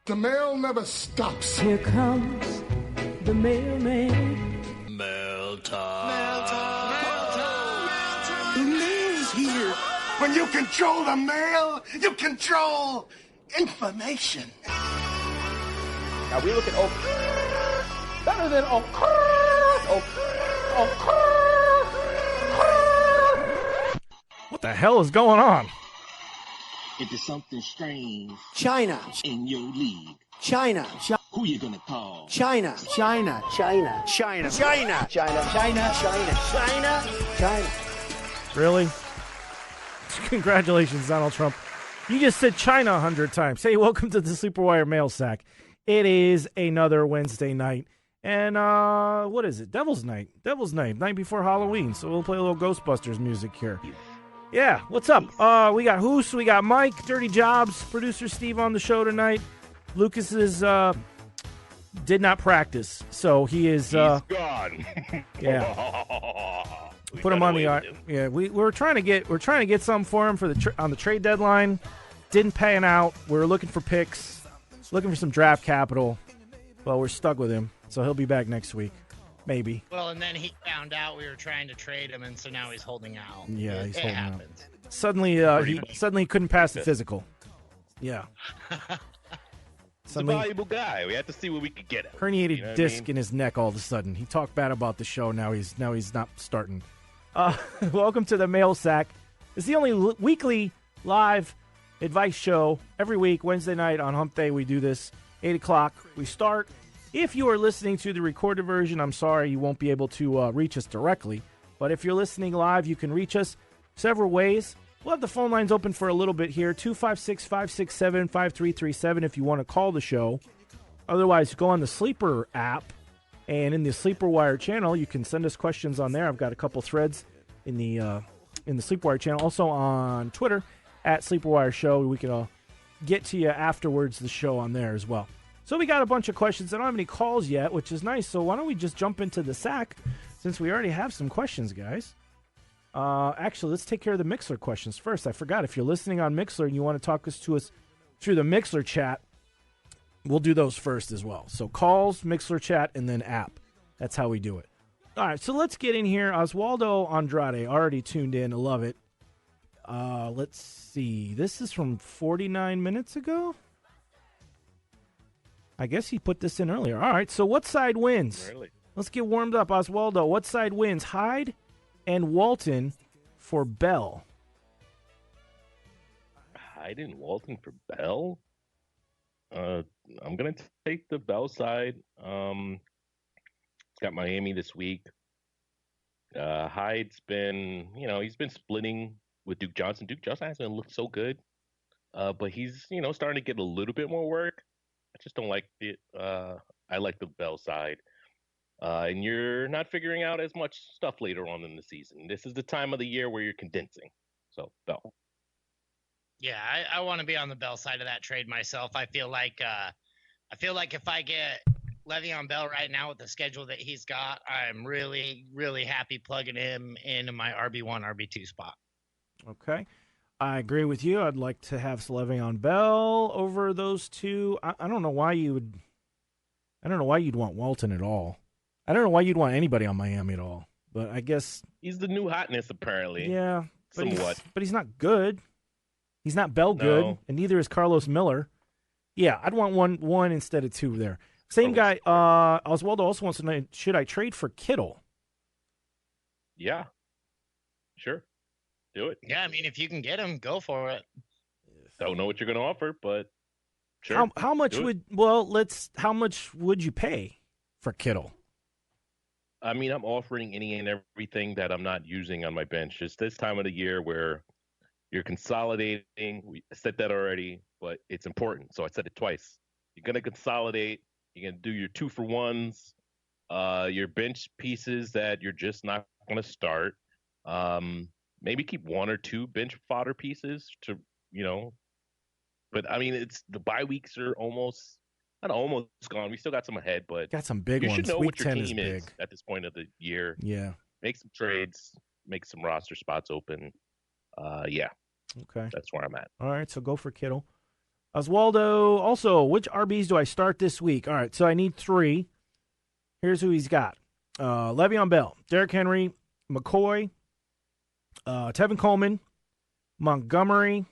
The mail never stops. Here comes the mailman. Mail time. Mail time. Mail time. Mail time. The mail's here. When you control the mail, you control information. Now we look at better than What the hell is going on? If there's something strange China. in your league, China. who you gonna call? China. China. China. China. China. China. China. China. China. China. Really? Congratulations, Donald Trump. You just said China 100 times. Hey, welcome to the Sleeper Mailsack. It is another Wednesday night. And what is it? Devil's Night. Night before Halloween. So we'll play a little Ghostbusters music here. Yeah, what's up? We got Hoos, we got Mike, Dirty Jobs, producer Steve on the show tonight. Lucas did not practice, so he is He's gone. Yeah. Put him on the yeah. We're trying to get some for him for on the trade deadline. Didn't pan out. We were looking for picks, looking for some draft capital. Well, we're stuck with him, so he'll be back next week. Maybe. Well, and then he found out we were trying to trade him, and so now he's holding out. Yeah, he's holding out. Happens. Suddenly, he couldn't pass the physical. Yeah. He's a valuable guy. We had to see what we could get him. Herniated disc in his neck all of a sudden. He talked bad about the show. Now he's not starting. Welcome to the Mailsack. It's the only weekly live advice show every week, Wednesday night on Hump Day. We do this 8 o'clock. We start. If you are listening to the recorded version, I'm sorry you won't be able to reach us directly. But if you're listening live, you can reach us several ways. We'll have the phone lines open for a little bit here, 256-567-5337 if you want to call the show. Otherwise, go on the Sleeper app, and in the Sleeper Wire channel, you can send us questions on there. I've got a couple threads in the Sleeper Wire channel. Also on Twitter, at Sleeper Wire Show. We can get to you afterwards, the show on there as well. So we got a bunch of questions. I don't have any calls yet, which is nice. So why don't we just jump into the sack since we already have some questions, guys. Actually, let's take care of the Mixler questions first. I forgot. If you're listening on Mixler and you want to talk to us through the Mixler chat, we'll do those first as well. So calls, Mixler chat, and then app. That's how we do it. All right, so let's get in here. Oswaldo Andrade already tuned in. I love it. Let's see. This is from 49 minutes ago. I guess he put this in earlier. All right, so what side wins? Really? Let's get warmed up, Oswaldo. What side wins? Hyde and Walton for Bell. Hyde and Walton for Bell? I'm going to take the Bell side. It's got Miami this week. Hyde's been, he's been splitting with Duke Johnson. Duke Johnson hasn't looked so good, but he's, starting to get a little bit more work. I just don't like it. I like the Bell side. And you're not figuring out as much stuff later on in the season. This is the time of the year where you're condensing. So, Bell. Yeah, I want to be on the Bell side of that trade myself. I feel like if I get Le'Veon Bell right now with the schedule that he's got, I'm really, really happy plugging him into my RB1, RB2 spot. Okay. I agree with you. I'd like to have Le'Veon Bell over those two. I don't know why you'd want Walton at all. I don't know why you'd want anybody on Miami at all. But I guess he's the new hotness, apparently. Yeah, somewhat. But he's not good. He's not Bell good, and neither is Carlos Miller. Yeah, I'd want one instead of two there. Same guy. Oswaldo also wants to know: should I trade for Kittle? Yeah, sure. Do it. Yeah, I mean, if you can get him, go for it. Don't know what you're going to offer, but sure. How much would you pay for Kittle? I mean, I'm offering any and everything that I'm not using on my bench. It's this time of the year where you're consolidating. I said that already, but it's important. So I said it twice. You're going to consolidate. You're going to do your 2-for-1s, your bench pieces that you're just not going to start. Maybe keep one or two bench fodder pieces to, but I mean, it's the bye weeks are almost gone. We still got some ahead, but got some big ones. You should know Week what your 10 team is at this point of the year. Yeah. Make some trades, make some roster spots open. Yeah. Okay. That's where I'm at. All right. So go for Kittle. Oswaldo, also, which RBs do I start this week? All right, so I need 3. Here's who he's got. Le'Veon Bell, Derrick Henry, McCoy, Tevin Coleman, Montgomery,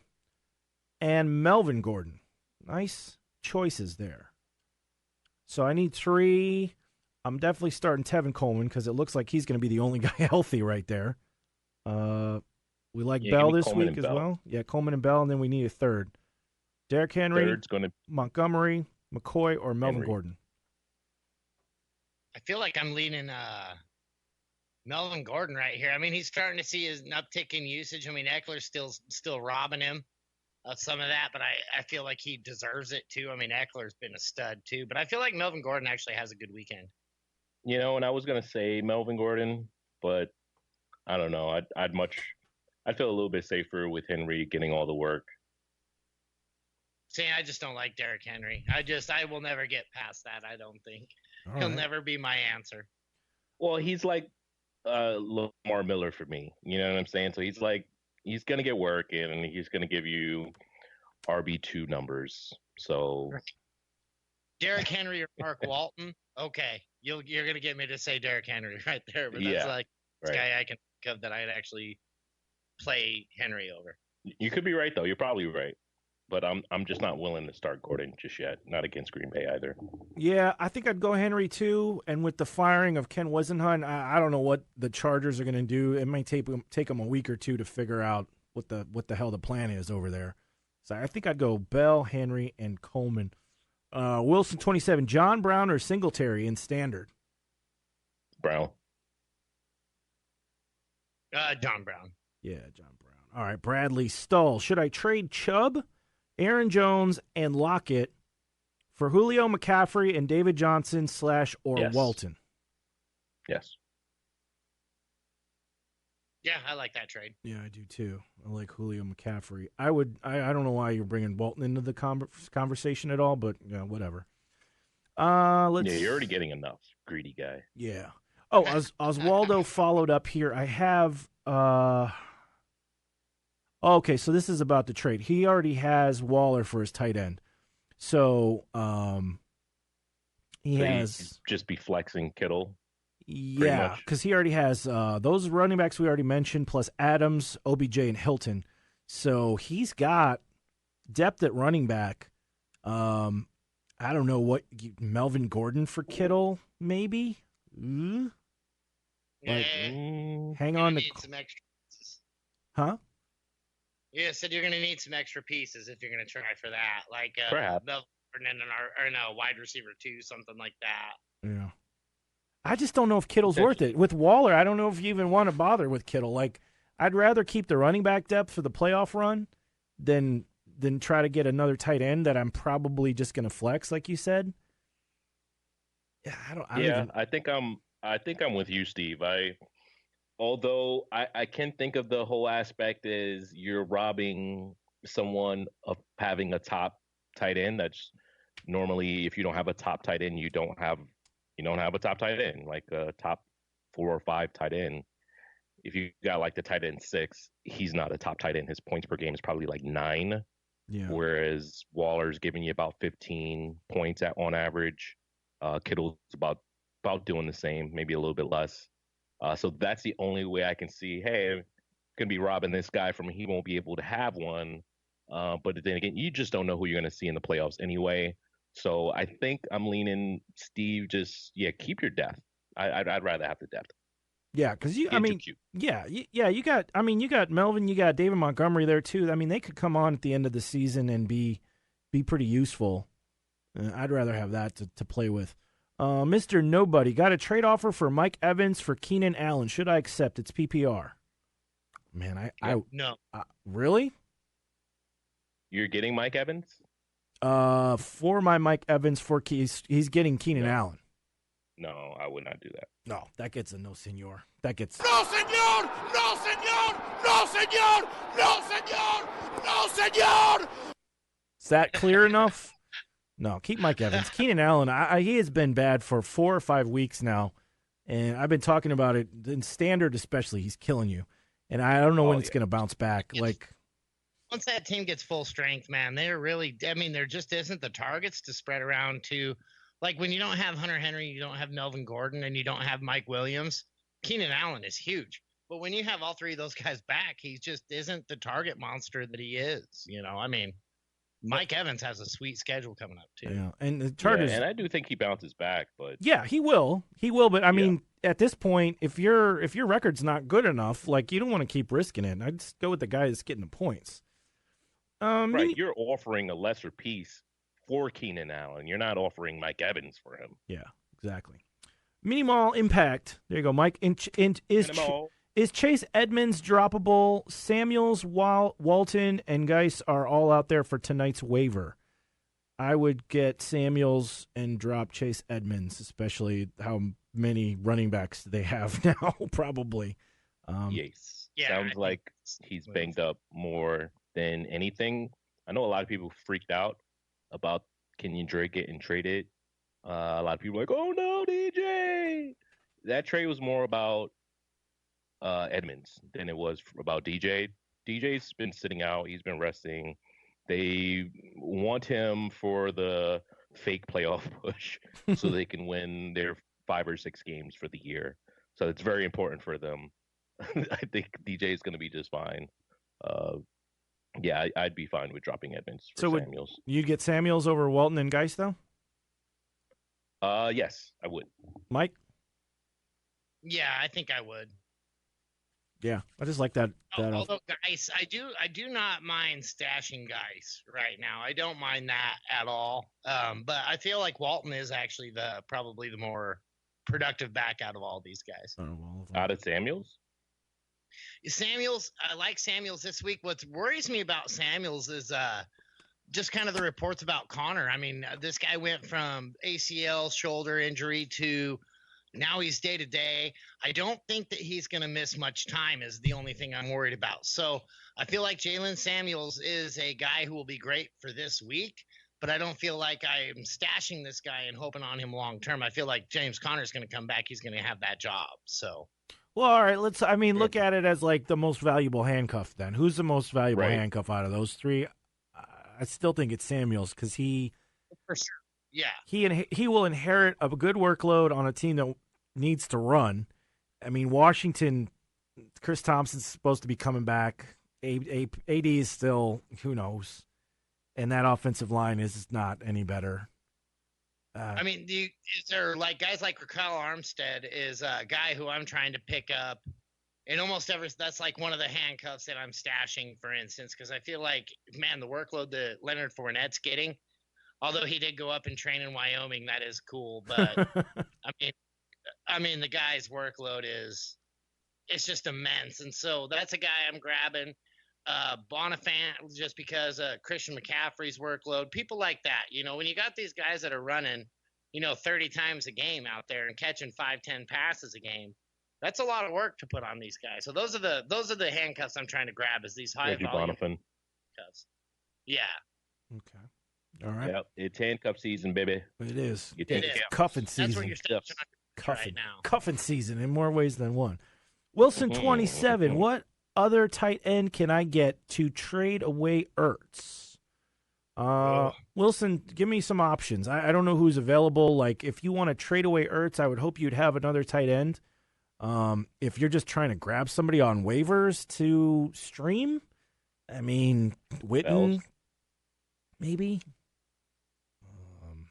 and Melvin Gordon. Nice choices there. So I need 3. I'm definitely starting Tevin Coleman because it looks like he's going to be the only guy healthy right there. We like Bell this week as well. Yeah, Coleman and Bell, and then we need a third. Derrick Henry, Third's gonna Montgomery, McCoy, or Melvin Gordon. I feel like I'm leaning Melvin Gordon right here. I mean, he's starting to see his uptick in usage. I mean, Eckler's still robbing him of some of that, but I feel like he deserves it too. I mean, Eckler's been a stud too, but I feel like Melvin Gordon actually has a good weekend. And I was gonna say Melvin Gordon, but I don't know. I'd feel a little bit safer with Henry getting all the work. See, I just don't like Derrick Henry. I will never get past that. I don't think he'll never be my answer. Well, he's like Lamar Miller for me. You know what I'm saying? So he's gonna get work and he's gonna give you RB2 numbers. So Derrick Henry or Mark Walton? Okay, you're gonna get me to say Derrick Henry right there, but that's this guy I can think of that I'd actually play Henry over. You could be right though. You're probably right. But I'm just not willing to start Gordon just yet. Not against Green Bay either. Yeah, I think I'd go Henry too. And with the firing of Ken Wisenhunt, I don't know what the Chargers are going to do. It might take them a week or two to figure out what the hell the plan is over there. So I think I'd go Bell, Henry, and Coleman. Wilson 27, John Brown or Singletary in standard? Brown. John Brown. Yeah, John Brown. All right, Bradley Stull. Should I trade Chubb, Aaron Jones, and Lockett for Julio McCaffrey and David Johnson / Yes. Walton? Yes. Yeah, I like that trade. Yeah, I do too. I like Julio McCaffrey. I don't know why you're bringing Walton into the conversation at all, but yeah, whatever. You're already getting enough, greedy guy. Yeah. Oh, Oswaldo followed up here. I have. Okay, so this is about the trade. He already has Waller for his tight end, so has just be flexing Kittle. Yeah, because he already has those running backs we already mentioned, plus Adams, OBJ, and Hilton. So he's got depth at running back. I don't know what Melvin Gordon for Kittle, maybe. Hang on to some extra pieces. Huh? Yeah, said you're going to need some extra pieces if you're going to try for that, like perhaps Melvin Gordon or no wide receiver 2, something like that. Yeah. I just don't know if Kittle's worth it. With Waller, I don't know if you even want to bother with Kittle. Like, I'd rather keep the running back depth for the playoff run than try to get another tight end that I'm probably just going to flex, like you said. Yeah, I think I'm with you, Steve. Although I can think of the whole aspect is you're robbing someone of having a top tight end. That's normally, if you don't have a top tight end, you don't have a top tight end, like a top 4 or 5 tight end. If you got like the tight end 6, he's not a top tight end. His points per game is probably like 9. Yeah. Whereas Waller's giving you about 15 points on average. Kittle's about doing the same, maybe a little bit less. So that's the only way I can see, hey, I'm going to be robbing this guy from he won't be able to have one. But then again, you just don't know who you're going to see in the playoffs anyway. So I think I'm leaning Steve. Just keep your depth. I'd rather have the depth. Yeah, because you got Melvin, you got David Montgomery there too. I mean, they could come on at the end of the season and be pretty useful. I'd rather have that to play with. Mr. Nobody got a trade offer for Mike Evans for Keenan Allen. Should I accept? It's PPR. Man, no. Really? You're getting Mike Evans? For my Mike Evans, he's getting Keenan Allen. No, I would not do that. No, that gets a no, senor. That gets no, senor! No, senor! No, senor! No, senor! No, senor! Is that clear enough? No, keep Mike Evans. Keenan Allen, he has been bad for 4 or 5 weeks now, and I've been talking about it in standard especially. He's killing you, and I don't know when it's going to bounce back. Like, once that team gets full strength, man, they're really, I mean, there just isn't the targets to spread around to. Like when you don't have Hunter Henry, you don't have Melvin Gordon, and you don't have Mike Williams, Keenan Allen is huge. But when you have all three of those guys back, he just isn't the target monster that he is. I mean, Mike Evans has a sweet schedule coming up too. Yeah, and the Chargers. And I do think he bounces back, but yeah, he will. He will. But I mean, at this point, if your record's not good enough, like you don't want to keep risking it. I'd just go with the guy that's getting the points. Right, you're offering a lesser piece for Keenan Allen. You're not offering Mike Evans for him. Yeah, exactly. Mini Mall Impact. There you go, Mike. Is Chase Edmonds droppable? Samuels, Walton, and Geis are all out there for tonight's waiver. I would get Samuels and drop Chase Edmonds, especially how many running backs they have now, probably. Yes. Sounds like he's banged up more than anything. I know a lot of people freaked out about Kenyon Drake getting traded. A lot of people were like, oh no, DJ. That trade was more about Edmonds than it was about DJ. DJ's been sitting out. He's been resting. They want him for the fake playoff push so they can win their 5 or 6 games for the year. So it's very important for them. I think DJ is going to be just fine. I'd be fine with dropping Edmonds for Samuels. You'd get Samuels over Walton and Geis, though? Yes, I would. Mike? Yeah, I think I would. Yeah, I just like that. Although Geis, I do not mind stashing Geis right now. I don't mind that at all. But I feel like Walton is actually probably the more productive back out of all these guys. Out of Samuels? Samuels, I like Samuels this week. What worries me about Samuels is just kind of the reports about Connor. I mean, this guy went from ACL shoulder injury to now he's day-to-day. I don't think that he's going to miss much time is the only thing I'm worried about. So I feel like Jalen Samuels is a guy who will be great for this week, but I don't feel like I'm stashing this guy and hoping on him long-term. I feel like James Conner's going to come back. He's going to have that job. So, well, all right. Look at it as like the most valuable handcuff then. Who's the most valuable handcuff out of those three? I still think it's Samuels because he – for sure. Yeah. He will inherit a good workload on a team that needs to run. I mean, Washington, Chris Thompson's supposed to be coming back. AD is still, who knows? And that offensive line is not any better. I mean, is there like guys like Raquel Armstead is a guy who I'm trying to pick up in almost every. That's like one of the handcuffs that I'm stashing, for instance, because I feel like, man, the workload that Leonard Fournette's getting. Although he did go up and train in Wyoming, that is cool. But I mean, the guy's workload it's just immense, and so that's a guy I'm grabbing. Bonifant, just because Christian McCaffrey's workload, people like that. When you got these guys that are running, 30 times a game out there and catching 5-10 passes a game, that's a lot of work to put on these guys. So those are the handcuffs I'm trying to grab, is these high volume handcuffs. Yeah. Okay. All right. Yep, it's handcuff season, baby. It is. It's cuffing season. That's what you're stashing right now. Cuffing season in more ways than one. Wilson 27. What other tight end can I get to trade away Ertz? Wilson, give me some options. I don't know who's available. Like, if you want to trade away Ertz, I would hope you'd have another tight end. If you're just trying to grab somebody on waivers to stream, I mean, Witten, maybe.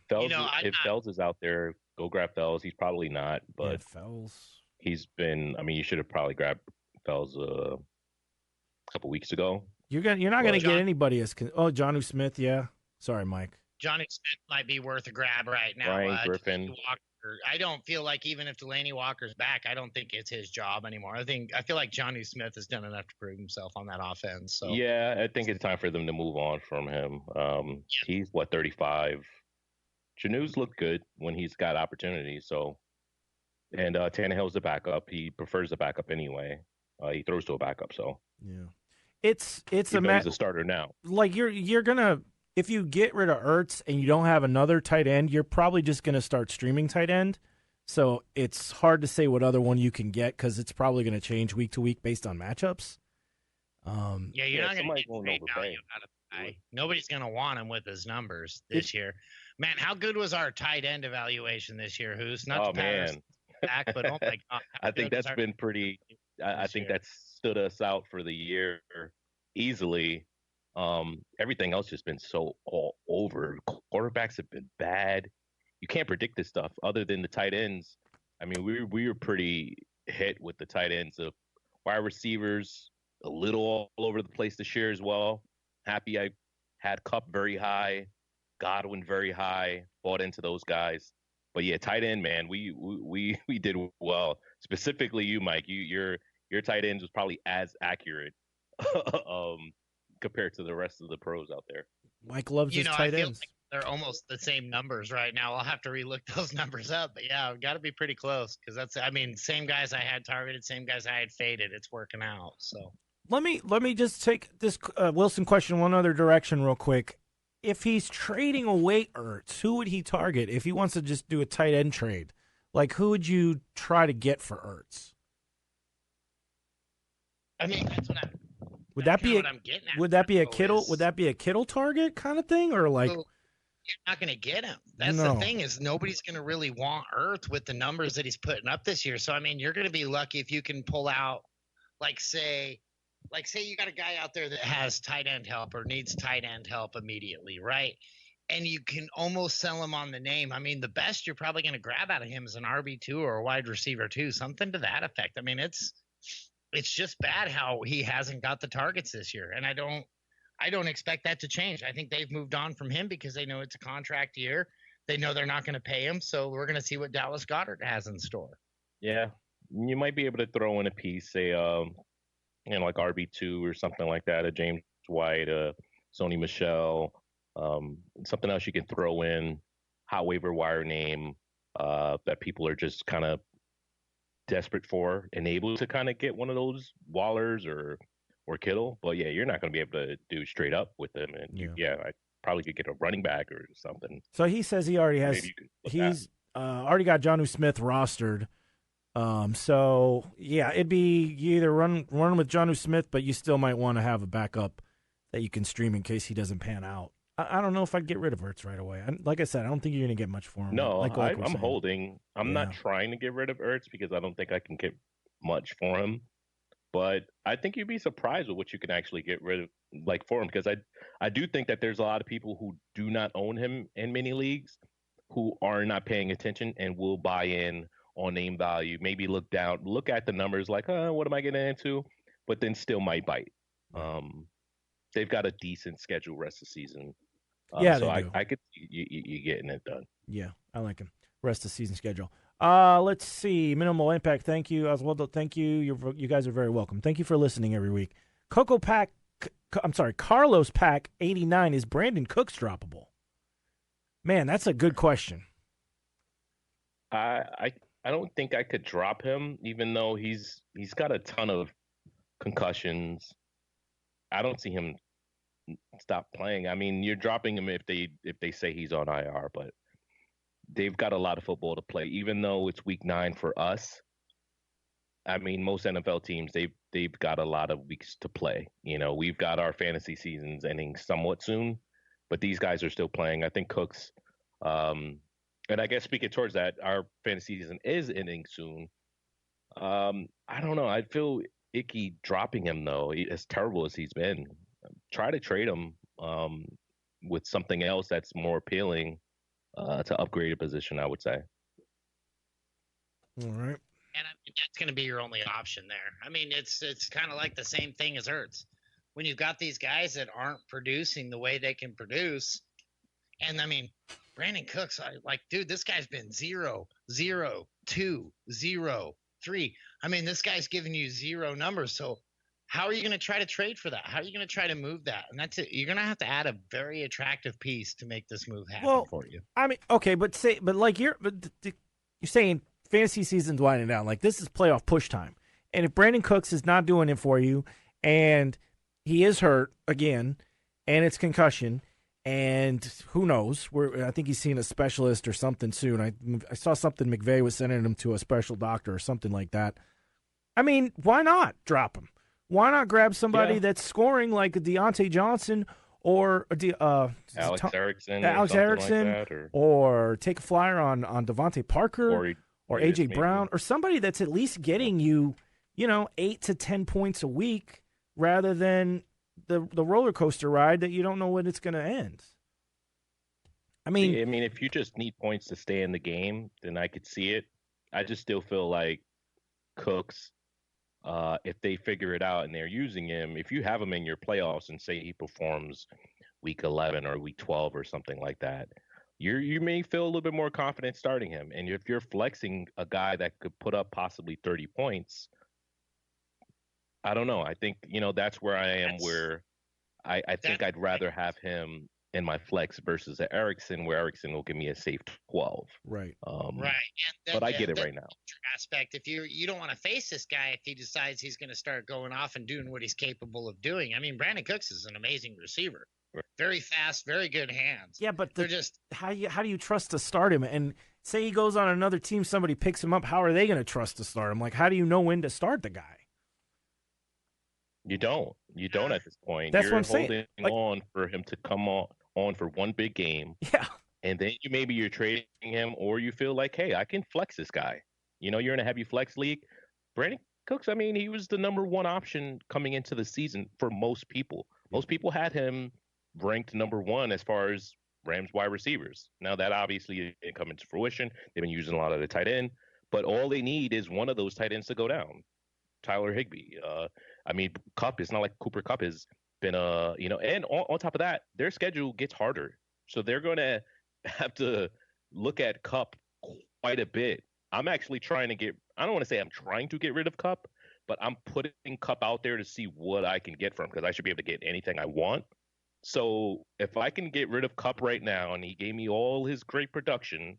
Fells, if Fells is out there, go grab Fells. He's probably not, but Fells. He's been. I mean, you should have probably grabbed Fells a couple weeks ago. You're not gonna get anybody as Jonnu Smith. Yeah, sorry, Mike. Johnny Smith might be worth a grab right now. Brian Griffin. I don't feel like even if Delaney Walker's back, I don't think it's his job anymore. I feel like Johnny Smith has done enough to prove himself on that offense. So yeah, I think it's time for them to move on from him. He's 35. Janu's looked good when he's got opportunities. So, and Tannehill's the backup. He prefers the backup anyway. He throws to a backup. So yeah, it's he's a starter now. Like you're gonna, if you get rid of Ertz and you don't have another tight end, you're probably just gonna start streaming tight end. So it's hard to say what other one you can get because it's probably gonna change week to week based on matchups. Yeah, you're not going to somebody's get going great overpay. value out of the guy. Nobody's going to want him with his numbers this year. Man, how good was our tight end evaluation this year? Who's not to pat us back, but oh my God, I think that's been pretty. I think that's stood us out for the year easily. Everything else has been so all over. Quarterbacks have been bad. You can't predict this stuff other than the tight ends. I mean, we were pretty hit with the tight ends. Of wide receivers, a little all over the place this year as well. Happy I had Cup very high, Godwin very high. Bought into those guys. But yeah, tight end, man, we did well. Specifically, you, Mike, your tight ends was probably as accurate compared to the rest of the pros out there. Mike loves his tight ends. Like they're almost the same numbers right now. I'll have to relook those numbers up, but yeah, I've got to be pretty close because same guys I had targeted, same guys I had faded. It's working out. So let me just take this Wilson question one other direction real quick. If he's trading away Ertz, who would he target if he wants to just do a tight end trade? Like, who would you try to get for Ertz? I mean, that's what I'm. Would that be a Kittle? Would that be a Kittle target kind of thing, or like? You're not going to get him. That's the thing is nobody's going to really want Ertz with the numbers that he's putting up this year. So I mean, you're going to be lucky if you can pull out, say you got a guy out there that has tight end help or needs tight end help immediately, right? And you can almost sell him on the name. I mean, the best you're probably going to grab out of him is an RB2 or a wide receiver 2, something to that effect. I mean, it's just bad how he hasn't got the targets this year. And I don't expect that to change. I think they've moved on from him because they know it's a contract year. They know they're not going to pay him. So we're going to see what Dallas Goedert has in store. Yeah. You might be able to throw in a piece, say, like RB2 or something like that, a James White, a Sony Michel, something else you can throw in, hot waiver wire name that people are just kind of desperate for and able to kind of get one of those Wallers or Kittle. But yeah, you're not going to be able to do straight up with them. And I probably could get a running back or something. So he says he already has. He's already got Jonnu Smith rostered. So yeah, it'd be you either run with Jonnu Smith, but you still might want to have a backup that you can stream in case he doesn't pan out. I don't know if I'd get rid of Ertz right away. Like I said, I don't think you're going to get much for him. No, I'm holding. I'm not trying to get rid of Ertz because I don't think I can get much for him. But I think you'd be surprised with what you can actually get rid of, for him, because I do think that there's a lot of people who do not own him in many leagues who are not paying attention and will buy in on name value, maybe look at the numbers like, what am I getting into? But then still might bite. They've got a decent schedule rest of the season. So I could see you getting it done. Yeah, I like him. Rest of the season schedule. Let's see. Minimal Impact, thank you. Oswaldo, thank you. You guys are very welcome. Thank you for listening every week. Carlos Pack 89, is Brandon Cooks droppable? Man, that's a good question. I don't think I could drop him, even though he's got a ton of concussions. I don't see him stop playing. I mean, you're dropping him if they say he's on IR, but they've got a lot of football to play. Even though it's week 9 for us, I mean, most NFL teams they've got a lot of weeks to play. We've got our fantasy seasons ending somewhat soon, but these guys are still playing. I think Cooks. And I guess speaking towards that, our fantasy season is ending soon. I don't know. I feel icky dropping him, though, as terrible as he's been. Try to trade him with something else that's more appealing to upgrade a position, I would say. All right. And I mean, that's going to be your only option there. I mean, it's kind of like the same thing as Ertz. When you've got these guys that aren't producing the way they can produce, and I mean, Brandon Cooks, dude, this guy's been 0, 0, 2, 0, 3. I mean, this guy's giving you 0 numbers. So how are you going to try to trade for that? How are you going to try to move that? And that's it. You're going to have to add a very attractive piece to make this move happen for you. I mean, okay, but you're saying fantasy season's winding down. Like, this is playoff push time. And if Brandon Cooks is not doing it for you, and he is hurt again, and it's concussion, and who knows? I think he's seeing a specialist or something soon. I saw something McVay was sending him to a special doctor or something like that. I mean, why not drop him? Why not grab somebody Yeah. that's scoring like Deontay Johnson or Alex Erickson, Alex or something Erickson, like that, or take a flyer on Devontae Parker or Davis, AJ maybe. Brown, or somebody that's at least getting you, 8 to 10 points a week, rather than the roller coaster ride that you don't know when it's going to end. I mean, if you just need points to stay in the game, then I could see it. I just still feel like Cooks, if they figure it out and they're using him, if you have him in your playoffs and say he performs week 11 or week 12 or something like that, you may feel a little bit more confident starting him. And if you're flexing a guy that could put up possibly 30 points, I don't know. I think, that's where I am, where I think I'd rather have him in my flex versus Erickson, where Erickson will give me a safe 12. Right. Right. And but I get it right now. Aspect, if you don't want to face this guy if he decides he's going to start going off and doing what he's capable of doing. I mean, Brandon Cooks is an amazing receiver. Very fast, very good hands. Yeah, but they're just how do you trust to start him? And say he goes on another team, somebody picks him up. How are they going to trust to start him? Like, how do you know when to start the guy? You don't at this point. That's You're what I'm saying. Holding on for him to come on for one big game. Yeah. And then you're trading him, or you feel like, hey, I can flex this guy. You're in a heavy flex league. Brandon Cooks, I mean, he was the number one option coming into the season for most people. Most people had him ranked number one as far as Rams wide receivers. Now that obviously didn't come into fruition. They've been using a lot of the tight end, but all they need is one of those tight ends to go down. Tyler Higbee. Kupp is not like Cooper Kupp has been and on top of that, their schedule gets harder. So they're going to have to look at Kupp quite a bit. I'm actually trying to I don't want to say I'm trying to get rid of Kupp, but I'm putting Kupp out there to see what I can get from him, because I should be able to get anything I want. So if I can get rid of Kupp right now, and he gave me all his great production,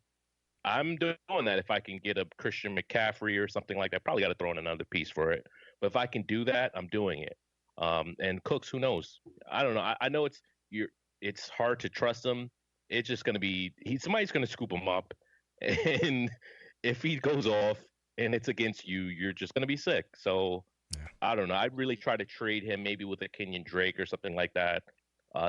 I'm doing that. If I can get a Christian McCaffrey or something like that, probably got to throw in another piece for it. But if I can do that, I'm doing it. And Cooks, who knows? I don't know. I know it's hard to trust him. It's just going to be somebody's going to scoop him up, and if he goes off and it's against you, you're just going to be sick. So I don't know. I'd really try to trade him maybe with a Kenyon Drake or something like that.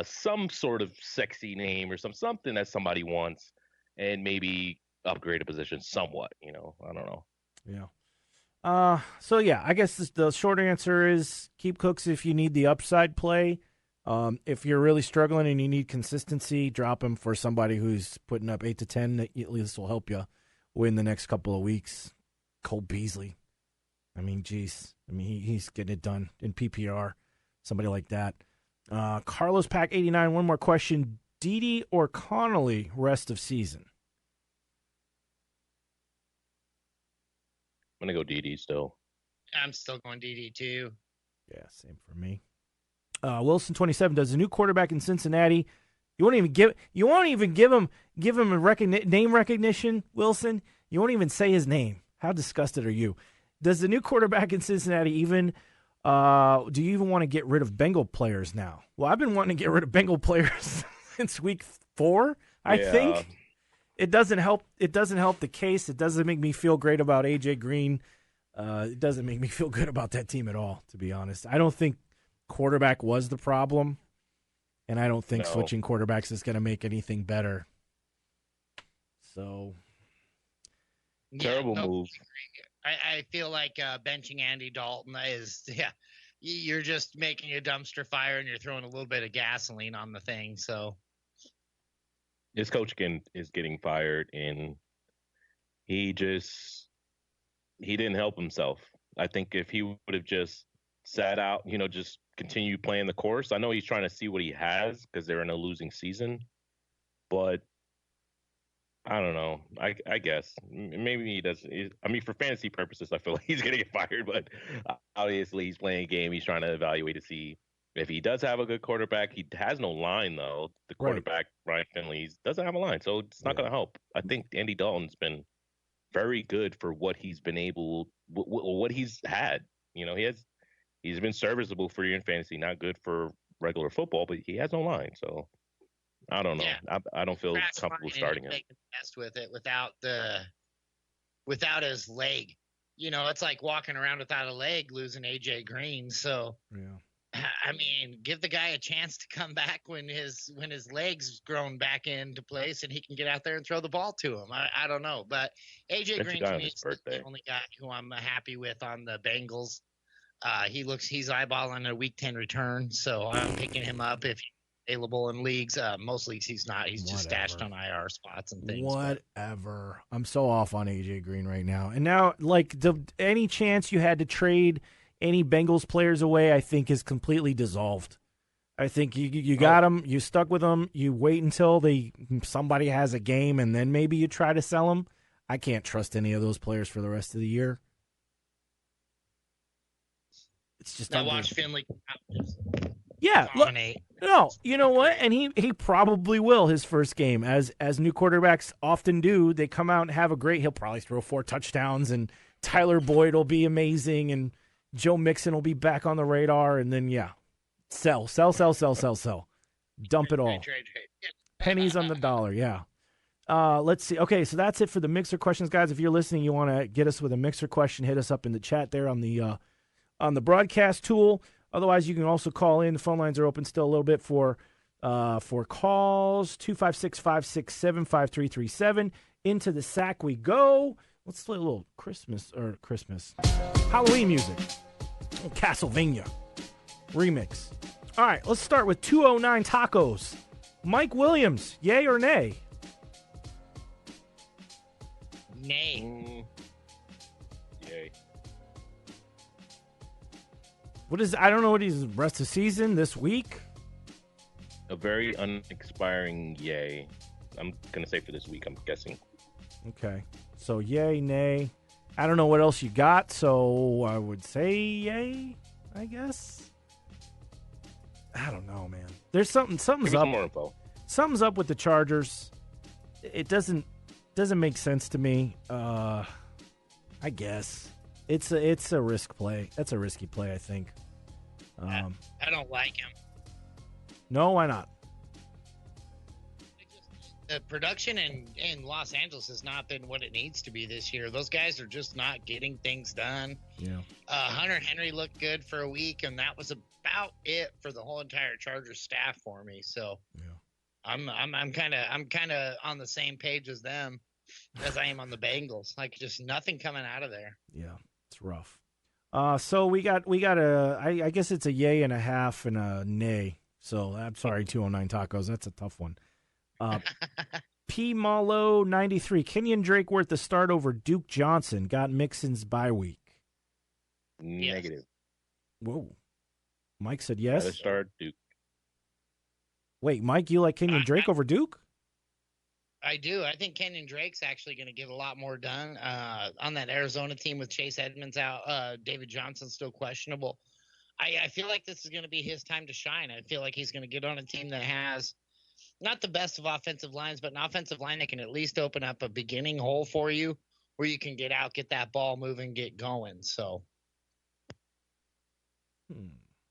Some sort of sexy name or something that somebody wants, and maybe upgrade a position somewhat. I don't know. Yeah. So yeah, I guess the short answer is keep Cooks if you need the upside play. If you're really struggling and you need consistency, drop him for somebody who's putting up 8 to 10. That at least will help you win the next couple of weeks. Cole Beasley. I mean, geez. He's getting it done in PPR. Somebody like that. Carlos Pack 89. One more question: Dede or Connolly rest of season? I'm gonna go Dede still. I'm still going DD too. Yeah, same for me. Wilson 27 does a new quarterback in Cincinnati. You won't even give him a name recognition, Wilson. You won't even say his name. How disgusted are you? Does the new quarterback in Cincinnati even? Do you even want to get rid of Bengal players now? Well, I've been wanting to get rid of Bengal players since week 4. I think it doesn't help. It doesn't help the case. It doesn't make me feel great about AJ Green. It doesn't make me feel good about that team at all, to be honest. I don't think quarterback was the problem, and I don't think switching quarterbacks is going to make anything better. So, terrible move. I feel like benching Andy Dalton is, you're just making a dumpster fire and you're throwing a little bit of gasoline on the thing. So his coach is getting fired, and he didn't help himself. I think if he would have just sat out, just continue playing the course. I know he's trying to see what he has because they're in a losing season, but I don't know. I guess maybe he does. For fantasy purposes, I feel like he's going to get fired, but obviously he's playing a game. He's trying to evaluate to see if he does have a good quarterback. He has no line, though. The quarterback, Ryan Finley, doesn't have a line, so it's not going to help. I think Andy Dalton's been very good for what he's been able, what he's had. He's been serviceable for you in fantasy, not good for regular football, but he has no line, so I don't know. Yeah. I don't feel comfortable starting him. Make the best with it without his leg. it's like walking around without a leg, losing AJ Green. So, Yeah. I mean, give the guy a chance to come back when his legs grown back into place and he can get out there and throw the ball to him. I don't know, but AJ Green to me is the only guy who I'm happy with on the Bengals. He's eyeballing a week 10 return, so I'm picking him up if he's available in leagues. Most leagues he's not. He's just stashed on IR spots and things. Whatever. I'm so off on AJ Green right now. And now, like, any chance you had to trade any Bengals players away, I think is completely dissolved. I think you got them, you stuck with them, you wait until somebody has a game, and then maybe you try to sell them. I can't trust any of those players for the rest of the year. It's just I watched Finley. Yeah, look, no, you know what? And he probably will his first game, as new quarterbacks often do. They come out and have a great. He'll probably throw 4 touchdowns, and Tyler Boyd will be amazing, and Joe Mixon will be back on the radar, and then sell, dump it all. Trade. Pennies on the dollar, yeah. Let's see. Okay, so that's it for the Mixer questions, guys. If you're listening, you want to get us with a Mixer question, hit us up in the chat there on the broadcast tool. Otherwise, you can also call in. The phone lines are open still a little bit for calls. 256-567-5337. Into the sack we go. Let's play a little Christmas Halloween music. Castlevania remix. All right, let's start with 209 Tacos. Mike Williams, yay or nay? Nay. Yay. I don't know what he's rest of season this week. A very unexpiring yay. I'm going to say for this week, I'm guessing. Okay. So yay, nay. I don't know what else you got, so I would say yay, I guess. I don't know, man. There's something's up. More info. Something's up with the Chargers. It doesn't make sense to me. I guess. It's a risk play. That's a risky play, I think. I don't like him. No, why not? The production in Los Angeles has not been what it needs to be this year. Those guys are just not getting things done. Yeah. Hunter Henry looked good for a week, and that was about it for the whole entire Chargers staff for me. So yeah. I'm kind of on the same page as them as I am on the Bengals. Like, just nothing coming out of there. Yeah, it's rough. So we got I guess it's a yay and a half and a nay. So I'm sorry, 209 Tacos. That's a tough one. P. Malo 93. Kenyon Drake worth the start over Duke Johnson. Got Mixon's bye week. Negative. Whoa. Mike said yes. Gotta start Duke. Wait, Mike, you like Kenyon Drake over Duke? I do. I think Kenyon Drake's actually going to get a lot more done on that Arizona team with Chase Edmonds out. David Johnson's still questionable. I feel like this is going to be his time to shine. I feel like he's going to get on a team that has not the best of offensive lines, but an offensive line that can at least open up a beginning hole for you where you can get out, get that ball moving, get going. So.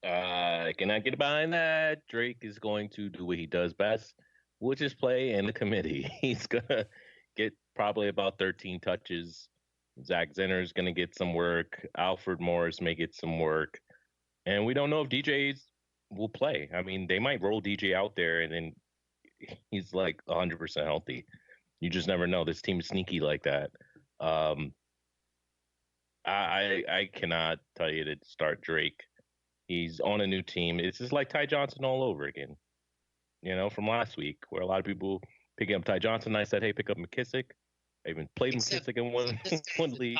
I cannot get behind that. Drake is going to do what he does best, which is play in the committee. He's going to get probably about 13 touches. Zach Zenner is going to get some work. Alfred Morris may get some work. And we don't know if DJs will play. I mean, they might roll DJ out there and then he's like 100% healthy. You just never know. This team is sneaky like that. I cannot tell you to start Drake. He's on a new team. It's just like Ty Johnson all over again. You know, from last week, where a lot of people picking up Ty Johnson. I said, hey, pick up McKissick. I even played McKissick in one league.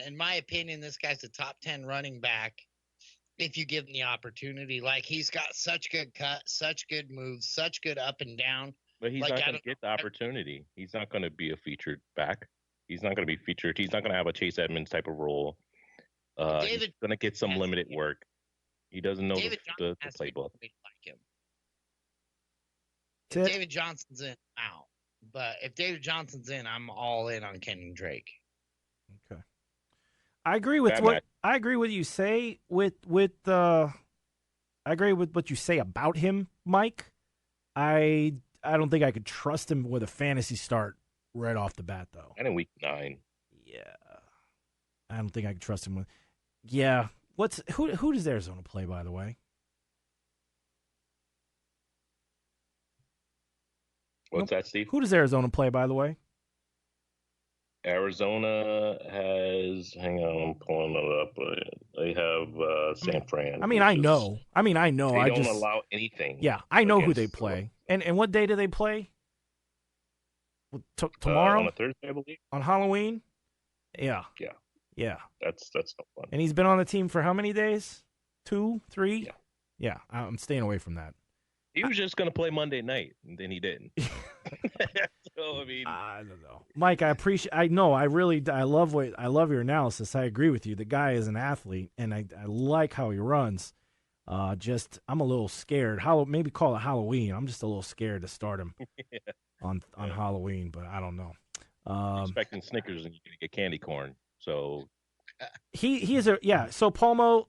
In my opinion, this guy's a top 10 running back if you give him the opportunity. Like, he's got such good cut, such good moves, such good up and down. But he's not going to get the opportunity. He's not going to be a featured back. He's not going to be featured. He's not going to have a Chase Edmonds type of role. He's going to get some limited work. He doesn't know the playbook. If David Johnson's in, out. But if David Johnson's in, I'm all in on Kenyon Drake. Okay. I agree with what you say I agree with what you say about him, Mike. I don't think I could trust him with a fantasy start right off the bat, though. And in week 9. Yeah. I don't think I can trust him with. Yeah. Who does Arizona play, by the way? What's that, Steve? Who does Arizona play, by the way? Arizona has. Hang on, I'm pulling it up. They have San Fran. I know. They I don't just allow anything. Yeah, I know who they against, play. And what day do they play? Tomorrow on a Thursday, I believe. on Halloween. Yeah. That's no fun. And he's been on the team for how many days? 2, 3? Yeah. Yeah, I'm staying away from that. He was just going to play Monday night, and then he didn't. So, I don't know, Mike. I love your analysis. I agree with you. The guy is an athlete, and I like how he runs. I'm a little scared. Maybe call it Halloween. I'm just a little scared to start him on Halloween, but I don't know. Expecting Snickers and you're going to get candy corn. So he is So Palmo,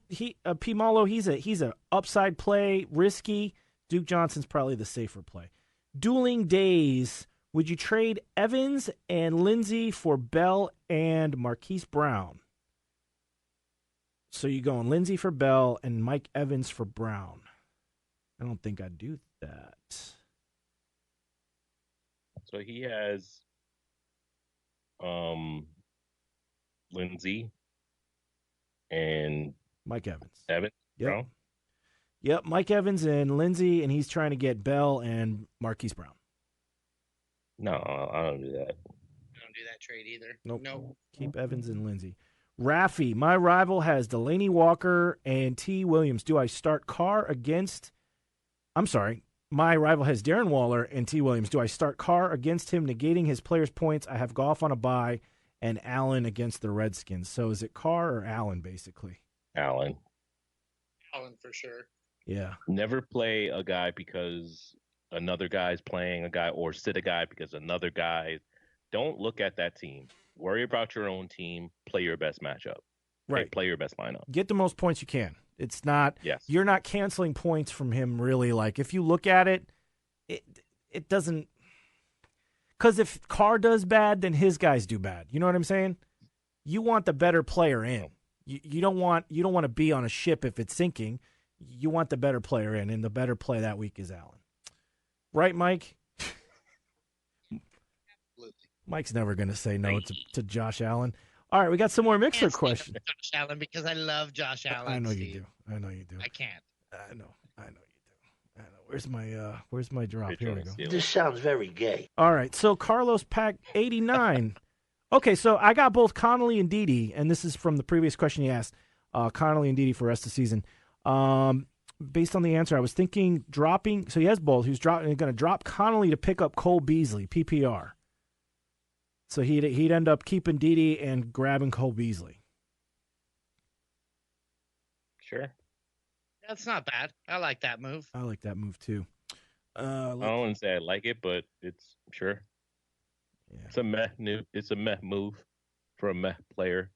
P. Malo, he's a upside play, risky. Duke Johnson's probably the safer play. Dueling days. Would you trade Evans and Lindsey for Bell and Marquise Brown? So you're going Lindsey for Bell and Mike Evans for Brown. I don't think I'd do that. So he has Lindsey and Mike Evans. Yep. Brown? Yep, Mike Evans and Lindsey, and he's trying to get Bell and Marquise Brown. No, I don't do that. I don't do that trade either. Nope. Keep Evans and Lindsey. Raffy, my rival has Delaney Walker and T. Williams. Do I start Carr against... I'm sorry. My rival has Darren Waller and T. Williams. Do I start Carr against him, negating his players' points? I have Goff on a bye and Allen against the Redskins. So is it Carr or Allen, basically? Allen for sure. Yeah. Never play a guy because another guy's playing a guy, or sit a guy because another guy. Don't look at that team. Worry about your own team. Play your best matchup. Right. Play your best lineup. Get the most points you can. It's not. Yes. You're not canceling points from him, really. Like, if you look at it, it doesn't. Because if Carr does bad, then his guys do bad. You know what I'm saying? You want the better player in. You don't want to be on a ship if it's sinking. You want the better player in, and the better play that week is Allen. Right, Mike? Absolutely. Mike's never going to say no to Josh Allen. All right, we got some more Mixer questions. Josh Allen, because I love Josh Allen. I know Steve. you do. I can't. I know you do. Where's my drop? Here we go. This sounds very gay. All right, so Carlos Pack 89. Okay, so I got both Connolly and Dede, and this is from the previous question he asked. Connolly and Dede for the rest of the season. Based on the answer, I was thinking dropping. So he has both. He's going to drop Connolly to pick up Cole Beasley, PPR. So he'd end up keeping Dede and grabbing Cole Beasley. Sure. That's not bad. I like that move. I like that move too. I wouldn't say I like it, but it's sure. Yeah. It's a meh move for a meh player,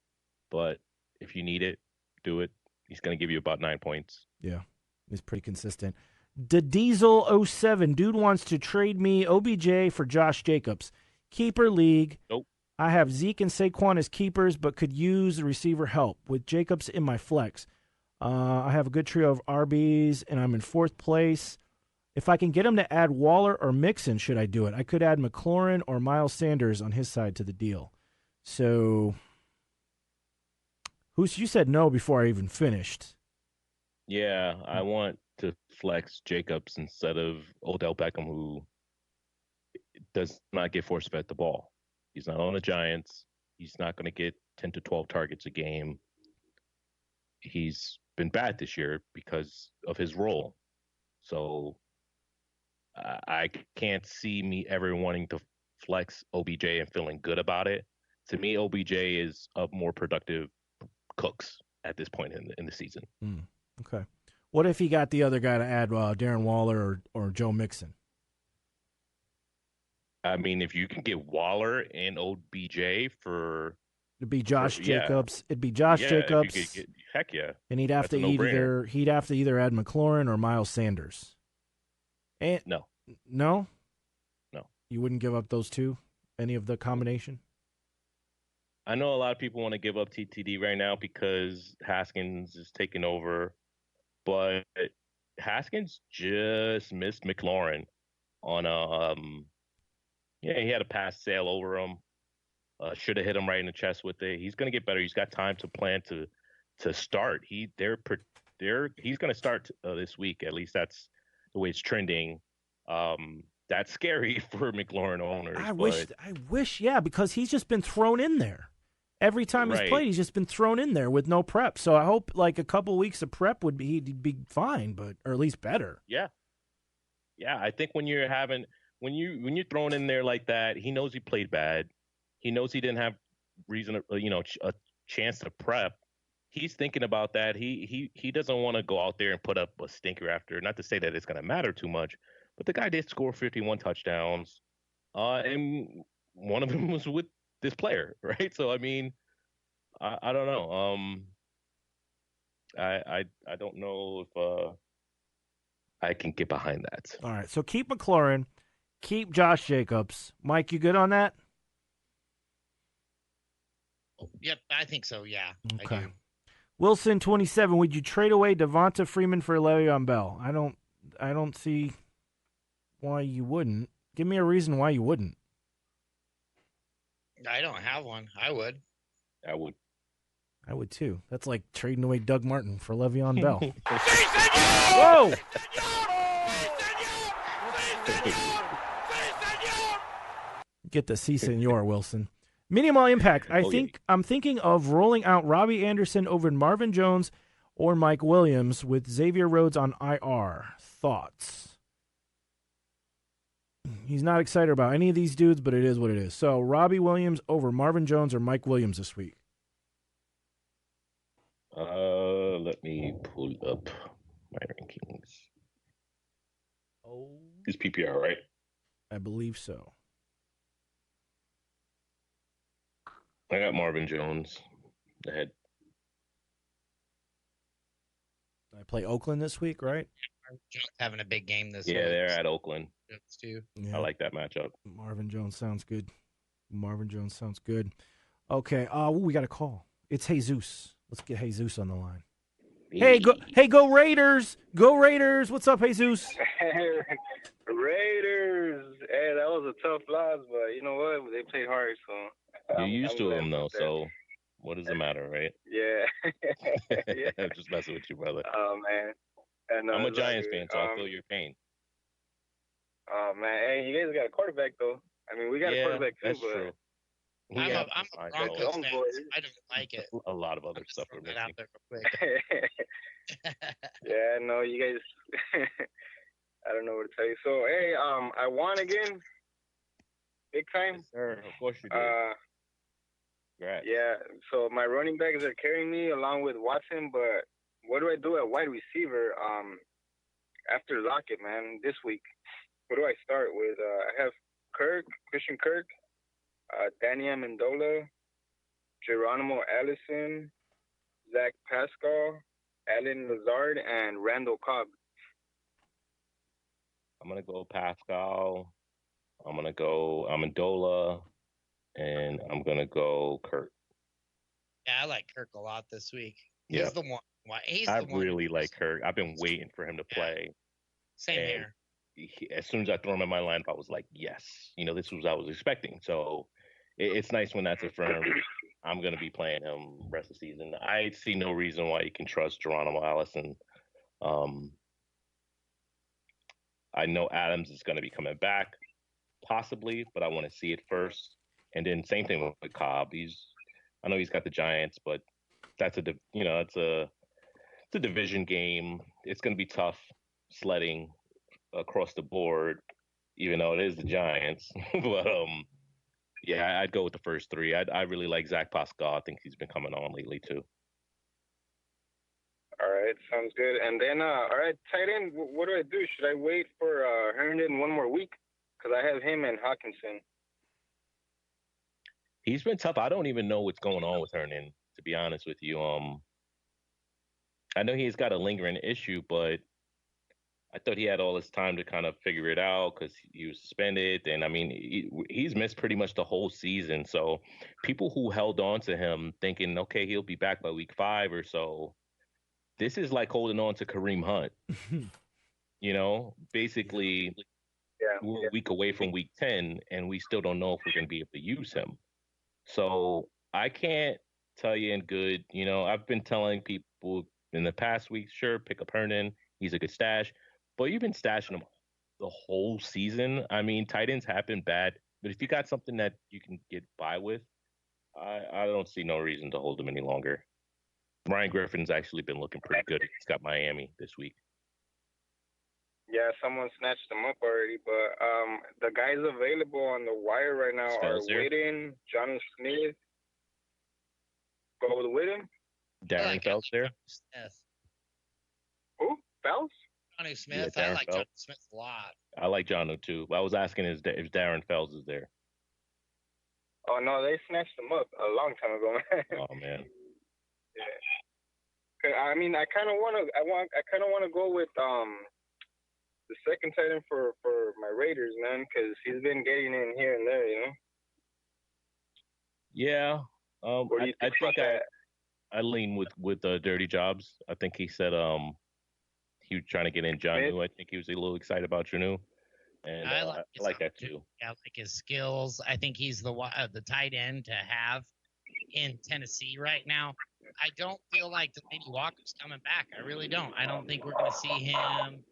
but if you need it, do it. He's going to give you about 9 points. Yeah, he's pretty consistent. The Diesel 07 dude wants to trade me OBJ for Josh Jacobs. Keeper league. Nope. I have Zeke and Saquon as keepers, but could use the receiver help with Jacobs in my flex. I have a good trio of RBs, and I'm in 4th place. If I can get him to add Waller or Mixon, should I do it? I could add McLaurin or Miles Sanders on his side to the deal. So, you said no before I even finished. Yeah, I want to flex Jacobs instead of Odell Beckham, who does not get force-fed the ball. He's not on the Giants. He's not going to get 10 to 12 targets a game. He's been bad this year because of his role. So I can't see me ever wanting to flex OBJ and feeling good about it. To me, OBJ is a more productive Cooks at this point in the season. Okay. What if he got the other guy to add Darren Waller or Joe Mixon? I mean, if you can get Waller and OBJ for... It'd be Josh Jacobs. It'd be Josh Jacobs. Heck yeah. And he'd have to either add McLaurin or Miles Sanders. And No. No? No. You wouldn't give up those two? Any of the combination? I know a lot of people want to give up TTD right now because Haskins is taking over, but Haskins just missed McLaurin on a he had a pass sail over him. Should have hit him right in the chest with it. He's going to get better. He's got time to plan to start. He's going to start this week. At least that's the way it's trending. That's scary for McLaurin owners. I wish, yeah, because he's just been thrown in there. Every time he's played, he's just been thrown in there with no prep. So I hope like a couple weeks of prep he'd be fine, or at least better. Yeah. Yeah, I think when you're thrown in there like that, he knows he played bad. He knows he didn't have a chance to prep. He's thinking about that. He doesn't want to go out there and put up a stinker after. Not to say that it's going to matter too much, but the guy did score 51 touchdowns, and one of them was with this player, right? So I mean, I don't know. I don't know if I can get behind that. All right, so keep McLaurin, keep Josh Jacobs. Mike, you good on that? Yep, I think so. Yeah. Okay. I do. Wilson 27. Would you trade away Devonta Freeman for Le'Veon Bell? I don't see why you wouldn't. Give me a reason why you wouldn't. I don't have one. I would. I would too. That's like trading away Doug Martin for Le'Veon Bell. Whoa! Get the C Senor, Wilson. Minimal impact. I'm thinking of rolling out Robby Anderson over Marvin Jones or Mike Williams with Xavier Rhodes on IR. Thoughts? He's not excited about any of these dudes, but it is what it is. So Robby Williams over Marvin Jones or Mike Williams this week. Let me pull up my rankings. Oh, it's PPR, right? I believe so. I got Marvin Jones ahead. I play Oakland this week, right? Jones having a big game this week. Yeah, they're at Oakland. Too. Yeah. I like that matchup. Marvin Jones sounds good. Okay, we got a call. It's Jesus. Let's get Jesus on the line. Hey, go Raiders! Go Raiders! What's up, Jesus? Raiders! Hey, that was a tough loss, but you know what? They played hard, so you're used to them though, so what does it matter, right? Yeah. Yeah. I'm just messing with you, brother. Oh man. And, I'm a Giants fan, so I feel your pain. Oh man, hey, you guys got a quarterback though. I mean, we got a quarterback too, that's but true. I'm a Broncos fan. I don't like it. A lot of other stuff we're missing. Out there real quick. Yeah, no, you guys. I don't know what to tell you. So, hey, I won again, big time. Yes, sir. Of course you did. Yeah. So my running backs are carrying me along with Watson, but what do I do at wide receiver? After Lockett, man, this week. What do I start with? I have Christian Kirk, Danny Amendola, Geronimo Allison, Zach Pascal, Alan Lazard, and Randall Cobb. I'm going to go Pascal. I'm going to go Amendola. And I'm going to go Kirk. Yeah, I like Kirk a lot this week. Yeah. He's the one. I really like Kirk. I've been waiting for him to play. Same here. As soon as I threw him in my lineup, I was like, yes. This was what I was expecting. So it's nice when that's affirmed. I'm going to be playing him rest of the season. I see no reason why you can trust Geronimo Allison. I know Adams is going to be coming back, possibly, but I want to see it first. And then same thing with Cobb. I know he's got the Giants, but that's it's a division game. It's going to be tough sledding across the board, even though it is the Giants. But yeah, I'd go with the first three. I really like Zach Pascal. I think he's been coming on lately too. All right, sounds good. And then, all right, tight end. What do I do? Should I wait for Herndon one more week? Because I have him and Hawkinson. He's been tough. I don't even know what's going on with Herndon, to be honest with you. I know he's got a lingering issue, but I thought he had all this time to kind of figure it out because he was suspended, and I mean he's missed pretty much the whole season. So people who held on to him thinking, okay, he'll be back by week 5 or so, this is like holding on to Kareem Hunt. Basically, we're a week away from week 10, and we still don't know if we're going to be able to use him. So I can't tell you in good. I've been telling people in the past week, sure, pick up Herndon. He's a good stash. But you've been stashing him the whole season. I mean, tight ends have been bad. But if you got something that you can get by with, I don't see no reason to hold him any longer. Ryan Griffin's actually been looking pretty good. He's got Miami this week. Yeah, someone snatched him up already, but the guys available on the wire right now are Whitten, Johnny Smith. Go with Whitten. Darren Fells there. Who? Fells? Johnny Smith. Yeah, I like Johnny Smith a lot. I like Jono too. I was asking if Darren Fells is there. Oh no, they snatched him up a long time ago, man. Oh man. Yeah. I mean, I kind of want to go with the second tight end for my Raiders, man, because he's been getting in here and there, Yeah. What do you think about that? I lean with Dirty Jobs. I think he said he was trying to get in Jonnu. I think he was a little excited about Jonnu, and I like that too. Yeah, I like his skills. I think he's the tight end to have in Tennessee right now. I don't feel like Delaney Walker's coming back. I really don't. I don't think we're going to see him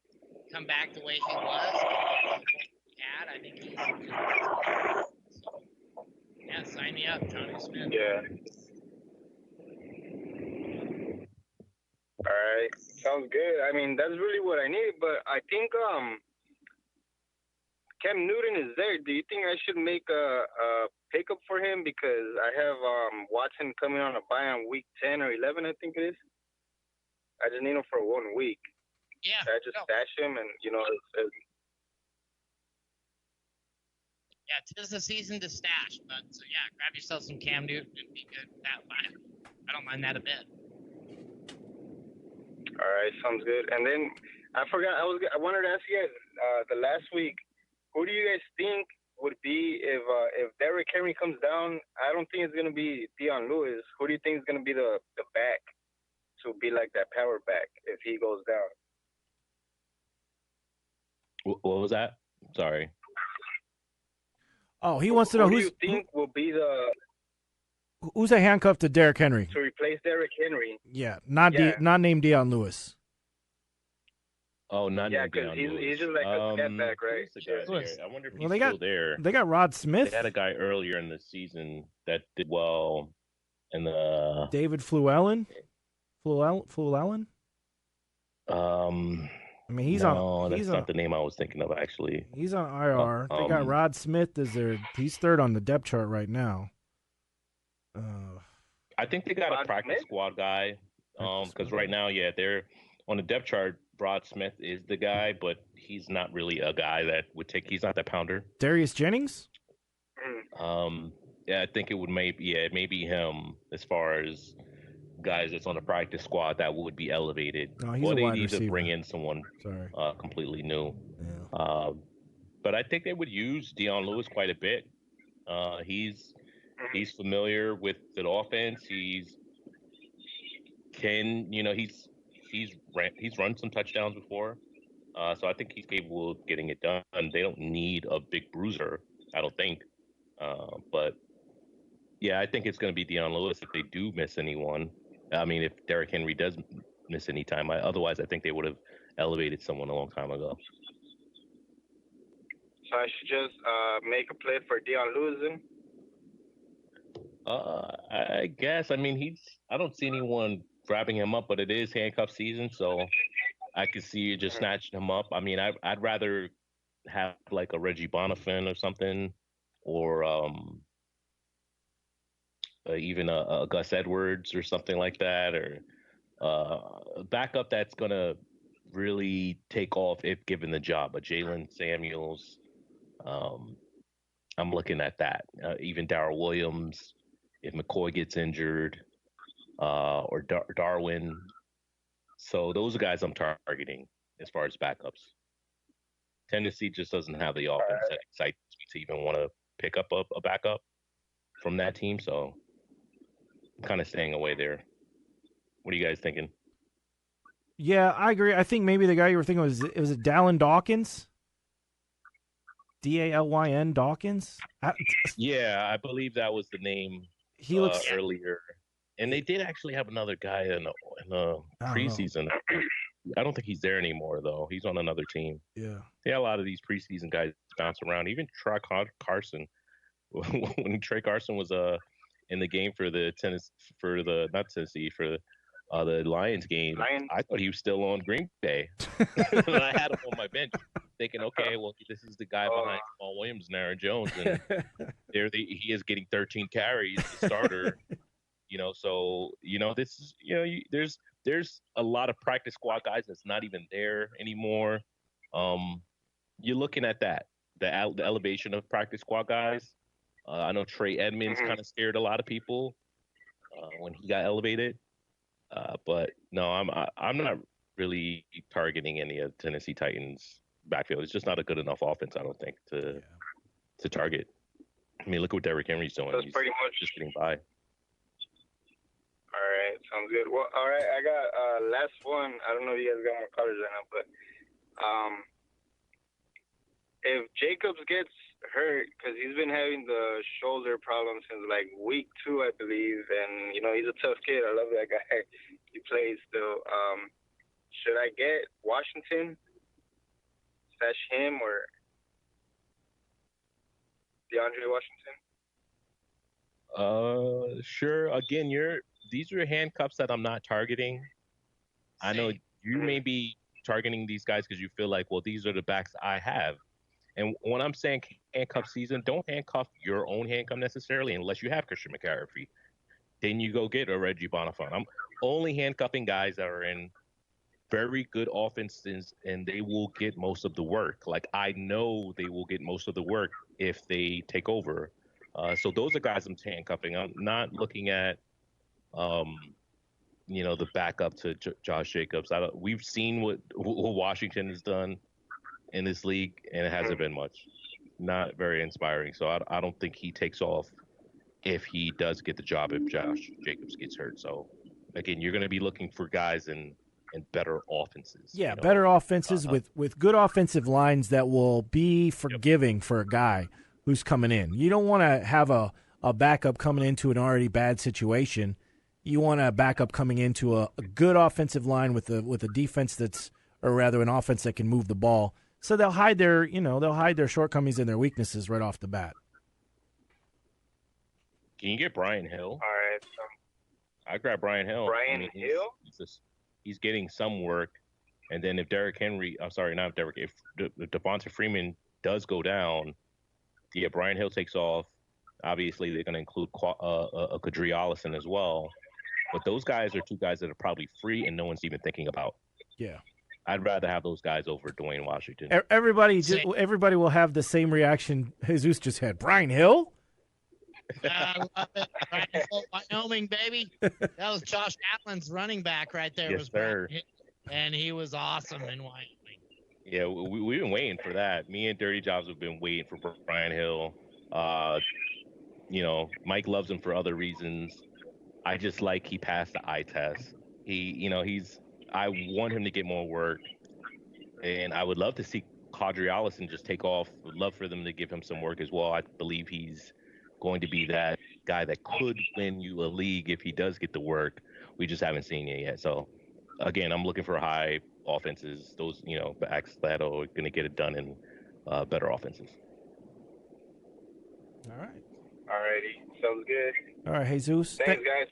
come back the way he was. I think he's yeah, sign me up, Johnny Smith. Yeah. All right, sounds good. I mean, that's really what I need, but I think Cam Newton is there. Do you think I should make a pickup for him because I have Watson coming on a bye on week 10 or 11, I think it is. I just need him for 1 week. Yeah. I just stash him, and yeah, 'tis the season to stash. But so yeah, grab yourself some Cam Newton and be good with that vibe. I don't mind that a bit. All right, sounds good. And then I forgot. I wanted to ask you guys the last week. Who do you guys think would be if Derrick Henry comes down? I don't think it's gonna be Dion Lewis. Who do you think is gonna be the back to be like that power back if he goes down? What was that? Sorry. Oh, he wants to know who do you think will be who's a handcuff to Derrick Henry to replace Derrick Henry? Yeah, not named Dion Lewis. Oh, not named Dion Lewis. He's just like a step back, right? I wonder if he's still there. They got Rod Smith. They had a guy earlier in the season that did well, and David Fluellen. Fluellen. I mean, he's not the name I was thinking of, actually. He's on IR. They got Rod Smith as he's third on the depth chart right now. I think they got a practice squad guy. Because right now, they're on the depth chart. Rod Smith is the guy, but he's not really a guy that would take. He's not that pounder. Darius Jennings. Yeah, I think it would maybe him as far as guys that's on the practice squad that would be elevated. No, he's a wide need receiver. To bring in someone completely new. Yeah. But I think they would use Dion Lewis quite a bit. He's familiar with the offense. He's run some touchdowns before. So I think he's capable of getting it done. They don't need a big bruiser, I don't think. But yeah, I think it's going to be Dion Lewis if they do miss anyone. I mean, if Derrick Henry does miss any time, otherwise I think they would have elevated someone a long time ago. So I should just make a play for Dion Lewis then? I guess. I mean, I don't see anyone grabbing him up, but it is handcuff season, so I could see you just snatching him up. I mean, I'd rather have like a Reggie Bonifant or something, or even a Gus Edwards or something like that, or a backup that's going to really take off if given the job. A Jalen Samuels, I'm looking at that. Even Darrell Williams, if McCoy gets injured, or Darwin. So those are guys I'm targeting. as far as backups. Tennessee just doesn't have the offense that excites me to even want to pick up a backup from that team. So I'm kind of staying away there. What are you guys thinking? Yeah, I agree. I think maybe the guy you were thinking was it Dallin Dawkins? Dalyn Dawkins? Yeah, I believe that was the name He looks earlier. And they did actually have another guy in the preseason. I don't think he's there anymore, though. He's on another team. Yeah. Yeah, a lot of these preseason guys bounce around. Even Trey Carson, when Trey Carson was in the game for the Lions game, I thought he was still on Green Bay. And I had him on my bench, thinking, okay, well, this is the guy behind Jamal Williams and Aaron Jones, and he is getting 13 carries, the starter. So this is there's a lot of practice squad guys that's not even there anymore. You're looking at that the elevation of practice squad guys. I know Trey Edmonds kind of scared a lot of people when he got elevated. But no, I'm not really targeting any of Tennessee Titans backfield. It's just not a good enough offense, I don't think, to target. I mean, look at what Derrick Henry's doing. That's He's pretty much just getting by. All right, sounds good. Well, all right, I got last one. I don't know if you guys got more colors right now, but if Jacobs gets hurt, because he's been having the shoulder problem since like week 2, I believe, and he's a tough kid. I love that guy. He plays still. Should I get Washington, stash him, or DeAndre Washington? Sure. Again, these are handcuffs that I'm not targeting. I know you may be targeting these guys because you feel like, well, these are the backs I have. And when I'm saying handcuff season, don't handcuff your own handcuff necessarily unless you have Christian McCaffrey. Then you go get a Reggie Bonifant. I'm only handcuffing guys that are in very good offenses, and they will get most of the work. Like, I know they will get most of the work if they take over. So those are guys I'm handcuffing. I'm not looking at, the backup to Josh Jacobs. We've seen what Washington has done in this league, and it hasn't been much. Not very inspiring. So I don't think he takes off if he does get the job if Josh Jacobs gets hurt. So, again, you're going to be looking for guys in better offenses. Yeah, better offenses with good offensive lines that will be forgiving for a guy who's coming in. You don't want to have a backup coming into an already bad situation. You want a backup coming into a good offensive line with a defense an offense that can move the ball. So they'll hide their shortcomings and their weaknesses right off the bat. Can you get Brian Hill? All right. I grab Brian Hill. Hill? He's getting some work. And then if if Devonta Freeman does go down, Brian Hill takes off. Obviously, they're going to include Kadri Allison as well. But those guys are two guys that are probably free and no one's even thinking about. Yeah. I'd rather have those guys over Dwayne Washington. Everybody will have the same reaction Jesus just had. Brian Hill? I love it. Brian Hill, Wyoming, baby. That was Josh Allen's running back right there. Yes, sir. And he was awesome in Wyoming. Yeah, we've been waiting for that. Me and Dirty Jobs have been waiting for Brian Hill. Mike loves him for other reasons. I just like he passed the eye test. I want him to get more work, and I would love to see Kadri Allison just take off. Would love for them to give him some work as well. I believe he's going to be that guy that could win you a league if he does get the work. We just haven't seen it yet. So, again, I'm looking for high offenses. Those, backs that are going to get it done in better offenses. All right. All righty. Sounds good. All right, Jesus. Thanks, guys.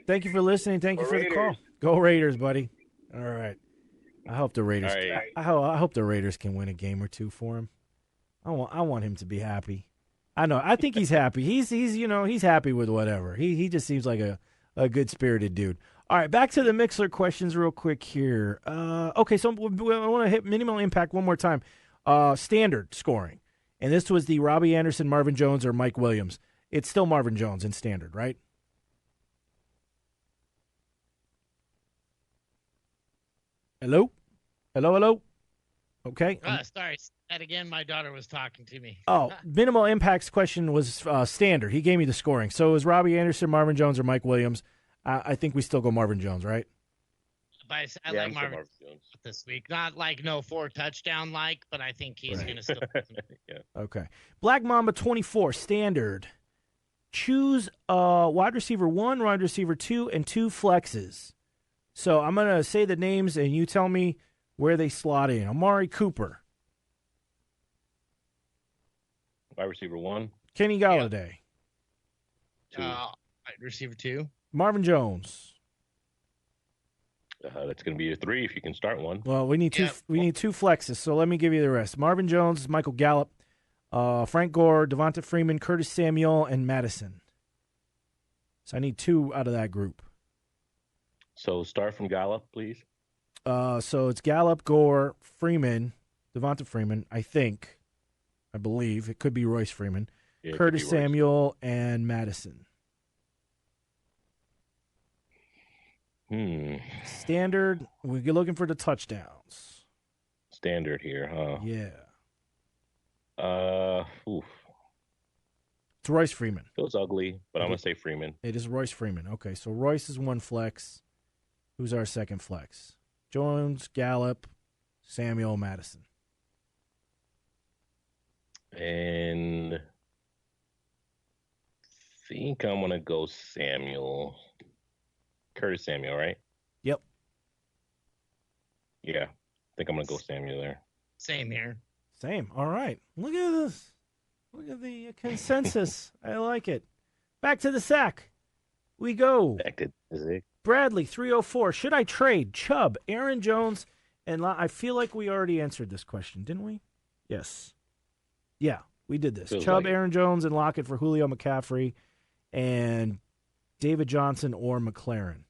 Thank you for listening. Thank you for the call. Go Raiders, buddy. All right. I hope the Raiders. Right. I hope the Raiders can win a game or two for him. I want him to be happy. I know. I think he's happy. He's happy with whatever. He just seems like a good spirited dude. All right, back to the Mixler questions real quick here. Okay, so I want to hit minimal impact one more time. Standard scoring, and this was the Robby Anderson, Marvin Jones, or Mike Williams. It's still Marvin Jones in standard, right? Hello? Hello, hello. Okay. Sorry. That again, my daughter was talking to me. Oh, minimal impact's question was standard. He gave me the scoring. So it was Robby Anderson, Marvin Jones, or Mike Williams. I think we still go Marvin Jones, right? But I like Marvin Jones this week. Not like no 4-touchdown but I think he's going to still. Yeah. Okay. Black Mamba 24, standard. Choose wide receiver 1, wide receiver 2, and 2 flexes. So I'm going to say the names, and you tell me where they slot in. Amari Cooper. Wide receiver 1. Kenny Galladay. Wide receiver 2. Marvin Jones. That's going to be a 3 if you can start one. Well, we need two. We need 2 flexes. So let me give you the rest. Marvin Jones, Michael Gallup, Frank Gore, Devonta Freeman, Curtis Samuel, and Madison. So I need 2 out of that group. So start from Gallup, please. So it's Gallup, Gore, Freeman, Devonta Freeman, I believe. It could be Royce Freeman. Yeah, Curtis Samuel, and Madison. Standard. We're looking for the touchdowns. Standard here, huh? Yeah. Oof. It's Royce Freeman. Feels ugly, but I'm going to say Freeman. It is Royce Freeman. Okay, so Royce is 1 flex. Who's our second flex? Jones, Gallup, Samuel, Madison. And I think I'm going to go Samuel. Curtis Samuel, right? Yep. Yeah. I think I'm going to go Samuel there. Same here. Same. All right. Look at this. Look at the consensus. I like it. Back to the sack. We go. Back to the sack. Bradley, 304. Should I trade Chubb, Aaron Jones, and I feel like we already answered this question, didn't we? Yes. Yeah, we did this. Feels Chubb, like Aaron Jones, and Lockett for Julio McCaffrey, and David Johnson or McLaurin.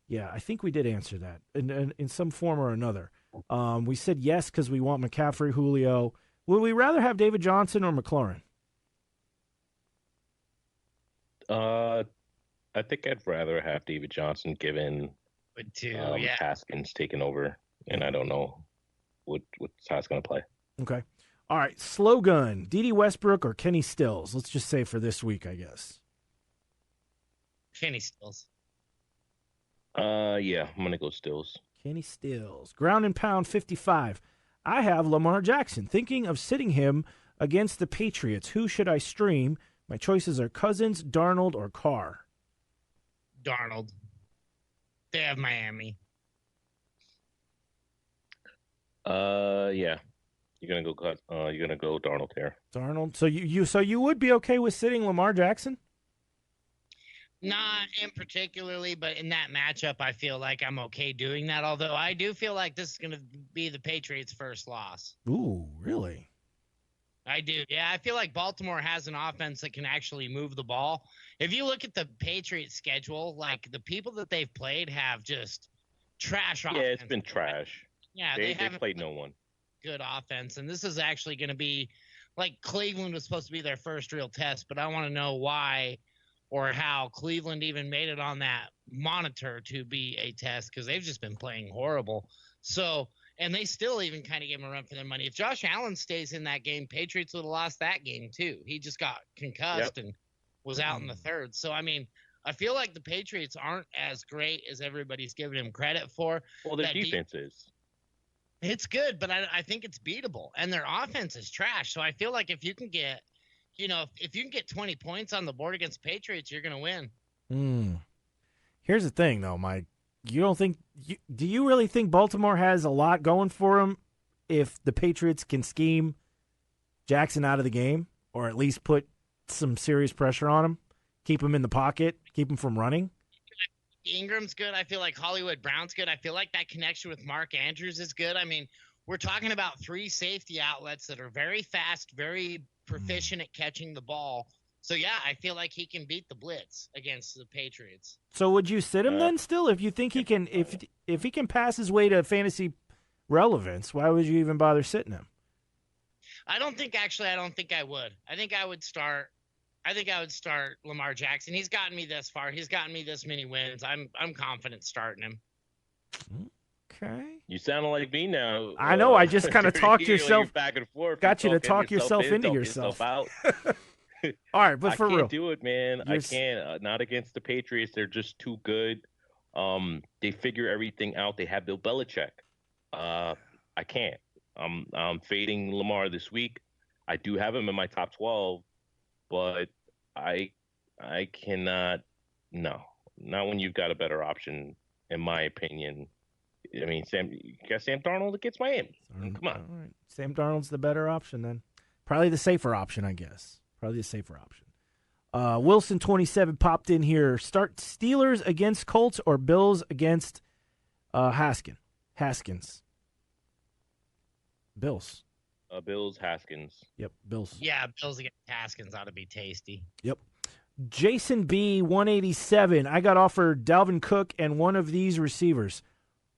Yeah, I think we did answer that in some form or another. We said yes because we want McCaffrey, Julio. Would we rather have David Johnson or McLaurin? I think I'd rather have David Johnson given Haskins taking over, and I don't know how it's going to play. Okay. All right, slogan, D.D. Westbrook or Kenny Stills? Let's just say for this week, I guess. Kenny Stills. Yeah, I'm going to go Stills. Kenny Stills. Ground and pound 55. I have Lamar Jackson. Thinking of sitting him against the Patriots. Who should I stream? My choices are Cousins, Darnold, or Carr. Darnold. They have Miami. Yeah. You're gonna go Darnold here. Darnold. So you would be okay with sitting Lamar Jackson? Not in particularly, but in that matchup, I feel like I'm okay doing that. Although I do feel like this is going to be the Patriots' first loss. Ooh, really? I do. Yeah, I feel like Baltimore has an offense that can actually move the ball. If you look at the Patriots' schedule, like the people that they've played have just trash offense. Yeah, it's been trash. Yeah, they played no one. Good offense, and this is actually going to be like Cleveland was supposed to be their first real test, but I want to know why or how Cleveland even made it on that monitor to be a test because they've just been playing horrible. So, and they still even kind of gave them a run for their money. If Josh Allen stays in that game, Patriots would have lost that game too. He just got concussed and was out in the third. So, I mean, I feel like the Patriots aren't as great as everybody's giving them credit for. Well, their defense is. It's good, but I think it's beatable. And their offense is trash. So I feel like if you can get, if you can get 20 points on the board against the Patriots, you're going to win. Here's the thing, though, Mike. Do you really think Baltimore has a lot going for them if the Patriots can scheme Jackson out of the game or at least put some serious pressure on him, keep him in the pocket, keep him from running? Ingram's good. I feel like Hollywood Brown's good. I feel like that connection with Mark Andrews is good. I mean, we're talking about 3 safety outlets that are very fast, very proficient at catching the ball. So, yeah, I feel like he can beat the blitz against the Patriots. So would you sit him then still? If you think he can if he can pass his way to fantasy relevance, why would you even bother sitting him? I don't think I would. I think I would start Lamar Jackson. He's gotten me this far. He's gotten me this many wins. I'm confident starting him. Okay. You sound like me now. I know. I just kind of talked you're yourself. back and forth. Got you to talking talk yourself in, into talking yourself. out. All right, but I for can't real, do it, man. I can't. Not against the Patriots. They're just too good. They figure everything out. They have Bill Belichick. I can't. I'm fading Lamar this week. I do have him in my top 12, but I cannot. No, not when you've got a better option, in my opinion. I mean, you got Sam Darnold against Miami. Come on. All right. Sam Darnold's the better option then. Probably the safer option, I guess. Probably the safer option. Wilson 27 popped in here. Start Steelers against Colts or Bills against Haskins. Bills. Bills, Haskins. Yep, Bills. Yeah, Bills against Haskins ought to be tasty. Yep. Jason B 187. I got offered Dalvin Cook and one of these receivers,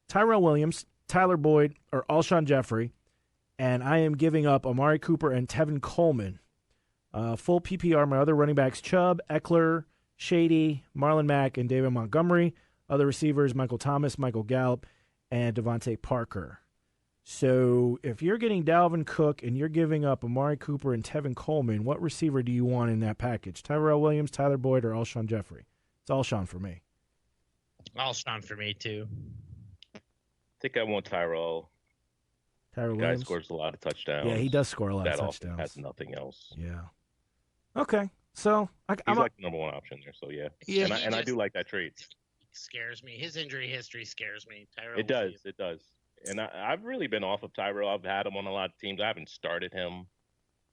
Tyrell Williams, Tyler Boyd, or Alshon Jeffrey, and I am giving up Amari Cooper and Tevin Coleman. Full PPR, my other running backs, Chubb, Eckler, Shady, Marlon Mack, and David Montgomery. Other receivers, Michael Thomas, Michael Gallup, and Devontae Parker. So if you're getting Dalvin Cook and you're giving up Amari Cooper and Tevin Coleman, what receiver do you want in that package? Tyrell Williams, Tyler Boyd, or Alshon Jeffrey? It's Alshon for me. Alshon for me, too. I think I want Tyrell. Tyrell Guy Williams scores a lot of touchdowns. Yeah, he does score a lot of that touchdowns. Has nothing else. Yeah. Okay, so He's like the number one option there. So yeah, Yeah. and I do like that trade. Scares me. His injury history scares me. Tyrell It does. It does. And I've really been off of Tyrell. I've had him on a lot of teams. I haven't started him.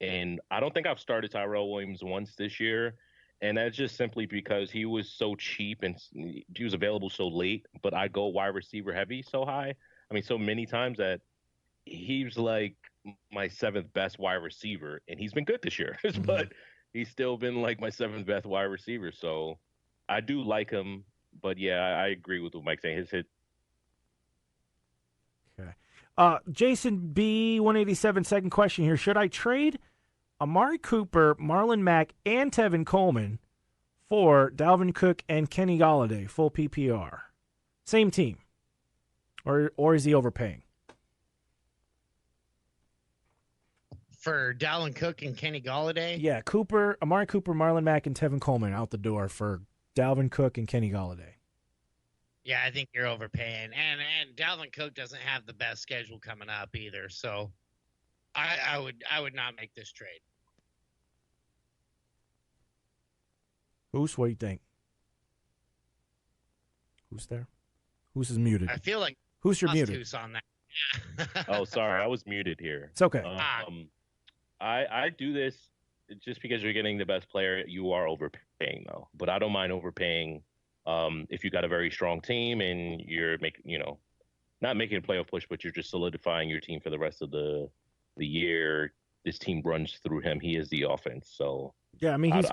And I don't think I've started Tyrell Williams once this year. And that's just simply because he was so cheap and he was available so late. But I go wide receiver heavy so high. I mean, so many times that he's like my seventh best wide receiver. And he's been good this year. But he's still been like my seventh best wide receiver. So I do like him. But yeah, I agree with what Mike's saying. His hit. Jason B 187, second question here. Should I trade Amari Cooper, Marlon Mack, and Tevin Coleman for Dalvin Cook and Kenny Golladay, full PPR? Same team. Or is he overpaying? For Dalvin Cook and Kenny Golladay? Yeah, Amari Cooper, Marlon Mack, and Tevin Coleman out the door for Dalvin Cook and Kenny Golladay. Yeah, I think you're overpaying. And Dalvin Cook doesn't have the best schedule coming up either. So I would not make this trade. Who's? What do you think? Who's there? Who's is muted? I feel like who's your muted? Who's on that? Oh, sorry, I was muted here. It's okay. I do this just because you're getting the best player. You are overpaying though, but I don't mind overpaying. If you got a very strong team and you're not making a playoff push, but you're just solidifying your team for the rest of the year. This team runs through him. He is the offense. So yeah, I mean he's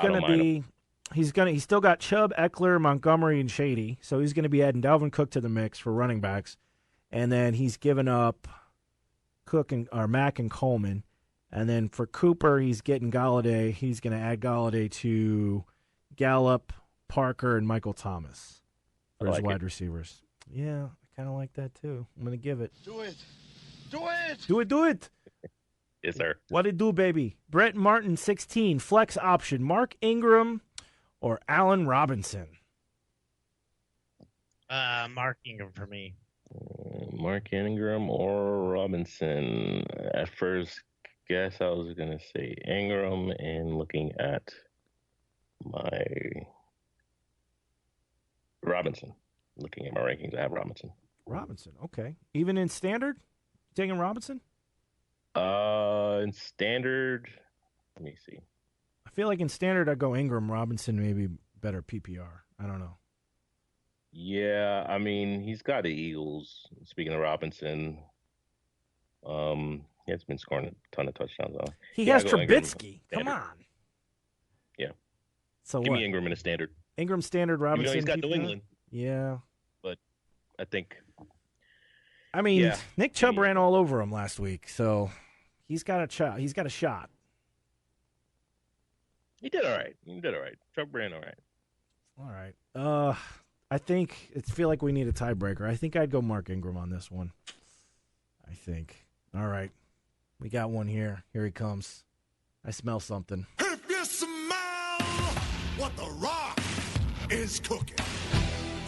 still got Chubb, Eckler, Montgomery, and Shady. So he's going to be adding Dalvin Cook to the mix for running backs, and then he's given up Mack and Coleman, and then for Cooper he's getting Golladay. He's going to add Golladay to Gallup, Parker, and Michael Thomas for his wide receivers. Yeah, I kind of like that too. I'm going to give it. Do it. Do it. Do it. Yes, sir. What it do, baby? Brett Martin, 16, flex option. Mark Ingram or Allen Robinson? Mark Ingram for me. Mark Ingram or Robinson. At first guess I was going to say Ingram, and looking at my Robinson. Looking at my rankings, I have Robinson. Robinson, okay. Even in standard, taking Robinson? In standard, let me see. I feel like in standard I'd go Ingram, Robinson, maybe better PPR. I don't know. Yeah, I mean, he's got the Eagles. Speaking of Robinson, he has been scoring a ton of touchdowns. He has Trubisky. Come on. Yeah. So Give me Ingram in a standard. Ingram standard, Robinson. He's got PPR? New England. Yeah. But I think. I mean, Nick Chubb ran all over him last week, so he's got a shot. He's got a shot. He did all right. Chubb ran all right. All right. I feel like we need a tiebreaker. I think I'd go Mark Ingram on this one. I think. All right. We got one here. Here he comes. I smell something. If you smell what the Rock is cooking.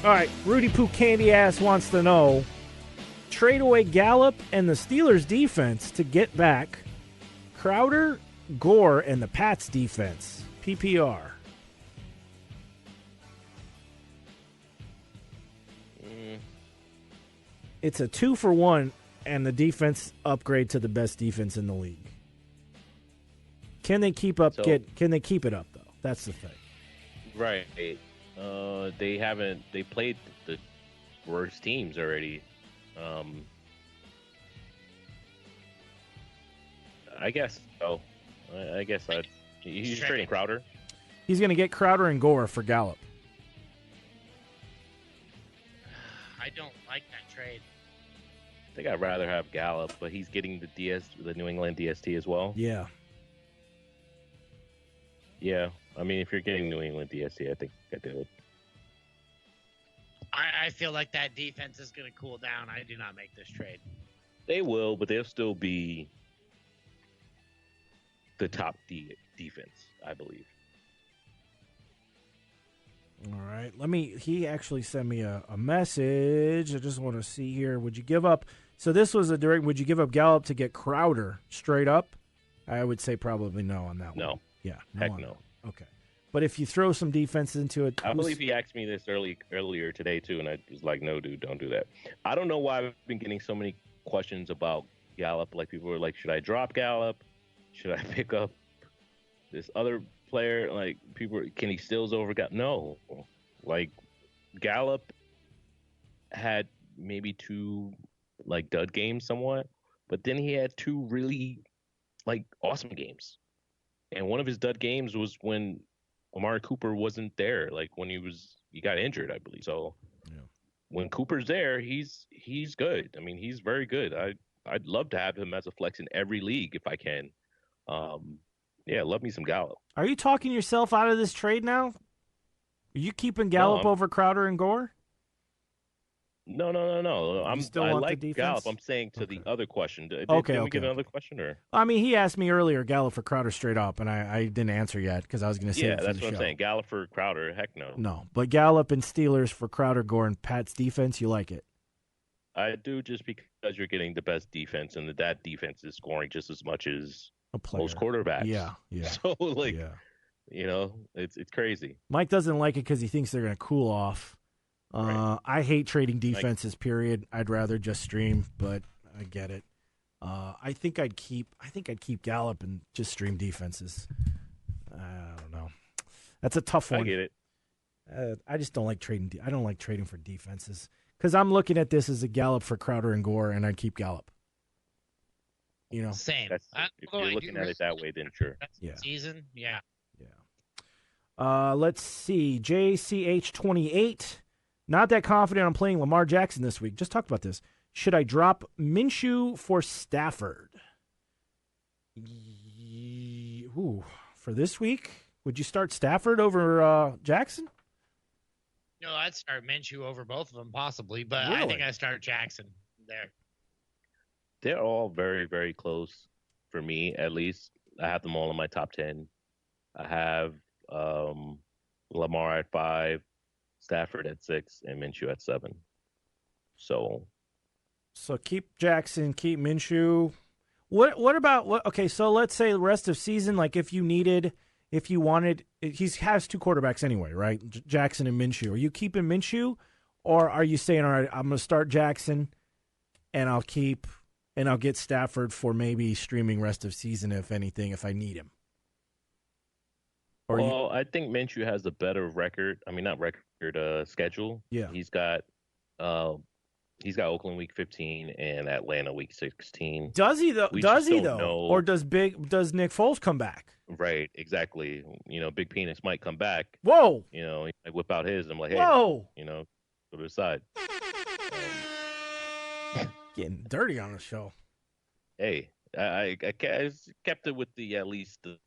All right. Rudy Poo Candy Ass wants to know, trade away Gallup and the Steelers defense to get back Crowder, Gore, and the Pats defense. PPR. It's a 2-for-1, and the defense upgrade to the best defense in the league. Can they keep up? Can they keep it up though? That's the thing. Right. They played the worst teams already. I guess so. I guess he's trading Crowder. He's going to get Crowder and Gore for Gallup. I don't like that trade. I think I'd rather have Gallup, but he's getting the New England DST as well. Yeah. Yeah. I mean, if you're getting New England DST, I think I do it. I feel like that defense is going to cool down. I do not make this trade. They will, but they'll still be the top defense, I believe. All right. He actually sent me a message. I just want to see here. Would you give up? So this was would you give up Gallup to get Crowder straight up? I would say probably no on that one. No. Yeah. Heck no. Okay. But if you throw some defense into it. I believe he asked me this earlier today too, and I was like, no, dude, don't do that. I don't know why I've been getting so many questions about Gallup. Like, people were like, should I drop Gallup? Should I pick up this other player? Like, people, can he stills over Gallup? No. Like, Gallup had maybe 2 like dud games somewhat, but then he had 2 really like awesome games. And one of his dud games was when Amari Cooper wasn't there, like when he got injured, I believe. So when Cooper's there, he's good. I mean, he's very good. I'd love to have him as a flex in every league if I can. Yeah, love me some Gallup. Are you talking yourself out of this trade now? Are you keeping Gallup over Crowder and Gore? No. I like Gallup. I'm saying to the other question. Did we get another question? Or I mean, he asked me earlier Gallup for Crowder straight up, and I didn't answer yet because I was going to say it for that's the what show. I'm saying. Gallup for Crowder, heck no. No, but Gallup and Steelers for Crowder, Gore, and Pat's defense, you like it? I do, just because you're getting the best defense, and that defense is scoring just as much as most quarterbacks. Yeah. So, it's crazy. Mike doesn't like it because he thinks they're going to cool off. Right. I hate trading defenses, period. I'd rather just stream, but I get it. I think I'd keep Gallup and just stream defenses. I don't know. That's a tough one. I get it. I just don't like trading. I don't like trading for defenses because I'm looking at this as a Gallup for Crowder and Gore, and I'd keep Gallup. Same. If you're looking at it that way, then sure. Season, yeah. Let's see. JCH28. Not that confident on playing Lamar Jackson this week. Just talked about this. Should I drop Minshew for Stafford? For this week? Would you start Stafford over Jackson? No, I'd start Minshew over both of them possibly, but Really? I think I start Jackson there. They're all very, very close for me, at least. I have them all in my top 10. I have Lamar at 5, Stafford at 6, and Minshew at 7. So keep Jackson, keep Minshew. What about okay, so let's say the rest of season, like if you wanted, he has 2 quarterbacks anyway, right? Jackson and Minshew. Are you keeping Minshew, or are you saying, all right, I'm going to start Jackson and I'll get Stafford for maybe streaming rest of season, if anything, if I need him? I think Minshew has a better record. I mean, not record, schedule. Yeah. He's got Oakland week 15 and Atlanta week 16. Does he though? Know. Or does Nick Foles come back? Right, exactly. Big Penis might come back. Whoa. He might whip out his. I'm like, hey, whoa. Go to the side. Getting dirty on the show. Hey, I kept it with the at least the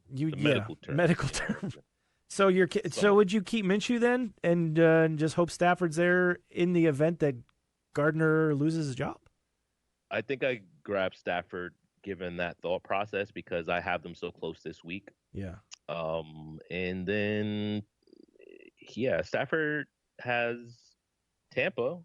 medical term. Medical term. So so would you keep Minshew then, and just hope Stafford's there in the event that Gardner loses his job? I think I grab Stafford given that thought process because I have them so close this week. Yeah. And then Stafford has Tampa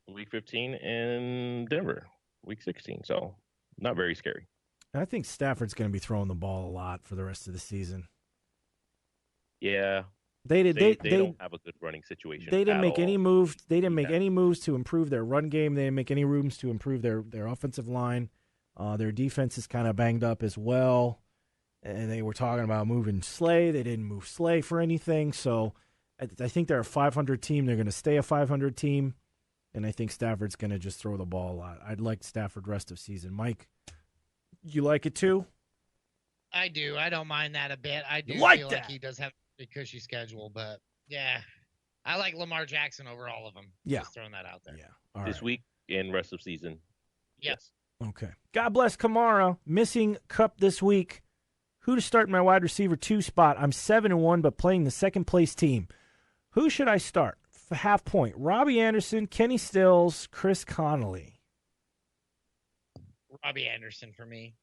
week 15 and Denver week 16, so not very scary. I think Stafford's going to be throwing the ball a lot for the rest of the season. Yeah, they don't have a good running situation. They didn't make any moves. They didn't make Yeah. any moves to improve their run game. They didn't make any moves to improve their offensive line. Their defense is kind of banged up as well. And they were talking about moving Slay. They didn't move Slay for anything. So I think they're a 500 team. They're going to stay a 500 team. And I think Stafford's going to just throw the ball a lot. I'd like Stafford rest of season. Mike, you like it too? I do. I don't mind that a bit. I do Like feel that. like he does have a cushy schedule, but yeah. I like Lamar Jackson over all of them. Yeah. Just throwing that out there. Yeah. All this right. week and rest of season. Yes. Okay. God bless Kamara. Missing Cup this week. Who to start in my wide receiver 2 spot? I'm 7-1, but playing the second place team. Who should I start? Half point. Robby Anderson, Kenny Stills, Chris Connolly. Robby Anderson for me.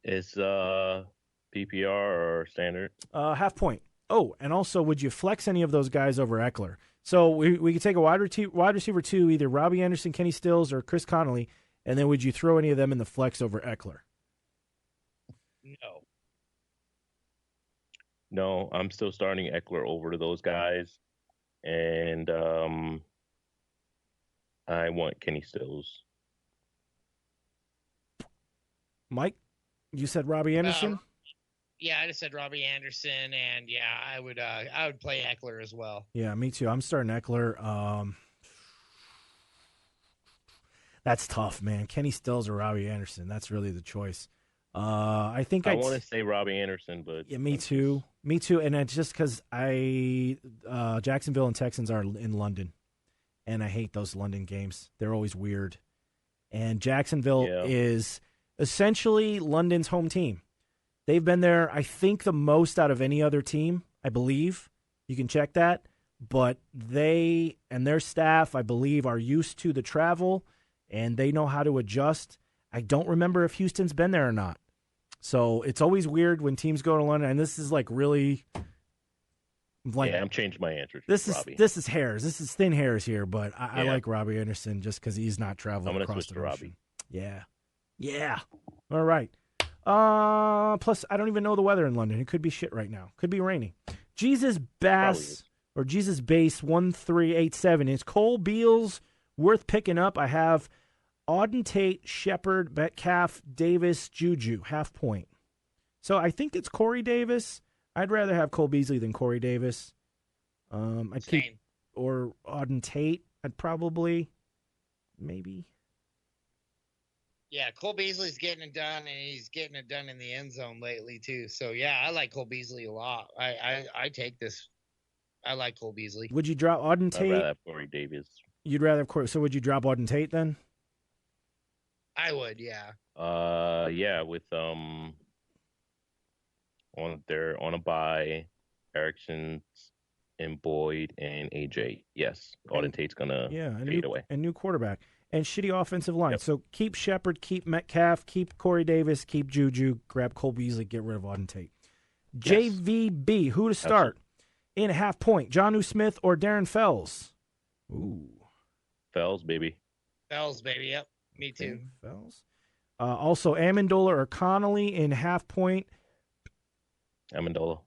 Is PPR or standard? Half point. Oh, and also, would you flex any of those guys over Eckler? So we could take a wide receiver 2, either Robby Anderson, Kenny Stills, or Chris Connolly, and then would you throw any of them in the flex over Eckler? No, I'm still starting Eckler over to those guys, and I want Kenny Stills. Mike, you said Robby Anderson? Yeah, I just said Robby Anderson, and I would play Eckler as well. Yeah, me too. I'm starting Eckler. That's tough, man. Kenny Stills or Robby Anderson. That's really the choice. I think I want to say Robby Anderson, but yeah, me too. Me too. And it's just because Jacksonville and Texans are in London, and I hate those London games. They're always weird. And Jacksonville is essentially London's home team. They've been there, I think, the most out of any other team, I believe. You can check that. But they and their staff, I believe, are used to the travel, and they know how to adjust. I don't remember if Houston's been there or not. So it's always weird when teams go to London, and this is like really like I'm changing my answer. This is hairs. This is thin hairs here, but I Yeah. like Robby Anderson just because he's not traveling I'm gonna across switch the to ocean. Robbie. Yeah. All right. Plus, I don't even know the weather in London. It could be shit right now. Could be raining. Jesus Bass or Jesus Base 1387. Is Cole Beals worth picking up? I have Auden Tate, Shepard, Metcalf, Davis, Juju, half point. So I think it's Corey Davis. I'd rather have Cole Beasley than Corey Davis. I'd keep or Auden Tate. I'd probably maybe. Yeah, Cole Beasley's getting it done, and he's getting it done in the end zone lately too. So yeah, I like Cole Beasley a lot. I take this. I like Cole Beasley. Would you drop Auden Tate? I'd rather have Corey Davis. You'd rather have Corey. So would you drop Auden Tate then? I would, yeah. With on a bye, Erickson's and Boyd and AJ. Yes, Auden Tate's gonna fade away. And new quarterback and shitty offensive line. So keep Shepard, keep Metcalf, keep Corey Davis, keep Juju, grab Cole Beasley, get rid of Auden Tate. Yes. JVB, who to start in a half point? Jonnu Smith or Darren Fells? Ooh, Fells, baby. Fells, baby. Yep, me too. Fells. Also, Amendola or Connolly in half point. Amendola.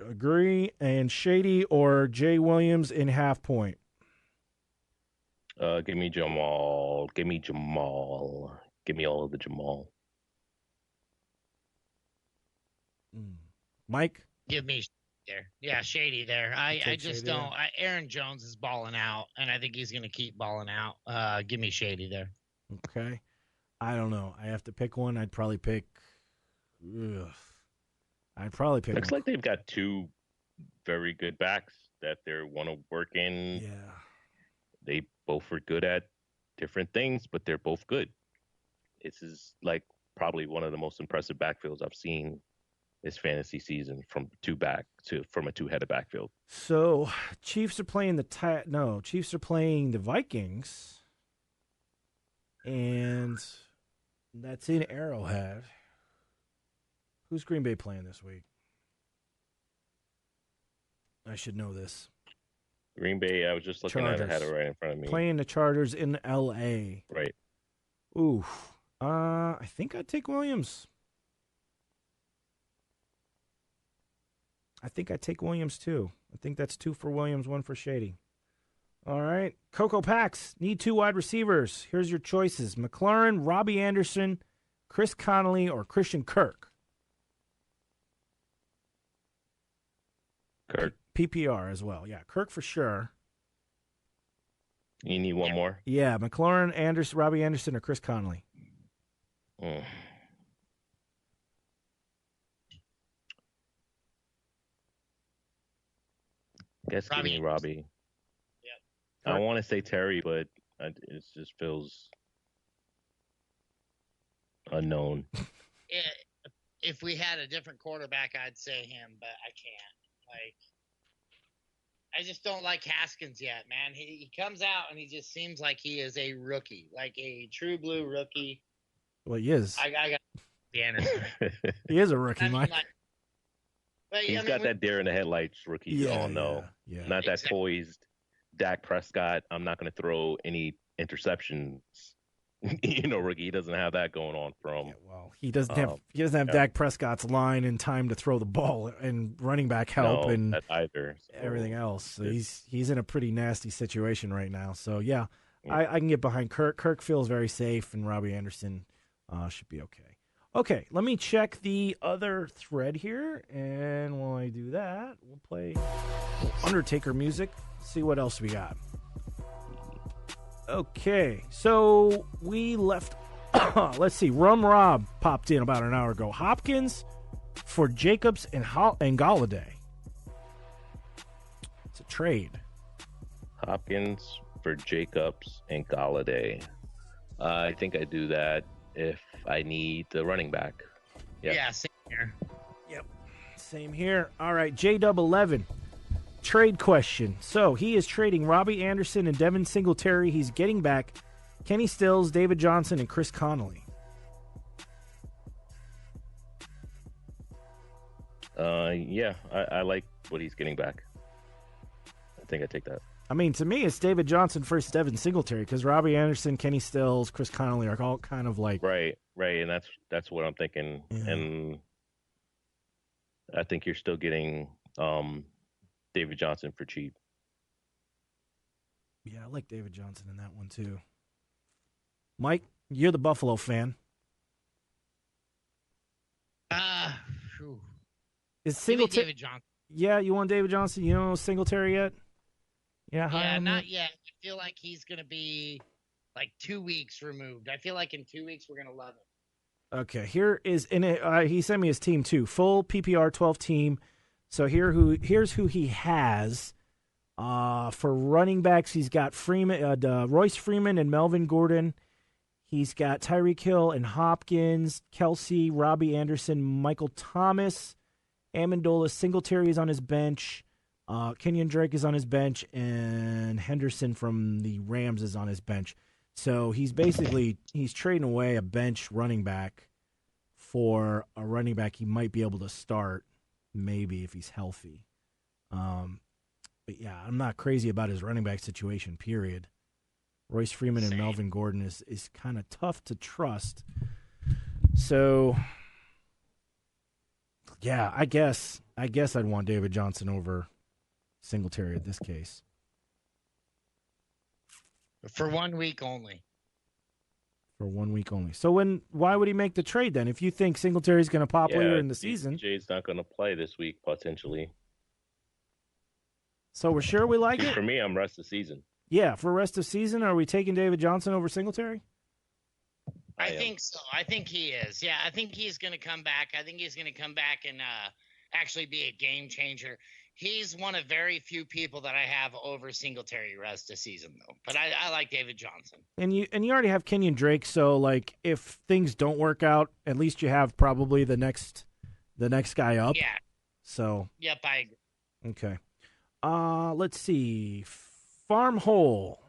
Agree. And Shady or Jay Williams in half point. Give me Jamal. Give me Jamal. Give me all of the Jamal. Mike? Give me there. Yeah, Shady there. I just Shady don't. Aaron Jones is balling out, and I think he's going to keep balling out. Give me Shady there. Okay. I don't know. I have to pick one. I'd probably pick. Looks like they've got two very good backs that they want to work in. Yeah. They both are good at different things, but they're both good. This is like probably one of the most impressive backfields I've seen his fantasy season from a two-headed backfield. So Chiefs are playing Chiefs are playing the Vikings, and that's in Arrowhead. Who's Green Bay playing this week? I should know this. Green Bay, I was just looking at it, I had it right in front of me. Playing the Chargers in L.A. Right. Ooh. I think I'd take Williams. I think I'd take Williams, too. I think that's 2 for Williams, 1 for Shady. All right. Coco Pax, need 2 wide receivers. Here's your choices. McLaurin, Robby Anderson, Chris Connolly, or Christian Kirk. Kirk. PPR as well. Yeah, Kirk for sure. You need one more? Yeah, McLaurin, Anderson, Robby Anderson, or Chris Connolly. Guess give me Robby. Yep. I want to say Terry, but it just feels unknown. If we had a different quarterback, I'd say him, but I can't. I just don't like Haskins yet, man. He comes out and he just seems like he is a rookie, like a true blue rookie. Well, he is. I got the Anderson. He is a rookie, Mike. He's got that deer in the headlights rookie. Yeah, no. Yeah. Not that poised Dak Prescott. I'm not going to throw any interceptions. Rookie. He doesn't have that going on from. Yeah, well, he doesn't have Dak Prescott's line in time to throw the ball and running back help and either. So everything else. So he's in a pretty nasty situation right now. So yeah. I can get behind Kirk. Kirk feels very safe, and Robby Anderson should be okay. Okay, let me check the other thread here, and while I do that, we'll play Undertaker music, see what else we got. Okay, so we left, let's see, Rum Rob popped in about an hour ago. Hopkins for Jacobs and Galladay. It's a trade. Hopkins for Jacobs and Galladay. I think I do that if I need the running back. Yep. Yeah, same here. Yep, same here. All right, J-11. Trade question. So he is trading Robby Anderson and Devin Singletary. He's getting back Kenny Stills, David Johnson, and Chris Connolly. Yeah, I like what he's getting back. I think I take that. I mean, to me, it's David Johnson versus Devin Singletary because Robby Anderson, Kenny Stills, Chris Connolly are all kind of like right, and that's what I'm thinking. Yeah. And I think you're still getting David Johnson for cheap. Yeah, I like David Johnson in that one too. Mike, you're the Buffalo fan. Is Singletary? David Johnson. Yeah, you want David Johnson? You don't know Singletary yet? Yeah, not yet. I feel like he's going to be like 2 weeks removed. I feel like in 2 weeks we're going to love him. Okay, here is he sent me his team too. Full PPR 12 team. So here's who he has. For running backs, he's got Royce Freeman and Melvin Gordon. He's got Tyreek Hill and Hopkins, Kelsey, Robby Anderson, Michael Thomas, Amendola, Singletary is on his bench. Kenyon Drake is on his bench, and Henderson from the Rams is on his bench. So he's trading away a bench running back for a running back he might be able to start, maybe if he's healthy. But yeah, I'm not crazy about his running back situation, period. Royce Freeman and Melvin Gordon is kind of tough to trust. So yeah, I guess I'd want David Johnson over Singletary in this case. For 1 week only. For 1 week only. So why would he make the trade then? If you think Singletary's going to pop later in the season. Jay's not going to play this week, potentially. So we're sure we like it? For me, I'm rest of season. Yeah, for rest of season, are we taking David Johnson over Singletary? I think so. I think he is. Yeah, I think he's going to come back. I think he's going to come back and actually be a game changer. He's one of very few people that I have over Singletary rest of season, though. But I like David Johnson. And you already have Kenyon Drake, so like if things don't work out, at least you have probably the next the next guy up. Yeah. So. Yep, I agree. Okay. Let's see. Farm hole.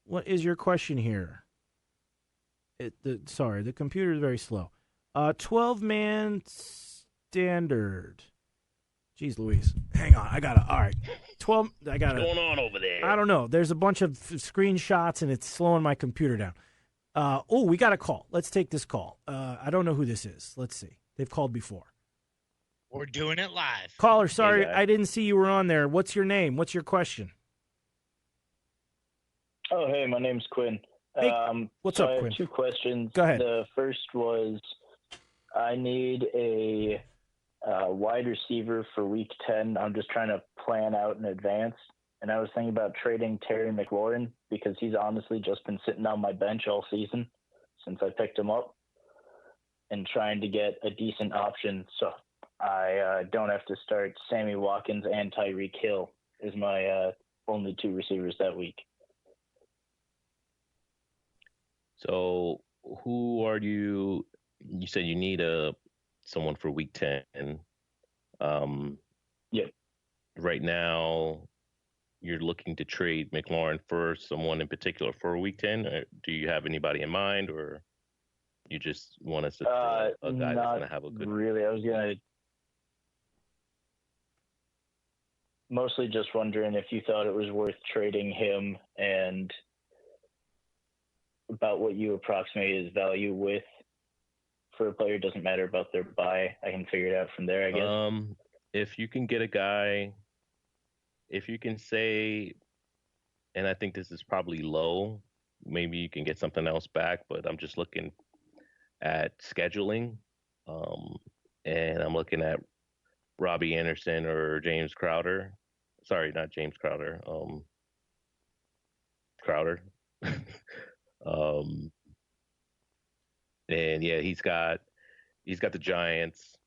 What is your question here? Sorry, the computer is very slow. 12-man standard. Jeez Louise. Hang on. All right. 12. What's going on over there? I don't know. There's a bunch of screenshots, and it's slowing my computer down. We got a call. Let's take this call. I don't know who this is. Let's see. They've called before. We're doing it live. Caller, sorry, I didn't see you were on there. What's your name? What's your question? Oh, hey, my name's Quinn. Hey, what's up, I have Quinn? 2 questions. Go ahead. The first was, I need a wide receiver for Week 10. I'm just trying to plan out in advance. And I was thinking about trading Terry McLaurin because he's honestly just been sitting on my bench all season since I picked him up, and trying to get a decent option so I don't have to start Sammy Watkins and Tyreek Hill as my only 2 receivers that week. So who are you? You said you need someone for Week 10. Yep. Right now, you're looking to trade McLaurin for someone in particular for Week 10. Or do you have anybody in mind, or you just want us to a guy that's going to have a good? Really, I was going to mostly just wondering if you thought it was worth trading him and about what you approximate his value with for a player. It doesn't matter about their buy. I can figure it out from there, I guess. If you can get a guy, if you can say, and I think this is probably low, maybe you can get something else back, but I'm just looking at scheduling, and I'm looking at Robby Anderson or James Crowder. Sorry, not James Crowder. Crowder. And yeah, he's got the Giants.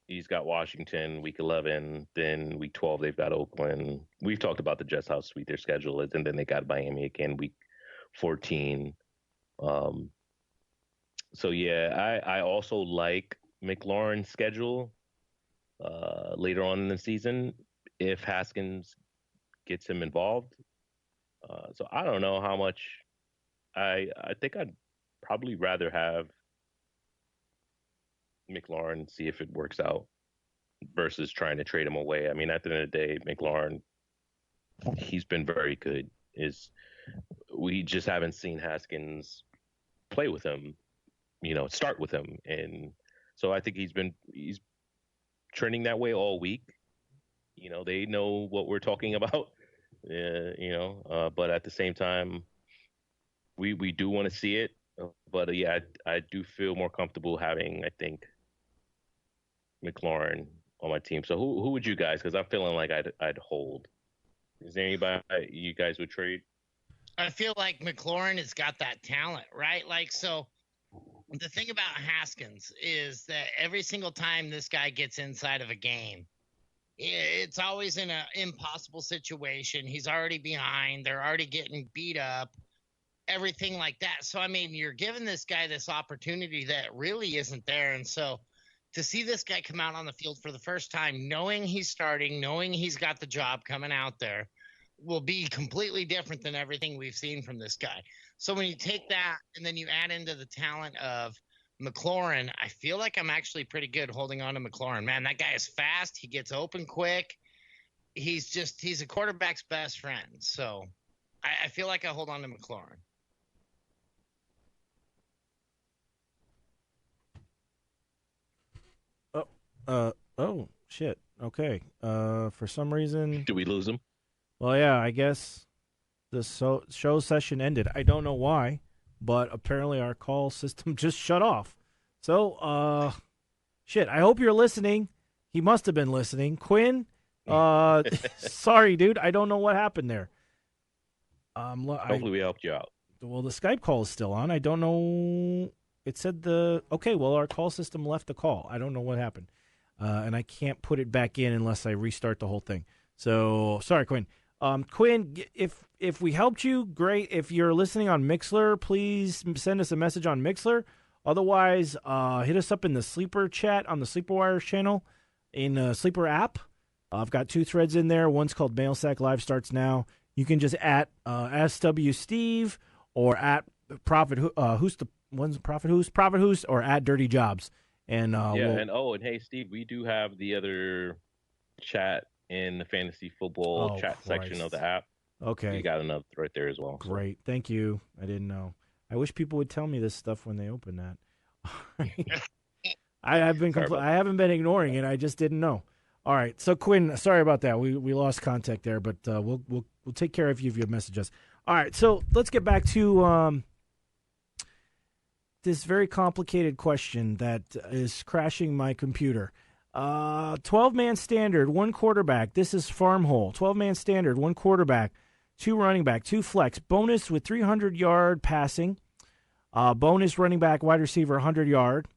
He's got Washington week 11. Then week 12 they've got Oakland. We've talked about the Jets, how sweet their schedule is, and then they got Miami again week 14. So yeah, I also like McLaurin's schedule later on in the season if Haskins gets him involved. So I don't know how much. I think I'd probably rather have McLaurin, see if it works out, versus trying to trade him away. I mean, at the end of the day, McLaurin, he's been very good. We just haven't seen Haskins play with him, start with him. And so I think he's trending that way all week. They know what we're talking about, but at the same time, we do want to see it. But yeah, I do feel more comfortable having, I think, McLaurin on my team. So who would you guys? Because I'm feeling like I'd hold. Is there anybody you guys would trade? I feel like McLaurin has got that talent, right? Like, so the thing about Haskins is that every single time this guy gets inside of a game, it's always in an impossible situation. He's already behind. They're already getting beat up. Everything like that. So, I mean, you're giving this guy this opportunity that really isn't there. And so to see this guy come out on the field for the first time, knowing he's starting, knowing he's got the job coming out there, will be completely different than everything we've seen from this guy. So when you take that and then you add into the talent of McLaurin, I feel like I'm actually pretty good holding on to McLaurin. Man, that guy is fast. He gets open quick. He's a quarterback's best friend. So I feel like I hold on to McLaurin. Oh, shit. Okay. For some reason. Do we lose him? Well, yeah, I guess the show session ended. I don't know why, but apparently our call system just shut off. So, shit, I hope you're listening. He must have been listening. Quinn, sorry, dude. I don't know what happened there. Hopefully we helped you out. Well, the Skype call is still on. I don't know. It said our call system left the call. I don't know what happened. And I can't put it back in unless I restart the whole thing. So, sorry, Quinn. Quinn, if we helped you, great. If you're listening on Mixler, please send us a message on Mixler. Otherwise, hit us up in the Sleeper chat on the Sleeper Wires channel in Sleeper app. I've got 2 threads in there. One's called Mailsack Live starts now. You can just at SW Steve or at Prophet Who's the one's Prophet Who's or at Dirty Jobs. And and hey Steve, we do have the other chat in the fantasy football chat section of the app. Okay. You got another right there as well. Great. Thank you. I didn't know. I wish people would tell me this stuff when they open that. I haven't been ignoring it. I just didn't know. All right. So Quinn, sorry about that. We lost contact there, but we'll take care of you if you message us. All right. So let's get back to this very complicated question that is crashing my computer. 12-man standard, 1 quarterback. This is Farmhole. 12-man standard, 1 quarterback, 2 running back, 2 flex. Bonus with 300-yard passing. Bonus running back, wide receiver, 100-yard.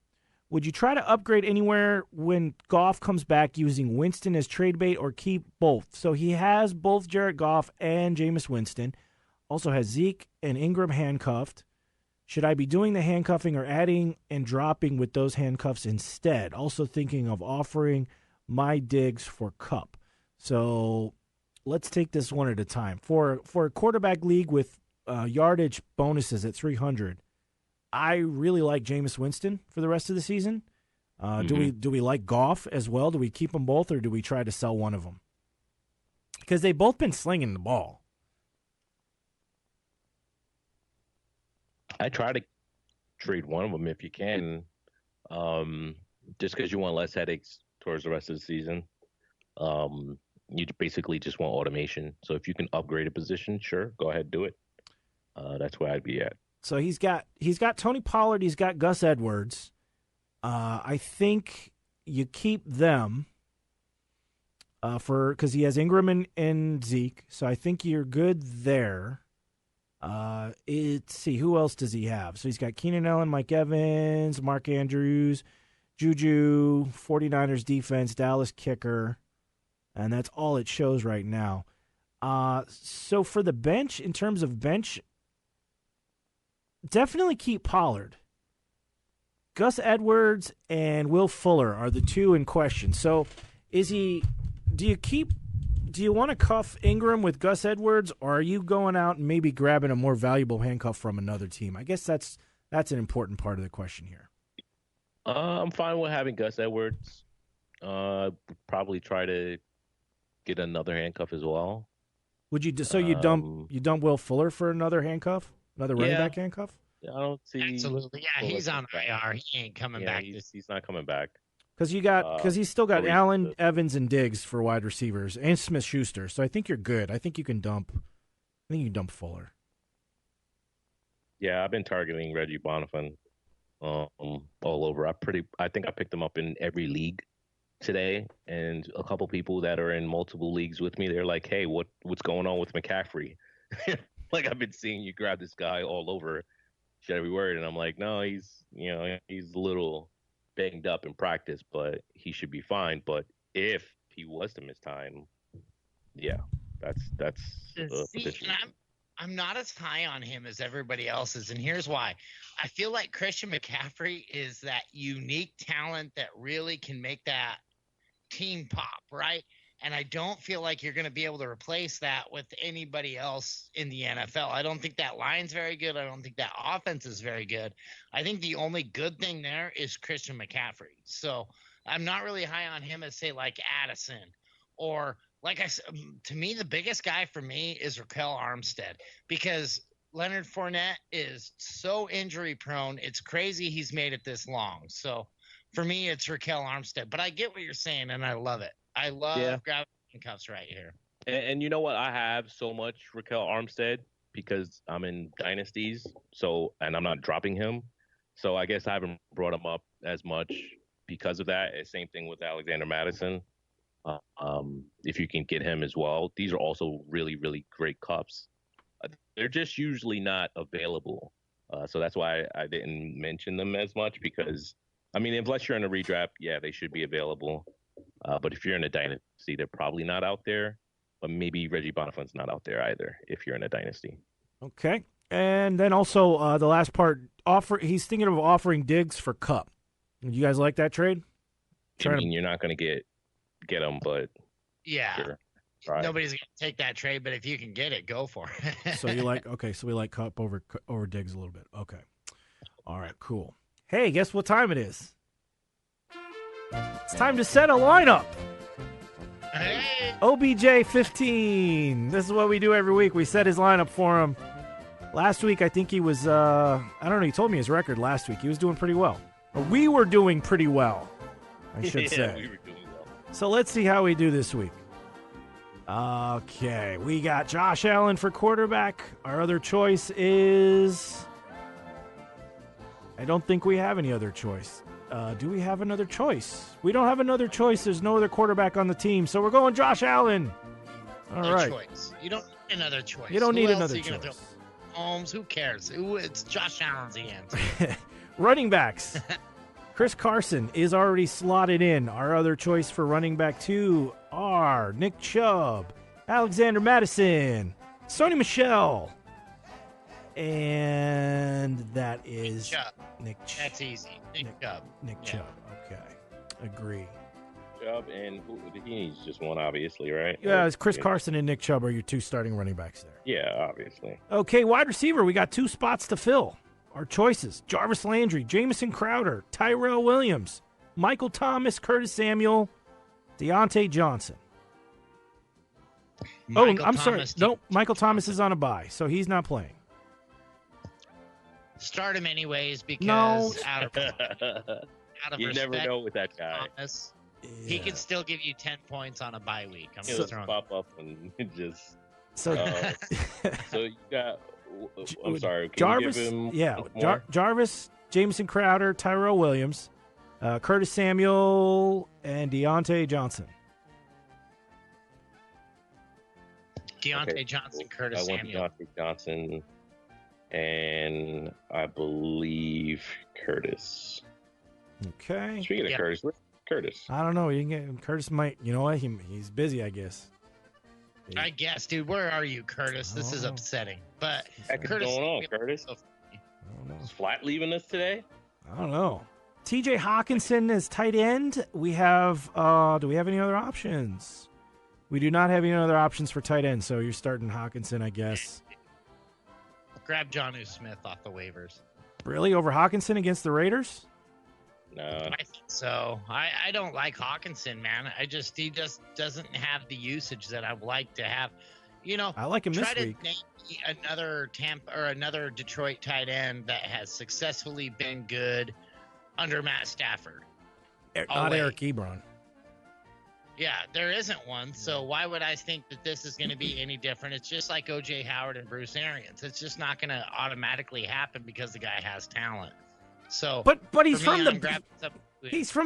Would you try to upgrade anywhere when Goff comes back using Winston as trade bait or keep both? So he has both Jared Goff and Jameis Winston. Also has Zeke and Ingram handcuffed. Should I be doing the handcuffing or adding and dropping with those handcuffs instead? Also thinking of offering my digs for Kupp. So let's take this one at a time. For a quarterback league with yardage bonuses at 300, I really like Jameis Winston for the rest of the season. Do we like Goff as well? Do we keep them both, or do we try to sell one of them? Because they've both been slinging the ball. I try to trade one of them if you can, just because you want less headaches towards the rest of the season. You basically just want automation. So if you can upgrade a position, sure, go ahead, do it. That's where I'd be at. So he's got Tony Pollard, he's got Gus Edwards. I think you keep them because he has Ingram and Zeke. So I think you're good there. Let's see, who else does he have? So he's got Keenan Allen, Mike Evans, Mark Andrews, Juju, 49ers defense, Dallas kicker, and that's all it shows right now. So for the bench, in terms of bench, definitely keep Pollard. Gus Edwards and Will Fuller are the 2 in question. So do you want to cuff Ingram with Gus Edwards, or are you going out and maybe grabbing a more valuable handcuff from another team? I guess that's an important part of the question here. I'm fine with having Gus Edwards. Probably try to get another handcuff as well. Would you? So you dump Will Fuller for another handcuff, another running back handcuff? I don't see. Absolutely, yeah. He's on IR. He ain't coming back. He's not coming back. Because he's still got Allen, Evans, and Diggs for wide receivers, and Smith-Schuster. So I think you're good. I think you can dump. Fuller. Yeah, I've been targeting Reggie Bonifant all over. I think I picked him up in every league today, and a couple people that are in multiple leagues with me, they're like, "Hey, what's going on with McCaffrey?" Like, I've been seeing you grab this guy all over. Should I be worried? And I'm like, no, he's a little banged up in practice, but he should be fine. But if he was to miss time, yeah, that's I'm not as high on him as everybody else is, and here's why. I feel like Christian McCaffrey is that unique talent that really can make that team pop, right? And I don't feel like you're going to be able to replace that with anybody else in the NFL. I don't think that line's very good. I don't think that offense is very good. I think the only good thing there is Christian McCaffrey. So I'm not really high on him as, say, like Addison. Or, like I said, to me, the biggest guy for me is Raquel Armstead, because Leonard Fournette is so injury prone. It's crazy he's made it this long. So for me, it's Raquel Armstead. But I get what you're saying, and I love it. I love grabbing cuffs right here. And you know what? I have so much Raquel Armstead because I'm in dynasties, and I'm not dropping him. So I guess I haven't brought him up as much because of that. Same thing with Alexander Madison. If you can get him as well. These are also really, really great cuffs. They're just usually not available. So that's why I didn't mention them as much because, I mean, unless you're in a redraft, yeah, they should be available. But if you're in a dynasty, they're probably not out there. But maybe Reggie Bonifant's not out there either if you're in a dynasty. Okay. And then also the last part, he's thinking of offering Diggs for Cup. Do you guys like that trade? You're not going to get him, but yeah. Sure. Right. Nobody's going to take that trade, but if you can get it, go for it. So we like Cup over Diggs a little bit. Okay. All right, cool. Hey, guess what time it is? It's time to set a lineup. Hey. OBJ 15. This is what we do every week. We set his lineup for him. Last week, I think he was, I don't know, he told me his record last week. He was doing pretty well. Or we were doing pretty well, I should say. We were doing well. So let's see how we do this week. Okay, we got Josh Allen for quarterback. Our other choice is... I don't think we have any other choice. Do we have another choice? We don't have another choice. There's no other quarterback on the team, so we're going Josh Allen. All right. Choice. You don't need another choice. You don't need Who else another are you gonna choice. throw? Holmes, who cares? It's Josh Allen's the answer. Running backs. Chris Carson is already slotted in. Our other choice for running back 2 are Nick Chubb, Alexander Madison, Sony Michel, and that is Nick Chubb. That's easy. Nick Chubb. Nick Chubb. Okay. Agree. Chubb and he needs just one, obviously, right? Yeah, it's Chris Carson and Nick Chubb are your 2 starting running backs there. Yeah, obviously. Okay, wide receiver. We got 2 spots to fill. Our choices: Jarvis Landry, Jamison Crowder, Tyrell Williams, Michael Thomas, Curtis Samuel, Deontay Johnson. I'm sorry. Nope, Michael Thomas is on a bye, so he's not playing. Start him anyways because out of you respect, never know with that guy. Thomas, he can still give you 10 points on a bye week. He'll just pop up and just. So, so you got. I'm sorry. Can Jarvis, you give him Jarvis, Jamison Crowder, Tyrell Williams, Curtis Samuel, and Deontay Johnson. Deontay Johnson, Curtis Samuel. I went Deontay Johnson, and I believe Curtis. Okay. Speaking of Curtis, where's Curtis? I don't know. You can get Curtis. Might. You know what? He's busy, I guess. I guess, dude. Where are you, Curtis? This is upsetting. But What's Curtis, going on, Curtis? I don't know. Is Flat leaving us today? I don't know. TJ Hawkinson is tight end. We have. Do we have any other options? We do not have any other options for tight end. So you're starting Hawkinson, I guess. Grab Jonnu Smith off the waivers. Really, over Hawkinson against the Raiders? No. I think so. I don't like Hawkinson, man. He just doesn't have the usage that I would like to have. You know, I like him this week. Try to name another Detroit tight end that has successfully been good under Matt Stafford. Not Eric Ebron. Yeah, there isn't one. So why would I think that this is going to be any different? It's just like O.J. Howard and Bruce Arians. It's just not going to automatically happen because the guy has talent. So, but he's from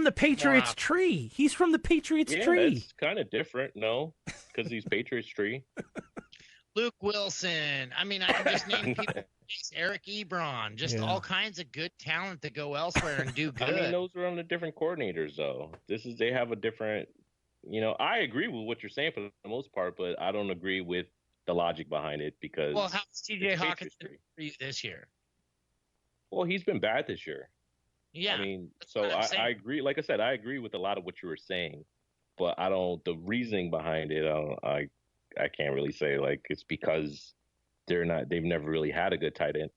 the Patriots tree. He's from the Patriots tree. That's kind of different, no, because he's Patriots tree. Luke Wilson. I mean, I can just name people. Eric Ebron. Just all kinds of good talent that go elsewhere and do good. I mean, those are on the different coordinators, though. They have a different. You know, I agree with what you're saying for the most part, but I don't agree with the logic behind it because. Well, how's T.J. Hawkinson for you this year? Well, he's been bad this year. Yeah. I mean, so I agree. Like I said, I agree with a lot of what you were saying, but I don't. The reasoning behind it, I can't really say. Like it's because they've never really had a good tight end.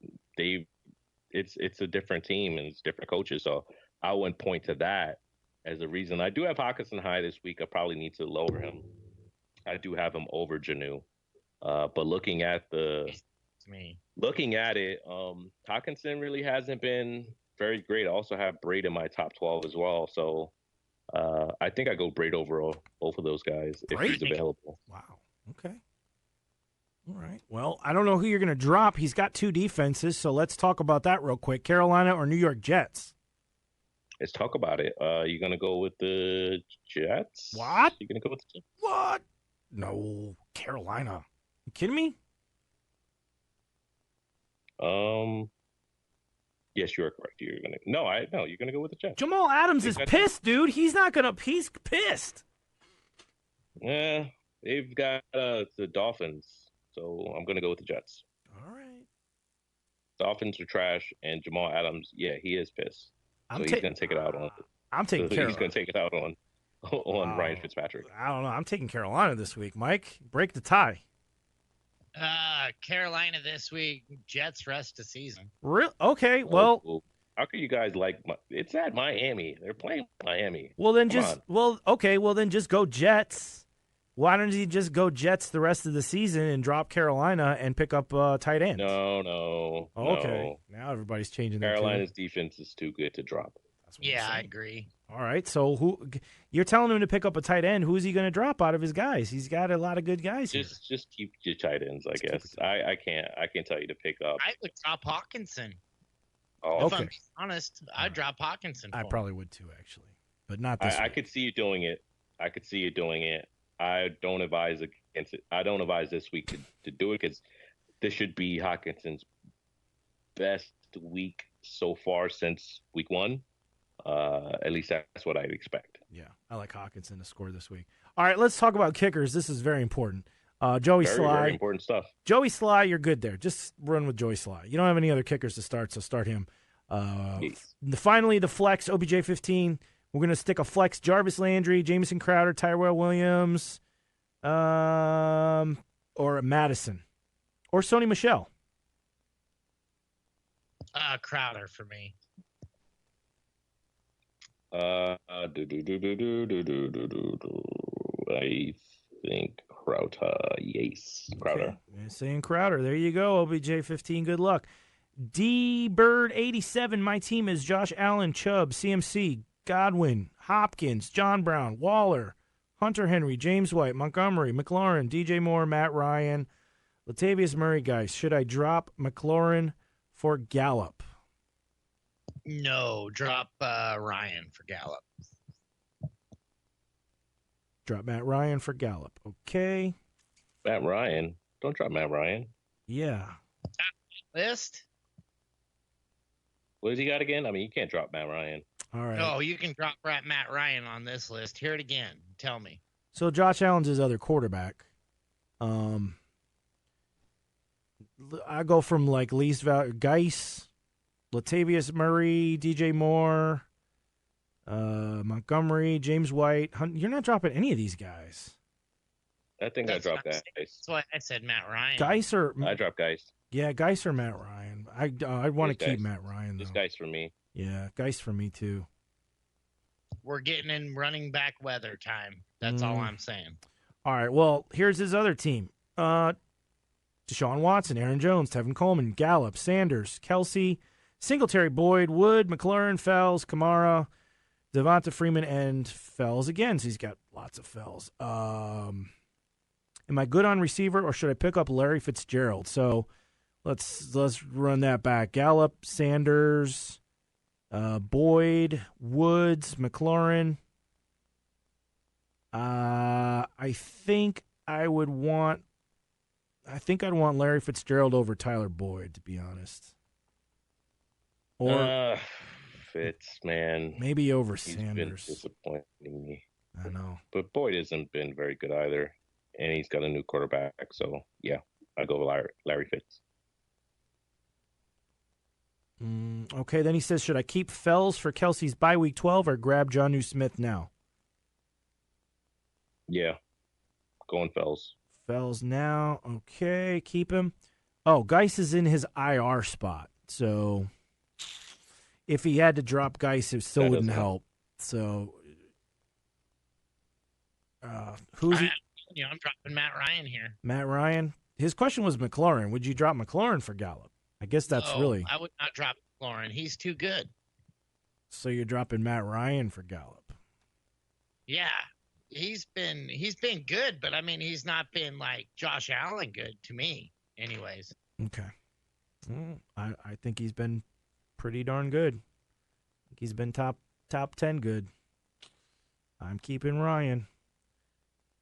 It's a different team and it's different coaches. So I wouldn't point to that as a reason. I do have Hawkinson high this week. I probably need to lower him. I do have him over Jonnu. But looking at it, Hawkinson really hasn't been very great. I also have Braid in my top 12 as well. So I think I go Braid over both of those guys if he's available. Wow. Okay. All right. Well, I don't know who you're going to drop. He's got 2 defenses, so let's talk about that real quick. Carolina or New York Jets? Let's talk about it. You going to go with the Jets? What? You going to go with the Jets? What? No, Carolina. You kidding me? Yes, you are correct. You're gonna go with the Jets. Jamal Adams is pissed, dude. He's pissed. Yeah, they've got the Dolphins, so I'm gonna go with the Jets. All right. Dolphins are trash, and Jamal Adams, yeah, he is pissed. So he's going to take it out on. I'm taking Carolina. He's going to take it out on Ryan Fitzpatrick. I don't know. I'm taking Carolina this week. Mike, break the tie. Carolina this week. Jets rest of season. Real? Okay. Well, how can you guys like? It's at Miami. They're playing Miami. Well, then just go Jets. Why don't you just go Jets the rest of the season and drop Carolina and pick up tight end? No. Okay. Now everybody's changing their Carolina's defense is too good to drop. Yeah, I agree. All right. So who you're telling him to pick up a tight end? Who's he going to drop out of his guys? He's got a lot of good guys here. Just keep your tight ends, I guess. I can't tell you to pick up. I would drop Hawkinson. Oh, if I'm being honest, I'd drop Hawkinson. I probably would too, actually, but not this. I could see you doing it. I don't advise against it. I don't advise this week to do it because this should be Hawkinson's best week so far since week 1. At least that's what I'd expect. Yeah, I like Hawkinson to score this week. All right, let's talk about kickers. This is very important. Joey Sly. Very important stuff. Joey Sly, you're good there. Just run with Joey Sly. You don't have any other kickers to start, so start him. Yes. Finally, the flex, OBJ 15. We're going to stick a flex, Jarvis Landry, Jamison Crowder, Tyrell Williams, or Madison, or Sony Michel. Crowder for me. I think Crowder. Yes, Crowder. Okay. Saying Crowder. There you go. OBJ 15. Good luck. D Bird 87. My team is Josh Allen, Chubb, CMC, Godwin, Hopkins, John Brown, Waller, Hunter Henry, James White, Montgomery, McLaurin, DJ Moore, Matt Ryan, Latavius Murray. Guys, should I drop McLaurin for Gallup? No, drop Ryan for Gallup. Drop Matt Ryan for Gallup. Okay. Matt Ryan. Don't drop Matt Ryan. Yeah. List? What does he got again? I mean, you can't drop Matt Ryan. All right. No, you can drop Matt Ryan on this list. Hear it again. Tell me. So Josh Allen's his other quarterback. I go from like least value. Geis, Latavius Murray, DJ Moore, Montgomery, James White. You're not dropping any of these guys. I think I dropped Geis. That's why I said Matt Ryan. I dropped Geis. Yeah, Geis or Matt Ryan. I want to keep Matt Ryan, though. Just Geis for me. Yeah, Geis for me, too. We're getting in running back weather time. That's all I'm saying. All right, well, here's his other team. Deshaun Watson, Aaron Jones, Tevin Coleman, Gallup, Sanders, Kelsey, Singletary, Boyd, Wood, McLaurin, Fells, Kamara, Devonta Freeman, and Fells again. So he's got lots of Fells. Am I good on receiver, or should I pick up Larry Fitzgerald? So let's run that back. Gallup, Sanders, Boyd, Woods, McLaurin. I think I'd want Larry Fitzgerald over Tyler Boyd, to be honest. Or Fitz, man. Maybe over He's Sanders. been disappointing me. I know. But Boyd hasn't been very good either. And he's got a new quarterback. So, yeah, I'll go with Larry Fitz. Okay, then he says, should I keep Fells for Kelsey's bye week 12 or grab Jonnu Smith now? Yeah, going Fells. Fells now. Okay, keep him. Oh, Geis is in his IR spot. So if he had to drop Geis, it still wouldn't help. So who's he? I'm dropping Matt Ryan here. Matt Ryan? His question was McLaurin. Would you drop McLaurin for Gallup? I guess that's really. I would not drop McLaurin. He's too good. So you're dropping Matt Ryan for Gallup? Yeah. He's been good, but I mean he's not been like Josh Allen good to me, anyways. Okay. I think he's been pretty darn good. I think he's been top 10 good. I'm keeping Ryan.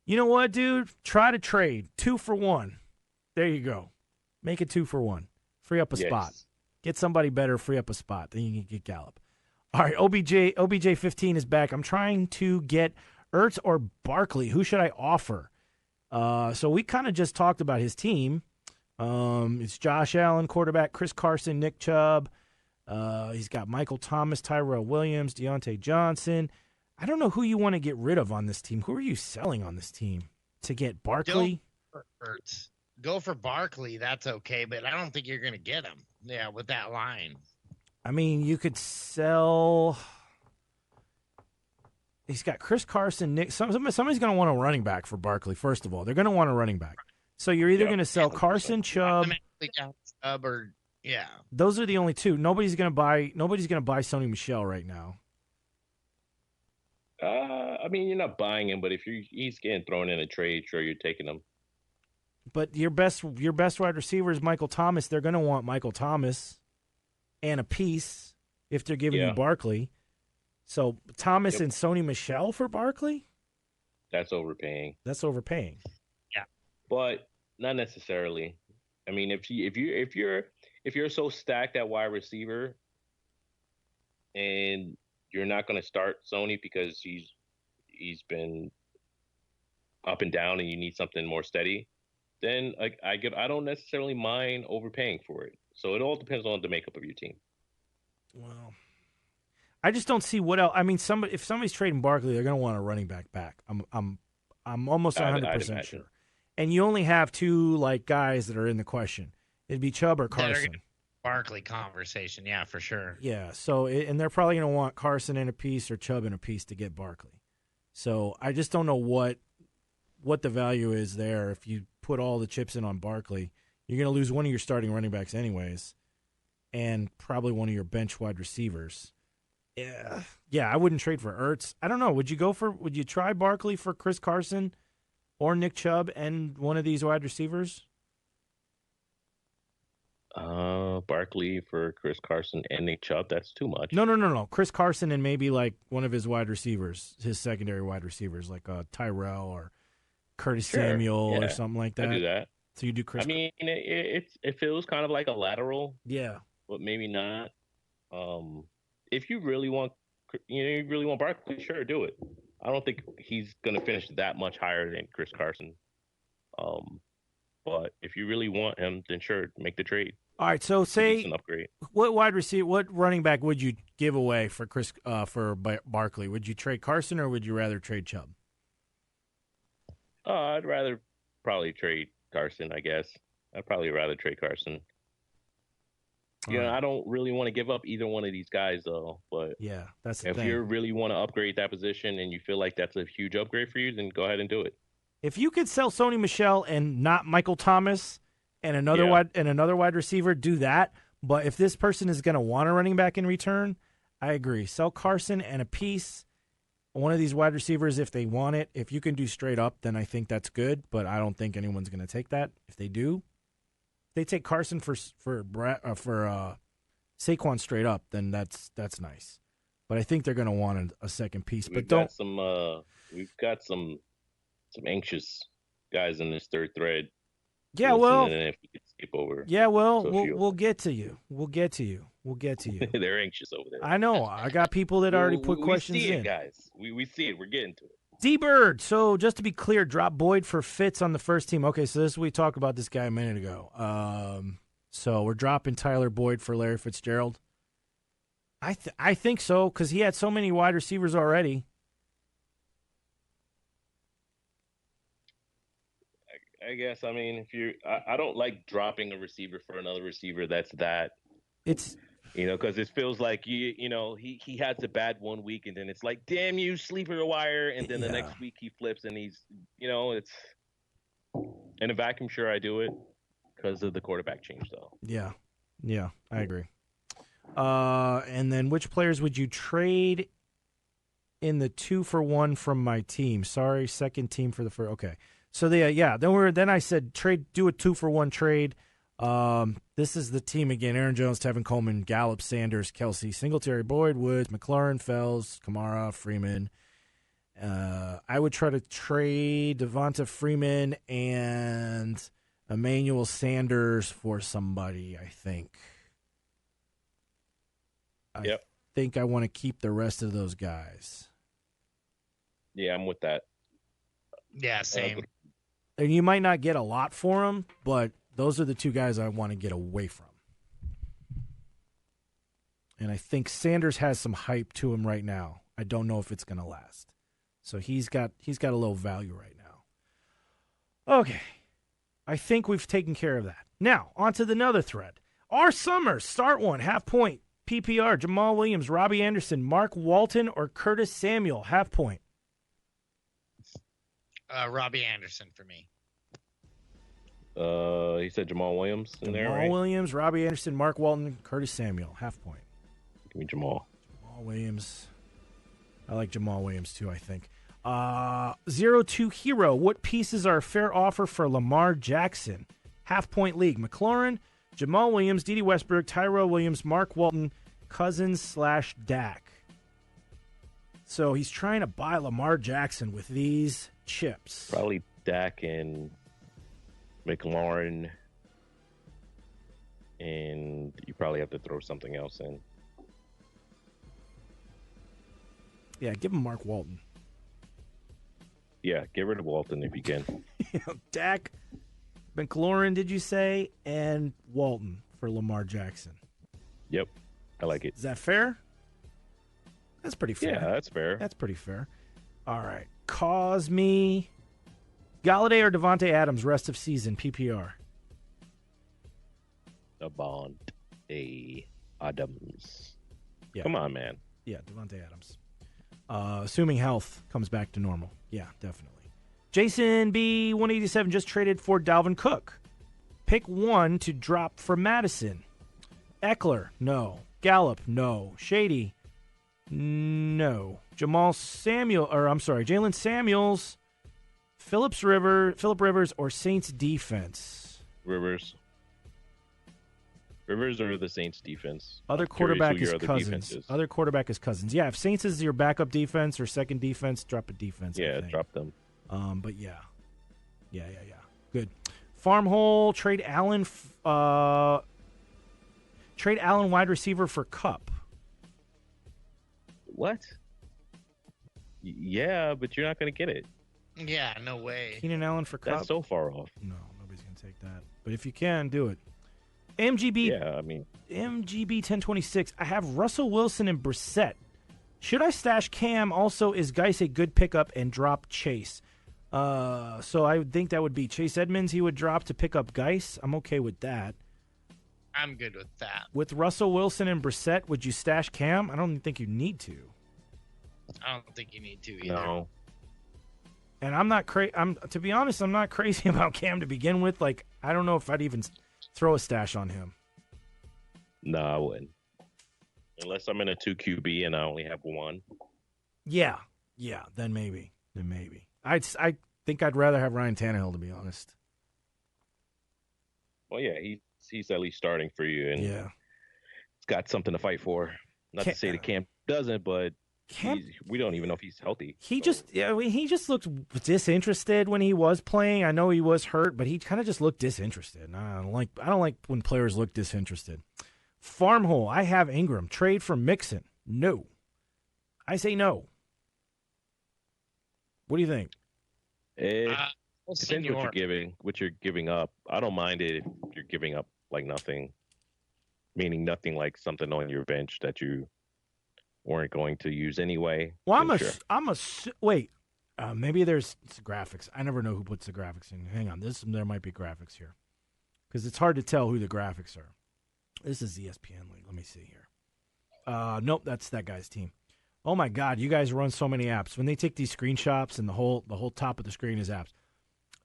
You know what, dude? Try to trade 2 for 1. There you go. Make it 2 for 1. Free up a spot. Get somebody better. Free up a spot. Then you can get Gallup. All right, OBJ 15 is back. I'm trying to get Ertz or Barkley. Who should I offer? So we kind of just talked about his team. It's Josh Allen, quarterback, Chris Carson, Nick Chubb. He's got Michael Thomas, Tyrell Williams, Deontay Johnson. I don't know who you want to get rid of on this team. Who are you selling on this team? To get Barkley? Go for Barkley. That's okay, but I don't think you're going to get him. Yeah, with that line. I mean, you could sell. He's got Chris Carson, Nick. Somebody's going to want a running back for Barkley. First of all, they're going to want a running back. So you're either going to sell Carson, Chubb. Or yeah. Those are the only two. Nobody's going to buy Sony Michel right now. I mean, you're not buying him, but if he's getting thrown in a trade, sure, you're taking him. But your best wide receiver is Michael Thomas. They're going to want Michael Thomas and a piece if they're giving you Barkley. So Thomas and Sony Michel for Barkley? That's overpaying. Yeah, but not necessarily. I mean, if you're so stacked at wide receiver, and you're not going to start Sony because he's been up and down, and you need something more steady, then I don't necessarily mind overpaying for it. So it all depends on the makeup of your team. Well, I just don't see what else. I mean, if somebody's trading Barkley, they're going to want a running back. I'm almost 100% sure. And you only have two guys that are in the question. It'd be Chubb or Carson. Barkley conversation, yeah, for sure. Yeah, so and they're probably going to want Carson in a piece or Chubb in a piece to get Barkley. So I just don't know what the value is there. If you put all the chips in on Barkley, you're going to lose one of your starting running backs anyways, and probably one of your bench wide receivers. Yeah, I wouldn't trade for Ertz. I don't know. Would you try Barkley for Chris Carson or Nick Chubb and one of these wide receivers? Barkley for Chris Carson and Nick Chubb, that's too much. No. Chris Carson and maybe one of his wide receivers, his secondary wide receivers, like Tyrell or Curtis Samuel or something like that. I do that. So you do Chris. I mean, it feels kind of like a lateral. Yeah, but maybe not. If you really want Barkley, sure, do it. I don't think he's going to finish that much higher than Chris Carson. But if you really want him, then sure, make the trade. All right, so say an upgrade. What running back would you give away for Barkley? Would you trade Carson or would you rather trade Chubb? I'd rather probably trade Carson, I guess. I'd probably rather trade Carson. I don't really want to give up either one of these guys, though. But yeah, that's the thing. If you really want to upgrade that position and you feel like that's a huge upgrade for you, then go ahead and do it. If you could sell Sony Michel and not Michael Thomas and another wide receiver, do that. But if this person is going to want a running back in return, I agree. Sell Carson and a piece, one of these wide receivers if they want it. If you can do straight up, then I think that's good. But I don't think anyone's going to take that. If they do, they take Carson for Saquon straight up, then that's nice. But I think they're going to want a second piece. We've got some anxious guys in this third thread. Yeah, well, if we could skip over. Yeah, well, we'll get to you. We'll get to you. They're anxious over there. I know. I got people that already put questions in. We see it, guys. We see it. We're getting to it. D-Bird. So just to be clear, drop Boyd for Fitz on the first team. Okay, so we talked about this guy a minute ago. So we're dropping Tyler Boyd for Larry Fitzgerald. I think so because he had so many wide receivers already. I guess. I mean, I don't like dropping a receiver for another receiver. It's because it feels like he has a bad 1 week and then it's like, damn you, sleeper wire, and then the next week he flips and he's it's in a vacuum. Sure, I do it because of the quarterback change though. Yeah, I agree. And then which players would you trade in the 2-for-1 from my team? Sorry, second team for the first. Okay. So then I said do a 2-for-1 trade. This is the team again: Aaron Jones, Tevin Coleman, Gallup, Sanders, Kelsey, Singletary, Boyd, Woods, McLaurin, Fells, Kamara, Freeman. I would try to trade Devonta Freeman and Emmanuel Sanders for somebody. I think. I think I want to keep the rest of those guys. Yeah, I'm with that. Yeah, same. And you might not get a lot for them, but Those are the two guys I want to get away from. And I think Sanders has some hype to him right now. I don't know if it's going to last. So he's got a little value right now. Okay. I think we've taken care of that. Now, on to another thread. Our Summers, start one, half point. PPR, Jamal Williams, Robby Anderson, Mark Walton, or Curtis Samuel, half point. Robby Anderson for me. He said Jamal Williams in there, right? Jamal Williams, Robby Anderson, Mark Walton, Curtis Samuel, half point. Give me Jamal. Jamal Williams. I like Jamal Williams too, I think. 0-2 Hero. What pieces are a fair offer for Lamar Jackson? Half point league. McLaurin, Jamal Williams, D.D. Westbrook, Tyrell Williams, Mark Walton, Cousins/Dak. So he's trying to buy Lamar Jackson with these chips. Probably Dak and McLaurin, and you probably have to throw something else in. Yeah, give him Mark Walton. Yeah, get rid of Walton if you can. Dak, McLaurin, did you say, and Walton for Lamar Jackson. Yep, I like it. Is that fair? That's pretty fair. Yeah, that's fair. That's pretty fair. All right. Cosme, Galladay or Devontae Adams, rest of season, PPR. Devontae Adams. Yeah. Come on, man. Yeah, Devontae Adams. Assuming health comes back to normal. Yeah, definitely. Jason B. 187 just traded for Dalvin Cook. Pick one to drop for Madison. Eckler, no. Gallup, no. Shady, no. Jalen Samuels, Phillip Rivers, or Saints defense. Rivers or the Saints defense. Other quarterback is Cousins. Other quarterback is Cousins. Yeah, if Saints is your backup defense or second defense, drop a defense. Yeah, drop them. But yeah. Good. Farmhole, trade Allen wide receiver for Cup. What? Yeah, but you're not going to get it. Yeah, no way. Keenan Allen for Cup. That's so far off. No, nobody's going to take that. But if you can, do it. MGB 1026. I have Russell Wilson and Brissett. Should I stash Cam? Also, is Geis a good pickup and drop Chase? So I think that would be Chase Edmonds. He would drop to pick up Geis. I'm okay with that. I'm good with that. With Russell Wilson and Brissett, would you stash Cam? I don't think you need to. I don't think you need to either. No. And I'm not crazy. To be honest, I'm not crazy about Cam to begin with. Like, I don't know if I'd even throw a stash on him. No, I wouldn't. Unless I'm in a 2 QB and I only have one. Yeah, then maybe. I think I'd rather have Ryan Tannehill, to be honest. Well, yeah, he's at least starting for you, and he's got something to fight for. Not to say that Cam doesn't, but we don't even know if he's healthy. He just looked disinterested when he was playing. I know he was hurt, but he kind of just looked disinterested. And I don't like when players look disinterested. Farmhole, I have Ingram. Trade for Mixon. No. I say no. What do you think? It depends what you're giving up. I don't mind it if you're giving up like nothing, meaning nothing like something on your bench that you weren't going to use anyway. Well, wait. Maybe there's graphics. I never know who puts the graphics in. Hang on, there might be graphics here because it's hard to tell who the graphics are. This is ESPN League. Let me see here. Nope, that's that guy's team. Oh my God, you guys run so many apps. When they take these screenshots and the whole top of the screen is apps.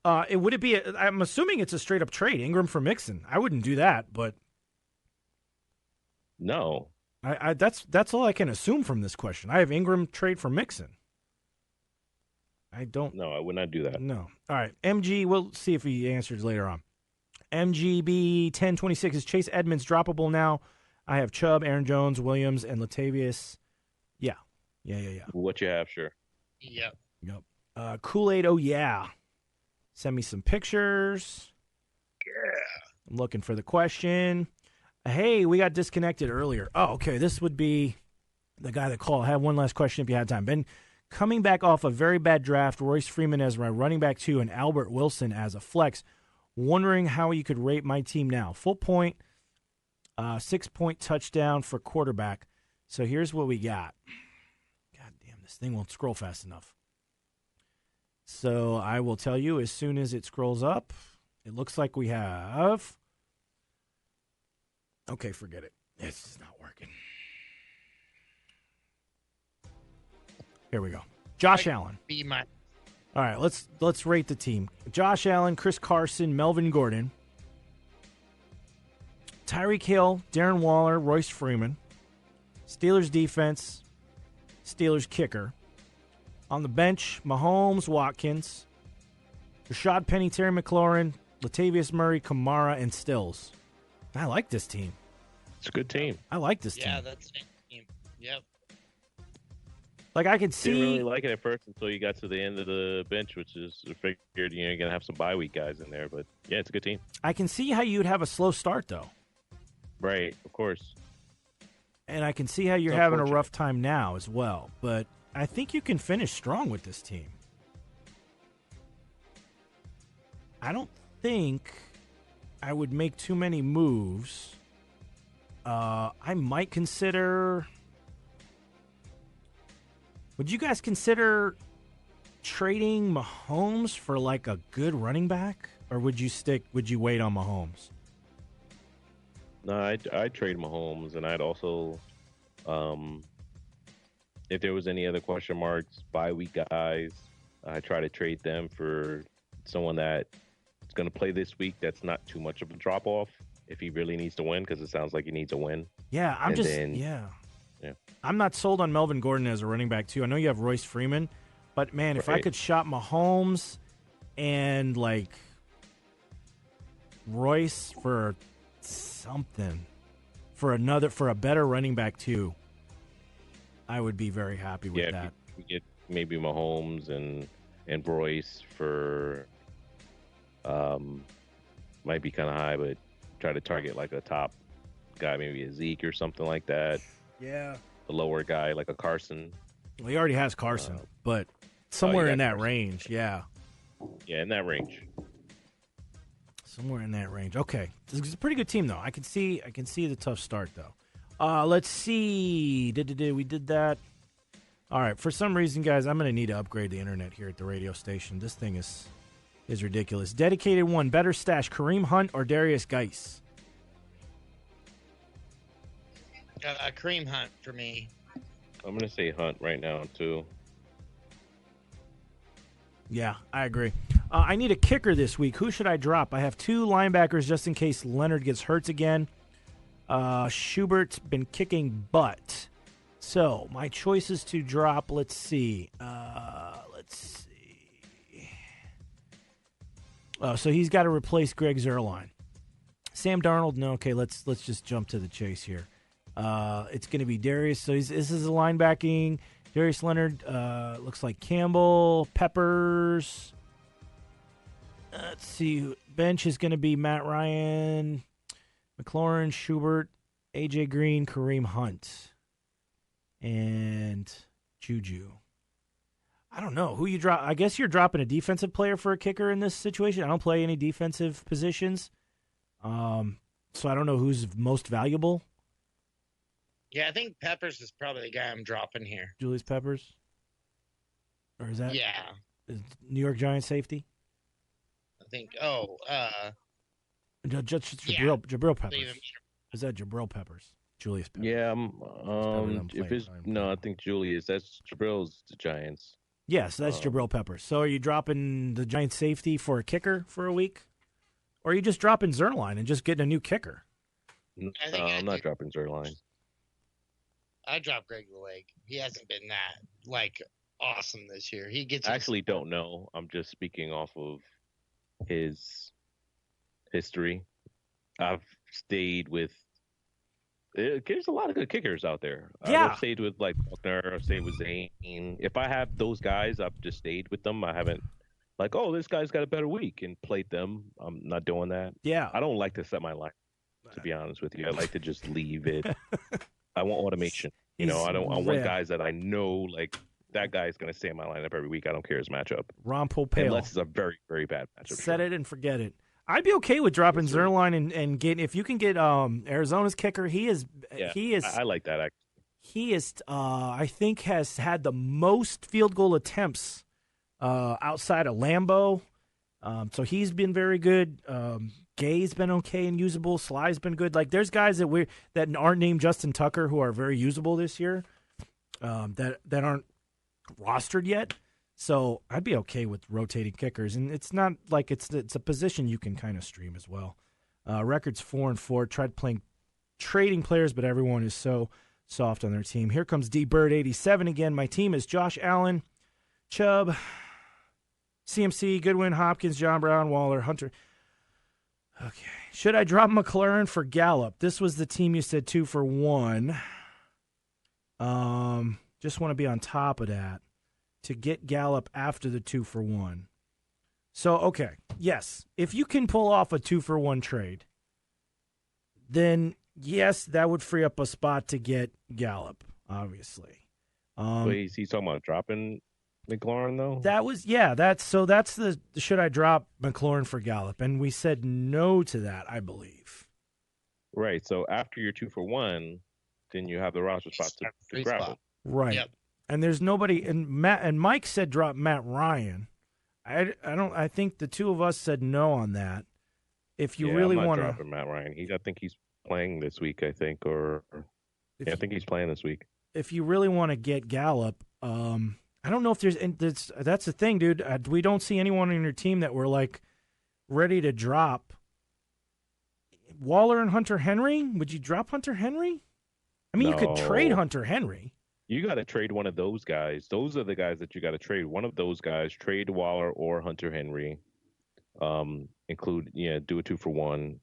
I'm assuming it's a straight up trade. Ingram for Mixon. I wouldn't do that, but no. That's all I can assume from this question. I have Ingram trade for Mixon. I don't. No, I would not do that. No. All right, MG. We'll see if he answers later on. MGB 1026 is Chase Edmonds droppable now. I have Chubb, Aaron Jones, Williams, and Latavius. Yeah. What you have, sure. Yep. Kool-Aid, oh yeah. Send me some pictures. Yeah. I'm looking for the question. Hey, we got disconnected earlier. Oh, okay. This would be the guy that called. I have one last question if you had time. Ben, coming back off a very bad draft, Royce Freeman as my running back 2 and Albert Wilson as a flex, Wondering how you could rate my team now. Full point, 6-point touchdown for quarterback. So here's what we got. God damn, this thing won't scroll fast enough. So I will tell you as soon as it scrolls up. It looks like we have. Okay, forget it. It's not working. Here we go. Josh Allen. All right, let's rate the team. Josh Allen, Chris Carson, Melvin Gordon, Tyreek Hill, Darren Waller, Royce Freeman, Steelers defense, Steelers kicker. On the bench, Mahomes, Watkins, Rashad Penny, Terry McLaurin, Latavius Murray, Kamara, and Stills. I like this team. It's a good team. I like this team. Yeah, that's a team. Yep. Like I could see. Didn't really like it at first until you got to the end of the bench, which is I figured you're gonna have some bye week guys in there. But yeah, it's a good team. I can see how you'd have a slow start though. Right, of course. And I can see how you're having a rough time now as well. But I think you can finish strong with this team. I don't think I would make too many moves. I might consider. Would you guys consider trading Mahomes for like a good running back, or would you wait on Mahomes? No, I'd trade Mahomes, and I'd also, if there was any other question marks, bye week guys, I try to trade them for someone that's going to play this week. That's not too much of a drop off if he really needs to win, because it sounds like he needs a win. Yeah, Yeah. I'm not sold on Melvin Gordon as a running back too. I know you have Royce Freeman, but man, if I could shop Mahomes and like Royce for something, for a better running back too, I would be very happy with that. We get maybe Mahomes and Royce for might be kind of high, but try to target like a top guy, maybe a Zeke or something like that. Yeah. A lower guy like a Carson. Well, he already has Carson, but somewhere in that Carson. range, yeah. Yeah, in that range. Somewhere in that range. Okay. It's a pretty good team though. I can see the tough start though. Let's see. We did that. All right. For some reason, guys, I'm going to need to upgrade the internet here at the radio station. This thing is ridiculous. Dedicated one, better stash, Kareem Hunt or Darius Geis? Kareem Hunt for me. I'm going to say Hunt right now, too. Yeah, I agree. I need a kicker this week. Who should I drop? I have 2 linebackers just in case Leonard gets hurt again. Schubert's been kicking butt. So, my choices to drop, let's see. So he's got to replace Greg Zuerlein. Sam Darnold, no. Okay, let's just jump to the chase here. It's going to be Darius. So this is a linebacking. Darius Leonard, looks like Campbell, Peppers. Let's see. Bench is going to be Matt Ryan, McLaurin, Schubert, A.J. Green, Kareem Hunt, and Juju. I don't know who you drop. I guess you're dropping a defensive player for a kicker in this situation. I don't play any defensive positions, so I don't know who's most valuable. Yeah, I think Peppers is probably the guy I'm dropping here. Julius Peppers, or is that? Yeah, is New York Giants safety? I think. Jabril Peppers. Is that Jabril Peppers? Julius Peppers. Yeah, I think Julius. That's Jabril's the Giants. Yes, that's Jabril Peppers. So are you dropping the Giants safety for a kicker for a week? Or are you just dropping Zuerlein and just getting a new kicker? I'm not dropping Zuerlein. I dropped Greg the Leg. He hasn't been that awesome this year. He gets. I actually don't know. I'm just speaking off of his history. I've stayed with. There's a lot of good kickers out there. Yeah. I've stayed with like Buckner. I've stayed with Zane. If I have those guys, I've just stayed with them. I haven't this guy's got a better week and played them. I'm not doing that. Yeah. I don't like to set my line. To be honest with you, I like to just leave it. I want automation. I want guys that I know that guy's going to stay in my lineup every week. I don't care his matchup. Ron Popeil. Unless it's a very, very bad matchup. Set it and forget it. I'd be okay with dropping Zerline and getting, if you can get Arizona's kicker. He is. I like that. Actually. He is. I think has had the most field goal attempts outside of Lambeau. So he's been very good. Gay's been okay and usable. Sly's been good. Like there's guys that aren't named Justin Tucker who are very usable this year. That aren't rostered yet. So I'd be okay with rotating kickers, and it's not like it's a position you can kind of stream as well. Records 4-4. Tried trading players, but everyone is so soft on their team. Here comes D Bird 87 again. My team is Josh Allen, Chubb, CMC, Goodwin, Hopkins, John Brown, Waller, Hunter. Okay. Should I drop McLaurin for Gallup? This was the team you said 2 for 1. Just want to be on top of that to get Gallup after the 2 for 1. So, okay, yes, if you can pull off a 2 for 1 trade, then yes, that would free up a spot to get Gallup, obviously. Wait, he's talking about dropping McLaurin, though? That's the should I drop McLaurin for Gallup? And we said no to that, I believe. Right, so after your 2 for 1, then you have the roster spot to grab it. Right. Yep. And there's nobody, and Mike said drop Matt Ryan. I think the two of us said no on that. If you really want to dropping Matt Ryan, I think he's playing this week. I think he's playing this week. If you really want to get Gallup, I don't know if that's the thing, dude. We don't see anyone in your team that we're like ready to drop. Waller and Hunter Henry. Would you drop Hunter Henry? I mean, you could trade Hunter Henry. You got to trade one of those guys. Those are the guys that you got to trade. One of those guys, trade Waller or Hunter Henry. Do a 2 for 1,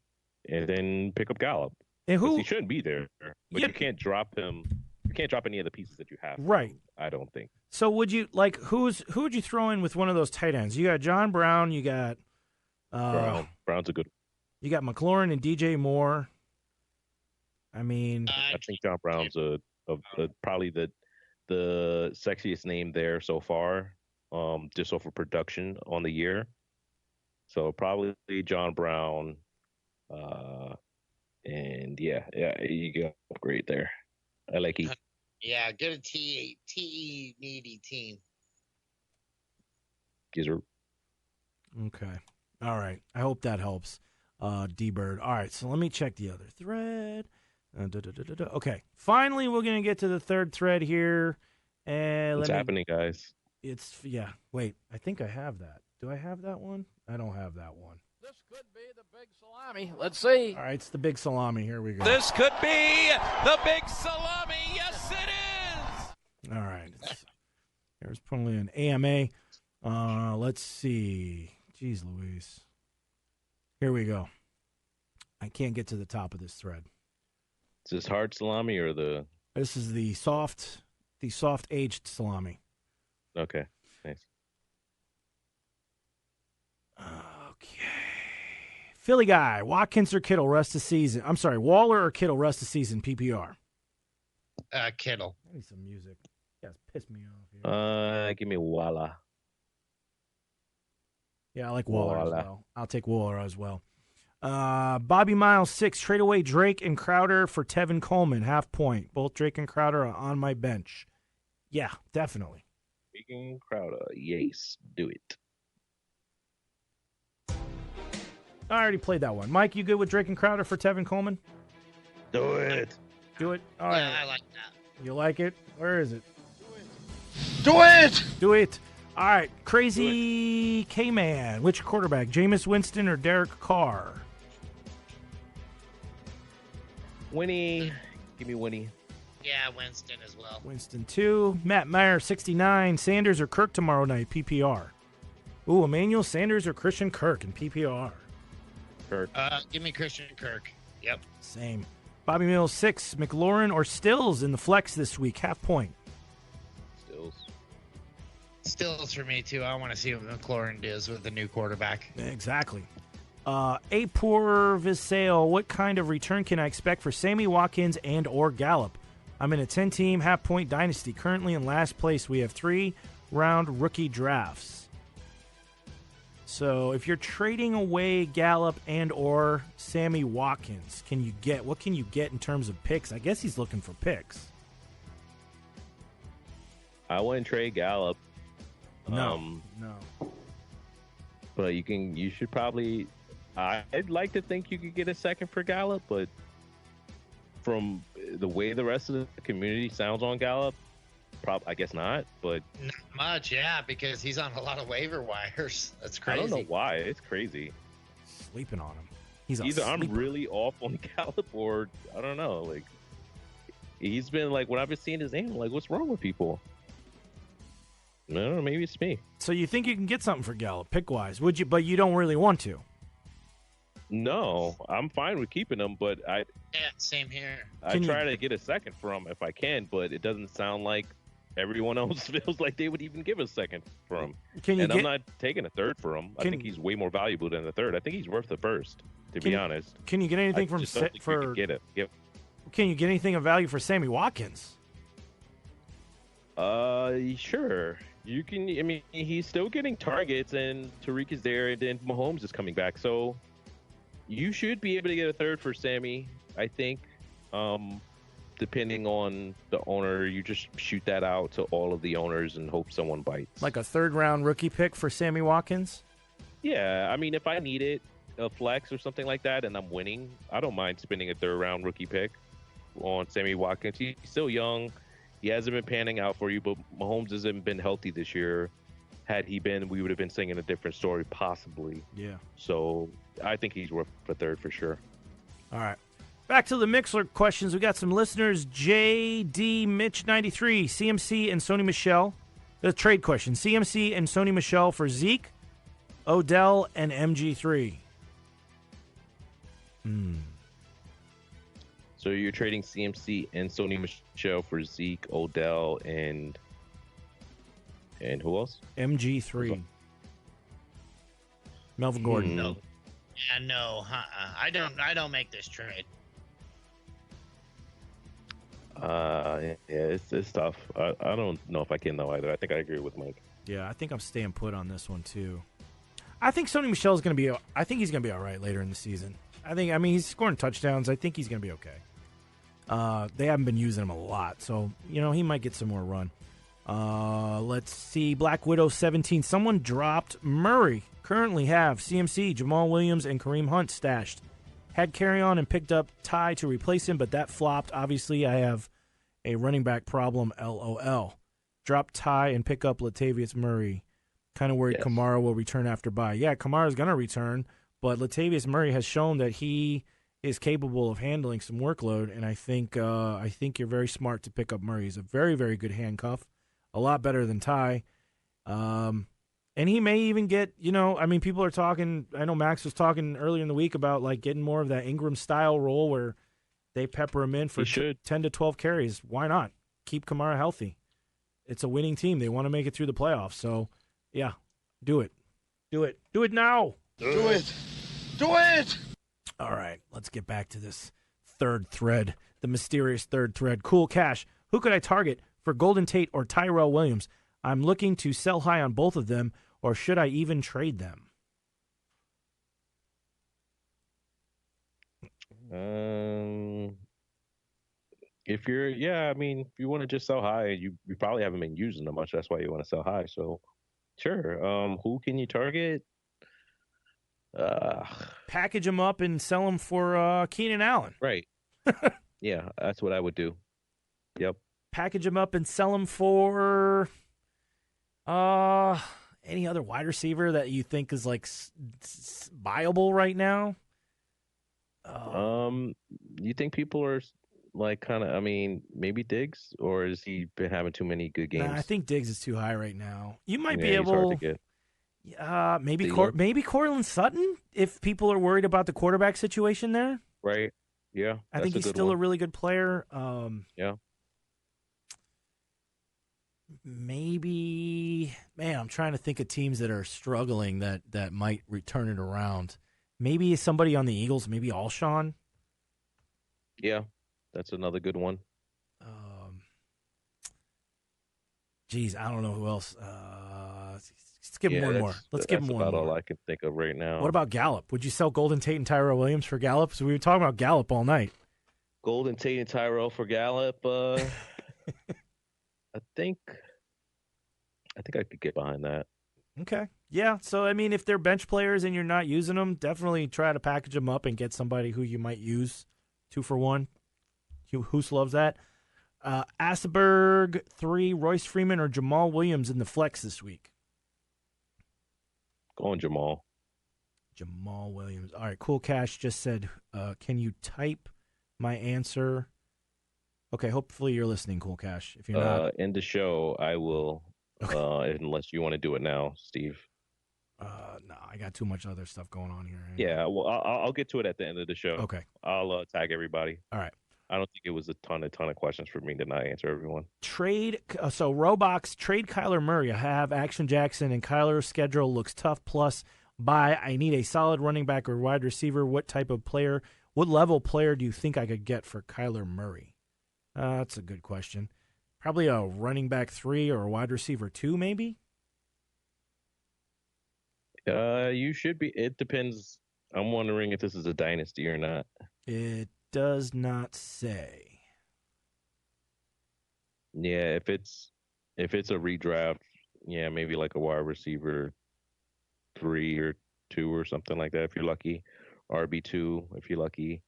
and then pick up Gallup. And he shouldn't be there, but you can't drop him. You can't drop any of the pieces that you have. Right. I don't think. So would you who would you throw in with one of those tight ends? You got John Brown. You got Brown's a good. You got McLaurin and DJ Moore. I mean, I think John Brown's probably the sexiest name there so far, just off of production on the year. So probably John Brown, and you go great there. I like it. Yeah, get a TE needy team. Gizzard. Okay. All right. I hope that helps, D-Bird. All right, so let me check the other thread. Okay. Finally, we're going to get to the third thread here. What's happening, guys? Wait, I think I have that. Do I have that one? I don't have that one. This could be the big salami. Let's see. All right, it's the big salami. Here we go. This could be the big salami. Yes, it is. All right. There's probably an AMA. Let's see. Jeez Louise. Here we go. I can't get to the top of this thread. Is this hard salami or the? This is the soft aged salami. Okay, nice. Okay. Philly guy, Watkins or Kittle rest of season. I'm sorry, Waller or Kittle rest of season PPR. Kittle. I need some music. You guys piss me off here. Give me Waller. Yeah, I like Waller as well. I'll take Waller as well. Bobby Miles 6, trade away Drake and Crowder for Tevin Coleman, half point. Both Drake and Crowder are on my bench. Yeah, definitely. Drake and Crowder, yes, do it. I already played that one. Mike, you good with Drake and Crowder for Tevin Coleman? Do it. Do it? All right. Yeah, I like that. You like it? Where is it? Do it! Do it. All right. Crazy K-Man. Which quarterback? Jameis Winston or Derek Carr? Winnie. Give me Winnie. Yeah, Winston as well. Winston 2. Matt Meyer, 69. Sanders or Kirk tomorrow night, PPR. Ooh, Emmanuel Sanders or Christian Kirk in PPR. Kirk. Give me Christian Kirk. Yep. Same. Bobby Mills 6. McLaurin or Stills in the flex this week, half point. Stills for me, too. I want to see what McLaurin does with the new quarterback. Exactly. Apor Viseo, what kind of return can I expect for Sammy Watkins and or Gallup? I'm in a 10-team half-point dynasty. Currently in last place, we have 3-round rookie drafts. So if you're trading away Gallup and or Sammy Watkins, what can you get in terms of picks? I guess he's looking for picks. I wouldn't trade Gallup. No. But you should probably. I'd like to think you could get a second for Gallup, but from the way the rest of the community sounds on Gallup, I guess not. But not much, yeah, because he's on a lot of waiver wires. That's crazy. I don't know why. It's crazy. Sleeping on him. He's either I'm really off on Gallup, or I don't know. Like he's been like when I've been seeing his name, I'm like, what's wrong with people? No, maybe it's me. So you think you can get something for Gallup pick wise? Would you? But you don't really want to. No, I'm fine with keeping him, but yeah, same here. I try to get a second for him if I can, but it doesn't sound like everyone else feels like they would even give a second for him. I'm not taking a third for him. I think he's way more valuable than the third. I think he's worth the first, to be honest. Can you get anything Can you get anything of value for Sammy Watkins? Sure. You can. I mean, he's still getting targets, and Tariq is there, and then Mahomes is coming back. So you should be able to get a third for Sammy, I think. Depending on the owner, you just shoot that out to all of the owners and hope someone bites. Like a third-round rookie pick for Sammy Watkins? Yeah, I mean, if I need it, a flex or something like that, and I'm winning, I don't mind spending a third-round rookie pick on Sammy Watkins. He's still young. He hasn't been panning out for you, but Mahomes hasn't been healthy this year. Had he been, we would have been singing a different story, possibly. Yeah. So I think he's worth a third for sure. All right. Back to the Mixler questions. We got some listeners. JD Mitch 93, CMC and Sony Michel. The trade question. CMC and Sony Michel for Zeke, Odell, and MG3. So you're trading CMC and Sony Michel for Zeke, Odell, and who else? MG3. Melvin Gordon. No. Yeah, no. I don't make this trade. It's tough. I don't know if I can though either. I think I agree with Mike. Yeah, I think I'm staying put on this one too. I think Sony Michel is going to be. I think he's going to be all right later in the season. I mean, he's scoring touchdowns. I think he's going to be okay. They haven't been using him a lot, so he might get some more run. Let's see. Black Widow 17. Someone dropped Murray. Currently have CMC, Jamal Williams, and Kareem Hunt stashed. Had carry on and picked up Ty to replace him, but that flopped. Obviously, I have a running back problem, LOL. Drop Ty and pick up Latavius Murray. Kind of worried Kamara will return after bye. Yeah, Kamara's going to return, but Latavius Murray has shown that he is capable of handling some workload, and I think you're very smart to pick up Murray. He's a very, very good handcuff, a lot better than Ty. And he may even get, people are talking, I know Max was talking earlier in the week about like getting more of that Ingram-style role where they pepper him in for 10 to 12 carries. Why not? Keep Kamara healthy. It's a winning team. They want to make it through the playoffs. So, yeah, do it. Do it. Do it now. Do it. Do it. All right, let's get back to this third thread, the mysterious third thread. Cool Cash. Who could I target for Golden Tate or Tyrell Williams? I'm looking to sell high on both of them, or should I even trade them? If you want to just sell high, you probably haven't been using them much. That's why you want to sell high. So, sure. Who can you target? Package them up and sell them for Keenan Allen. Right. Yeah, that's what I would do. Yep. Package them up and sell them for any other wide receiver that you think is like viable right now? You think people are like kind of? I mean, maybe Diggs, or has he been having too many good games? Nah, I think Diggs is too high right now. You might be He's able. hard to get. Maybe Cortland Sutton if people are worried about the quarterback situation there. Right. Yeah. I think he's still a really good player. Yeah. Maybe, man, I'm trying to think of teams that are struggling that might return it around. Maybe somebody on the Eagles, maybe Alshon. Yeah, that's another good one. Geez, I don't know who else. Let's give him one more. Let's give him one more. That's about all I can think of right now. What about Gallup? Would you sell Golden Tate and Tyrell Williams for Gallup? So we were talking about Gallup all night. Golden Tate and Tyrell for Gallup. I think I could get behind that. Okay. Yeah. So, I mean, if they're bench players and you're not using them, definitely try to package them up and get somebody who you might use 2 for 1. Hoos loves that. Asberg 3, Royce Freeman or Jamal Williams in the flex this week. Going Jamal. Jamal Williams. All right. Cool Cash just said, can you type my answer? Okay. Hopefully you're listening, Cool Cash. If you're not. In the show, I will. Okay. Unless you want to do it now, Steve. No, I got too much other stuff going on here. Yeah, well, I'll get to it at the end of the show. Okay. I'll tag everybody. All right. I don't think it was a ton of questions for me to not answer everyone. Trade. So Robox, trade Kyler Murray. I have Action Jackson and Kyler's schedule looks tough. Plus, I need a solid running back or wide receiver. What type of player, what level player do you think I could get for Kyler Murray? That's a good question. Probably a running back 3 or a wide receiver 2, maybe. You should be. It depends. I'm wondering if this is a dynasty or not. It does not say. Yeah, if it's a redraft, yeah, maybe like a wide receiver 3 or 2 or something like that. If you're lucky, RB2 if you're lucky.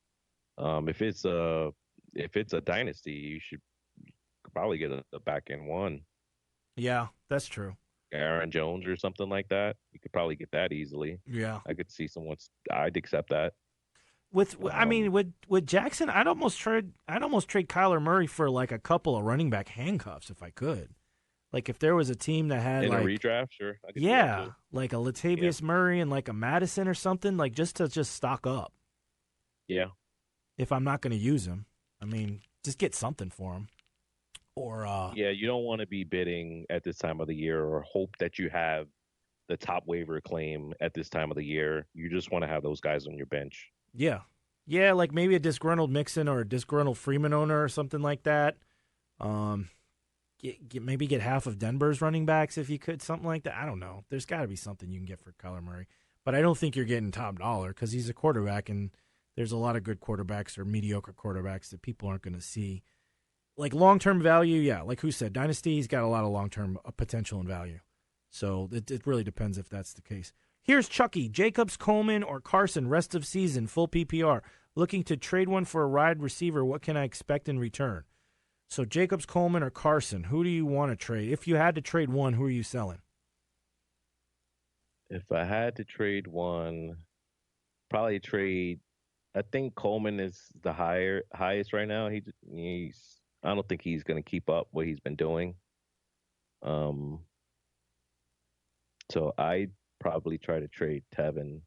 If it's a dynasty, you should probably get a back end 1. Yeah, that's true. Aaron Jones or something like that. You could probably get that easily. Yeah, I could see I'd accept that. With Jackson, I'd almost trade Kyler Murray for like a couple of running back handcuffs if I could. Like if there was a team that had in like a redraft, sure. I could see yeah, that too. like a Latavius Murray and like a Madison or something, like just to stock up. Yeah. If I'm not going to use him, I mean, just get something for him. Or yeah, you don't want to be bidding at this time of the year or hope that you have the top waiver claim at this time of the year. You just want to have those guys on your bench. Yeah. Yeah, like maybe a disgruntled Mixon or a disgruntled Freeman owner or something like that. Maybe get half of Denver's running backs if you could, something like that. I don't know. There's got to be something you can get for Kyler Murray. But I don't think you're getting top dollar because he's a quarterback, and there's a lot of good quarterbacks or mediocre quarterbacks that people aren't going to see. Like long-term value, yeah, like who said, Dynasty's got a lot of long-term potential and value. So it really depends if that's the case. Here's Chucky, Jacobs, Coleman, or Carson, rest of season, full PPR. Looking to trade one for a wide receiver, what can I expect in return? So Jacobs, Coleman, or Carson, who do you want to trade? If you had to trade one, who are you selling? If I had to trade one, probably trade. I think Coleman is the highest right now. He's. I don't think he's going to keep up what he's been doing. So I'd probably try to trade Tevin.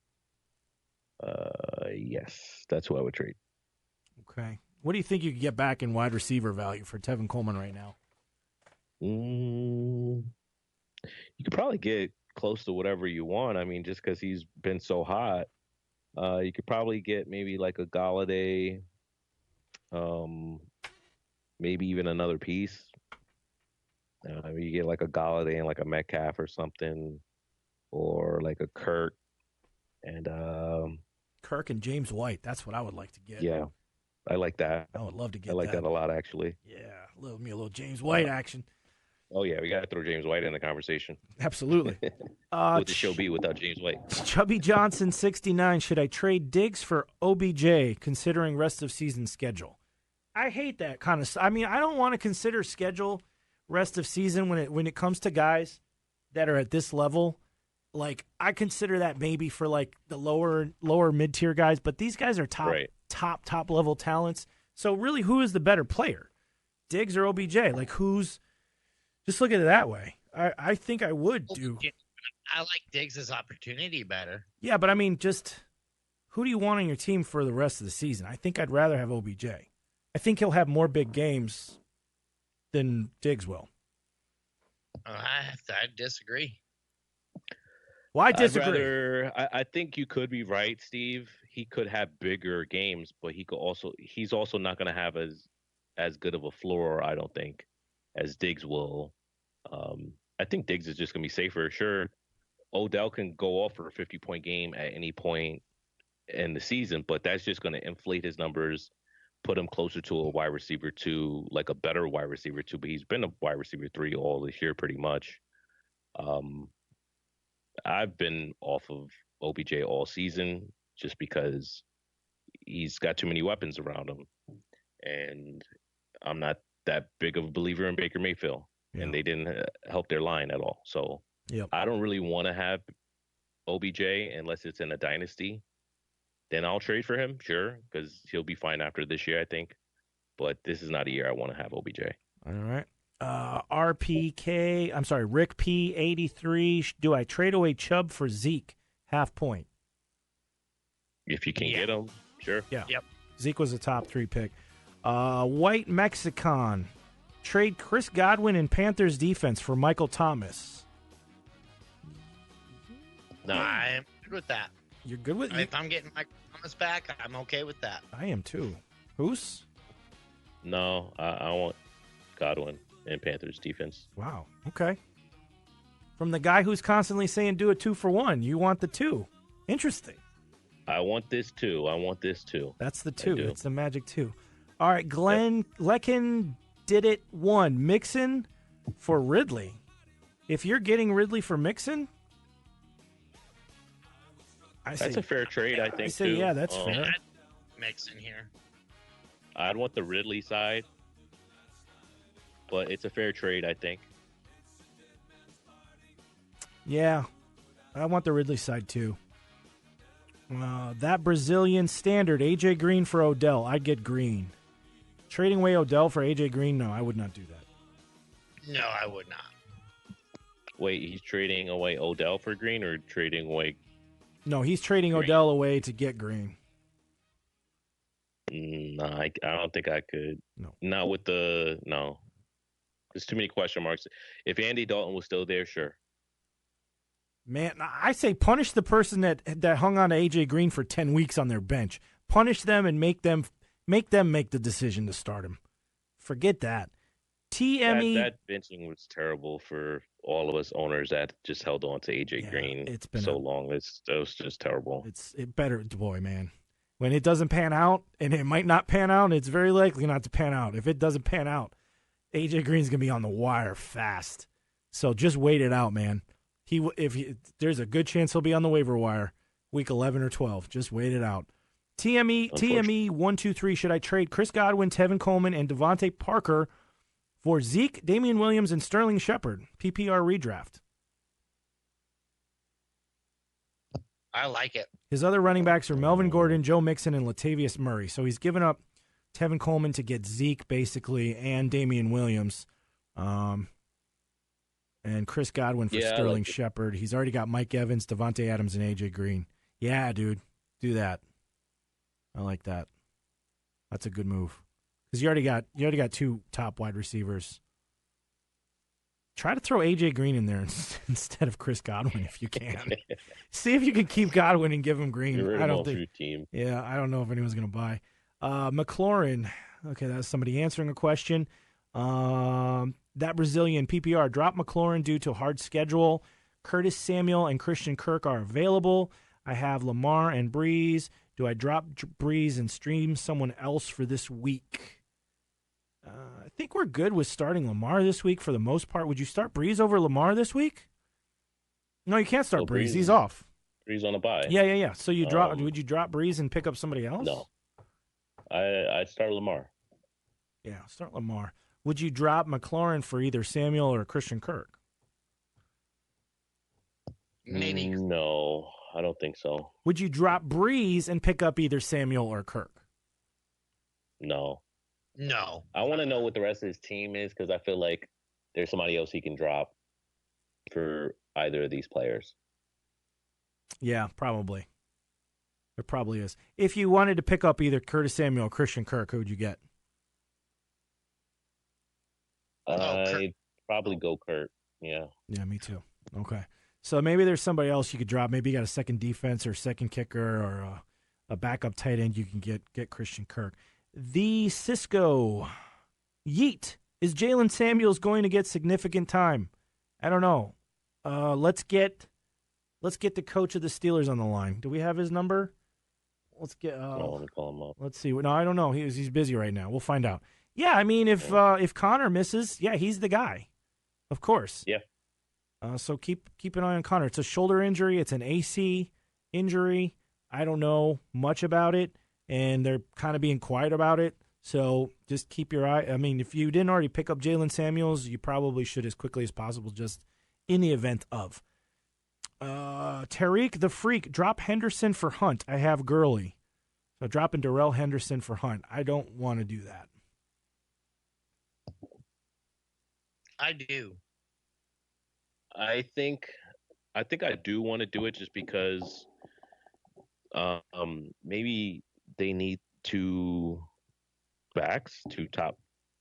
Yes, that's who I would trade. Okay. What do you think you could get back in wide receiver value for Tevin Coleman right now? You could probably get close to whatever you want. I mean, just because he's been so hot, you could probably get maybe like a Galladay, maybe even another piece. You get like a Galladay and like a Metcalf or something, or like a Kirk and James White. That's what I would like to get. Yeah, I like that. I would love to get. I like that a lot, actually. Yeah, a little James White action. Oh yeah, we got to throw James White in the conversation. Absolutely. What would the show be without James White? Chubby Johnson 69. Should I trade Diggs for OBJ considering rest of season schedule? I hate that kind of. I mean, I don't want to consider schedule rest of season when it comes to guys that are at this level. Like I consider that maybe for like the lower mid tier guys, but these guys are top level talents. So really, who is the better player, Diggs or OBJ? Like who's? Just look at it that way. I think I would do. I like Diggs' opportunity better. Yeah, but I mean, just who do you want on your team for the rest of the season? I think I'd rather have OBJ. I think he'll have more big games than Diggs will. I disagree. Well, I disagree. I think you could be right, Steve. He could have bigger games, but he's also not going to have as good of a floor, I don't think, as Diggs will. I think Diggs is just going to be safer, sure. Odell can go off for a 50-point game at any point in the season, but that's just going to inflate his numbers, put him closer to a wide receiver 2, like a better wide receiver 2, but he's been a wide receiver 3 all this year pretty much. I've been off of OBJ all season just because he's got too many weapons around him. And I'm not that big of a believer in Baker Mayfield, and they didn't help their line at all. So I don't really want to have OBJ unless it's in a dynasty. Then I'll trade for him, sure, because he'll be fine after this year, I think. But this is not a year I want to have OBJ. All right. Rick P 83. Do I trade away Chubb for Zeke? Half point. If you can get him, sure. Yeah. Yep. Zeke was a top 3 pick. White Mexican. Trade Chris Godwin and Panthers defense for Michael Thomas. No, I'm good with that. You're good with If I'm getting Michael Thomas back, I'm okay with that. I am too. Who's? No, I want Godwin and Panthers defense. Wow. Okay. From the guy who's constantly saying do a 2-for-1, you want the 2. Interesting. I want this too. That's the 2. It's the magic 2. All right, Glenn Lecken did it 1. Mixon for Ridley. If you're getting Ridley for Mixon, that's a fair trade, I think. I say, too. Yeah, that's fair. Mixon here. I'd want the Ridley side, but it's a fair trade, I think. Yeah, I want the Ridley side too. That Brazilian standard, A.J. Green for Odell. I'd get Green. Trading away Odell for A.J. Green? No, I would not do that. No, I would not. Wait, he's trading away Odell for Green or trading away? No, he's trading Odell away to get Green. No, I don't think I could. No. Not with no. There's too many question marks. If Andy Dalton was still there, sure. Man, I say punish the person that hung on to A.J. Green for 10 weeks on their bench. Punish them and make them make the decision to start him. Forget that. TME. That benching was terrible for all of us owners that just held on to A.J. Green so long. It was just terrible. It better, boy, man. When it doesn't pan out, and it might not pan out, it's very likely not to pan out. If it doesn't pan out, A.J. Green's going to be on the wire fast. So just wait it out, man. There's a good chance he'll be on the waiver wire week 11 or 12. Just wait it out. TME 123. Should I trade Chris Godwin, Tevin Coleman, and Devontae Parker for Zeke, Damian Williams, and Sterling Shepard? PPR redraft. I like it. His other running backs are Melvin Gordon, Joe Mixon, and Latavius Murray. So he's given up Tevin Coleman to get Zeke, basically, and Damian Williams. And Chris Godwin for Sterling Shepard. He's already got Mike Evans, Devontae Adams, and A.J. Green. Yeah, dude. Do that. I like that. That's a good move. Because you already got 2 top wide receivers. Try to throw A.J. Green in there instead of Chris Godwin if you can. See if you can keep Godwin and give him Green. I don't think. Yeah, I don't know if anyone's going to buy. McLaurin. Okay, that's somebody answering a question. That Brazilian PPR. Drop McLaurin due to hard schedule. Curtis Samuel and Christian Kirk are available. I have Lamar and Breeze. Do I drop Breeze and stream someone else for this week? I think we're good with starting Lamar this week for the most part. Would you start Breeze over Lamar this week? No, you can't start Breeze. He's off. Breeze on a bye. Yeah. So you would you drop Breeze and pick up somebody else? No. I'd start Lamar. Yeah, start Lamar. Would you drop McLaurin for either Samuel or Christian Kirk? Maybe. No, I don't think so. Would you drop Breeze and pick up either Samuel or Kirk? No. No. I want to know what the rest of his team is because I feel like there's somebody else he can drop for either of these players. Yeah, probably. There probably is. If you wanted to pick up either Curtis Samuel or Christian Kirk, who would you get? I'd probably go Kirk. Yeah. Yeah, me too. Okay. So maybe there's somebody else you could drop. Maybe you got a second defense or second kicker or a backup tight end. You can get Christian Kirk. The Cisco Yeet. Is Jalen Samuels going to get significant time? I don't know. Let's get Let's get the coach of the Steelers on the line. Do we have his number? Let's get. Let me call him up. Let's see. No, I don't know. He's busy right now. We'll find out. Yeah, I mean, if Connor misses, yeah, he's the guy. Of course. Yeah. So keep an eye on Connor. It's a shoulder injury. It's an AC injury. I don't know much about it, and they're kind of being quiet about it. So just keep your eye. I mean, if you didn't already pick up Jalen Samuels, you probably should as quickly as possible, just in the event of. Tariq the Freak, drop Henderson for Hunt. I have Gurley. So dropping Darrell Henderson for Hunt. I don't want to do that. I do. I think I do want to do it just because maybe they need two top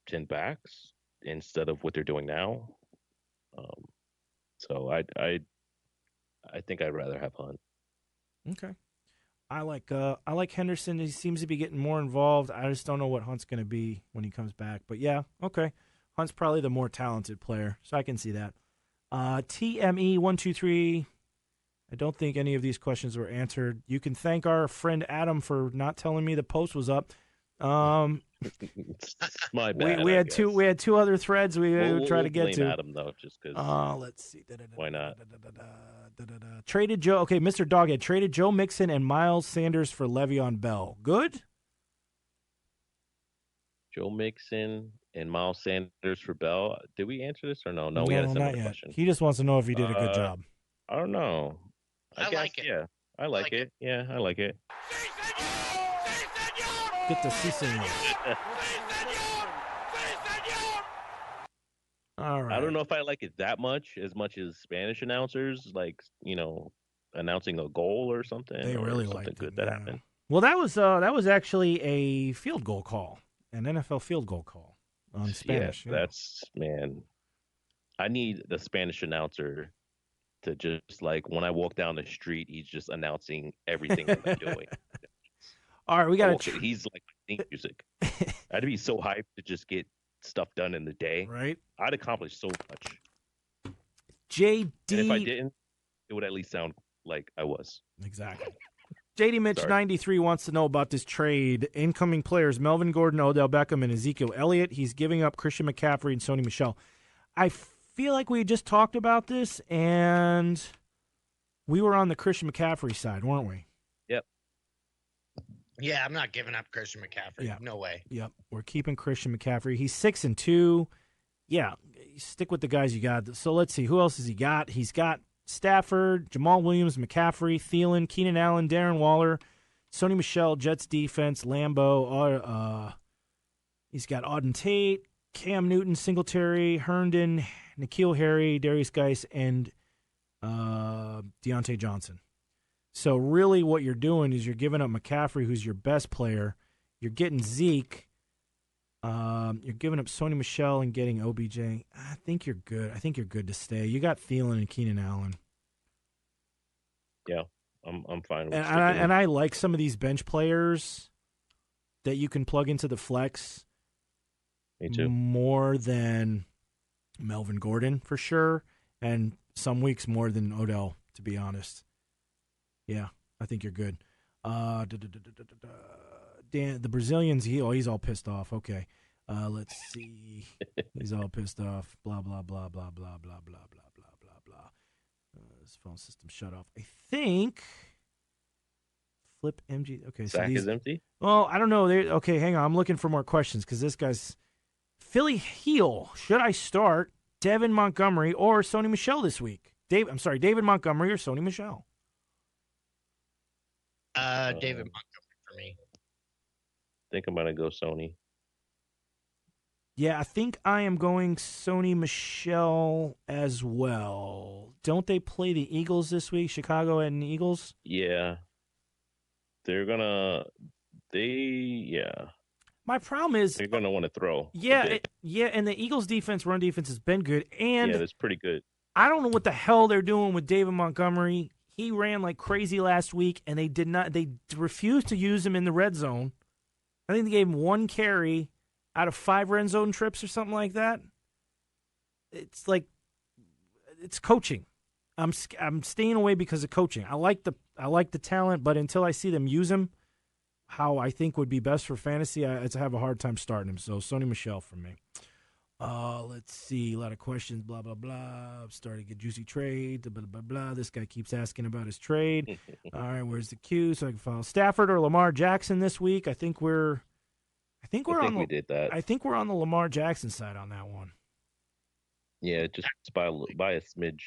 10 backs instead of what they're doing now. So I think I'd rather have Hunt. Okay. I like Henderson. He seems to be getting more involved. I just don't know what Hunt's going to be when he comes back. But yeah, okay. Hunt's probably the more talented player, so I can see that. TME123. I don't think any of these questions were answered. You can thank our friend Adam for not telling me the post was up. It's my bad. We had two other threads we'll try to get to. Adam though, just because. Let's see. Why not? Traded Joe. Okay, Mr. Doghead traded Joe Mixon and Miles Sanders for Le'Veon Bell. Good. Joe Mixon and Miles Sanders for Bell. Did we answer this or no? No, we had a similar question. He just wants to know if he did a good job. I don't know. I guess, like it. Yeah, I like it. Yeah, I like it. Get the si senor. All right. I don't know if I like it that much as Spanish announcers, like, announcing a goal or something. They really something liked good it, that yeah. happened. Well, that was actually a field goal call, an NFL field goal call on Spanish. Yeah, that's, man. I need the Spanish announcer to just, like, when I walk down the street, he's just announcing everything that I'm doing. All right, we got to. He's like theme music. I'd be so hyped to just get stuff done in the day. Right. I'd accomplish so much. JD. And if I didn't, it would at least sound like I was. Exactly. JD Mitch 93 wants to know about this trade. Incoming players: Melvin Gordon, Odell Beckham, and Ezekiel Elliott. He's giving up Christian McCaffrey and Sony Michel. I feel like we just talked about this, and we were on the Christian McCaffrey side, weren't we? Yep. Yeah, I'm not giving up Christian McCaffrey. Yeah. No way. Yep. We're keeping Christian McCaffrey. He's 6-2. Yeah, stick with the guys you got. So let's see. Who else has he got? He's got Stafford, Jamal Williams, McCaffrey, Thielen, Keenan Allen, Darren Waller, Sony Michel, Jets defense, Lambeau. He's got Auden Tate, Cam Newton, Singletary, Herndon, N'Keal Harry, Darius Geis, and Deontay Johnson. So really what you're doing is you're giving up McCaffrey, who's your best player. You're getting Zeke. You're giving up Sony Michel and getting OBJ. I think you're good. I think you're good to stay. You got Thielen and Keenan Allen. Yeah, I'm fine with and I like some of these bench players that you can plug into the flex. Me too. More than Melvin Gordon for sure, and some weeks more than Odell, to be honest. Yeah, I think you're good. Dan, the Brazilians, he's all pissed off. Okay, let's see. He's all pissed off. Blah blah blah blah blah blah blah blah blah blah blah. His phone system shut off. I think. Flip MG. Okay, so Zach these is empty. Well, I don't know. Okay, hang on. I'm looking for more questions because this guy's Philly heel. Should I start Devin Montgomery or Sony Michel this week? David Montgomery or Sony Michel? David Montgomery for me. I think I'm gonna go Sony. Yeah, I think I am going Sony Michel as well. Don't they play the Eagles this week? Chicago and the Eagles? Yeah. My problem is they're gonna want to throw. Yeah, and the Eagles' run defense has been good, and yeah, that's pretty good. I don't know what the hell they're doing with David Montgomery. He ran like crazy last week, and they refused to use him in the red zone. I think they gave him 1 carry out of 5 red zone trips or something like that. It's like, it's coaching. I'm staying away because of coaching. I like the talent, but until I see them use him, how I think would be best for fantasy, I have a hard time starting him. So Sony Michel from me. Let's see. A lot of questions. Blah blah blah. Starting a juicy trade. Blah blah blah. This guy keeps asking about his trade. All right, where's the queue so I can follow Stafford or Lamar Jackson this week? I think we did that. I think we're on the Lamar Jackson side on that one. Yeah, just by a smidge.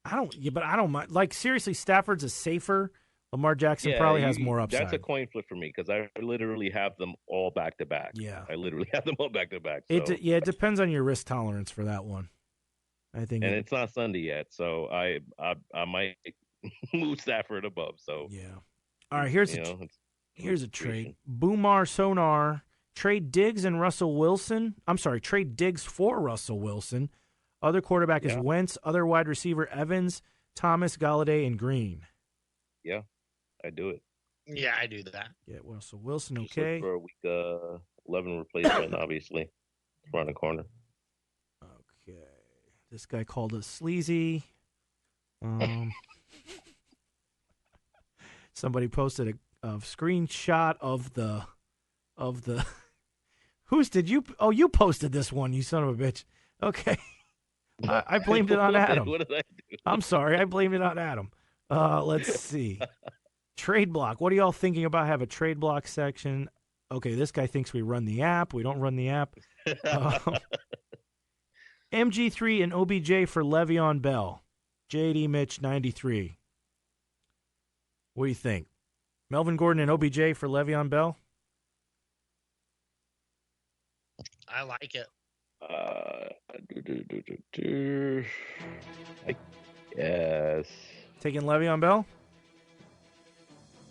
But I don't mind. Like, seriously, Stafford's a safer. Lamar Jackson probably has more upside. That's a coin flip for me because I literally have them all back to back. Yeah, I literally have them all back to back. It depends on your risk tolerance for that one. I think, and it's not Sunday yet, so I might move Stafford above. So yeah. All right, here's a trade. Boomar Sonar trade Diggs and Russell Wilson. I'm sorry, trade Diggs for Russell Wilson. Other quarterback is Wentz. Other wide receiver Evans, Thomas, Galladay, and Green. Yeah. I do it. Yeah, I do that. Yeah, Russell Wilson, Just okay. look for a week 11 replacement, obviously. Around the corner. Okay. This guy called us sleazy. Somebody posted a screenshot of the you posted this one, you son of a bitch. Okay. I blamed it on Adam. What did I do? I'm sorry, I blamed it on Adam. Let's see. Trade block. What are y'all thinking about? Have a trade block section. Okay, this guy thinks we run the app. We don't run the app. MG3 and OBJ for Le'Veon Bell. JD Mitch 93. What do you think? Melvin Gordon and OBJ for Le'Veon Bell? I like it. I guess. Taking Le'Veon Bell?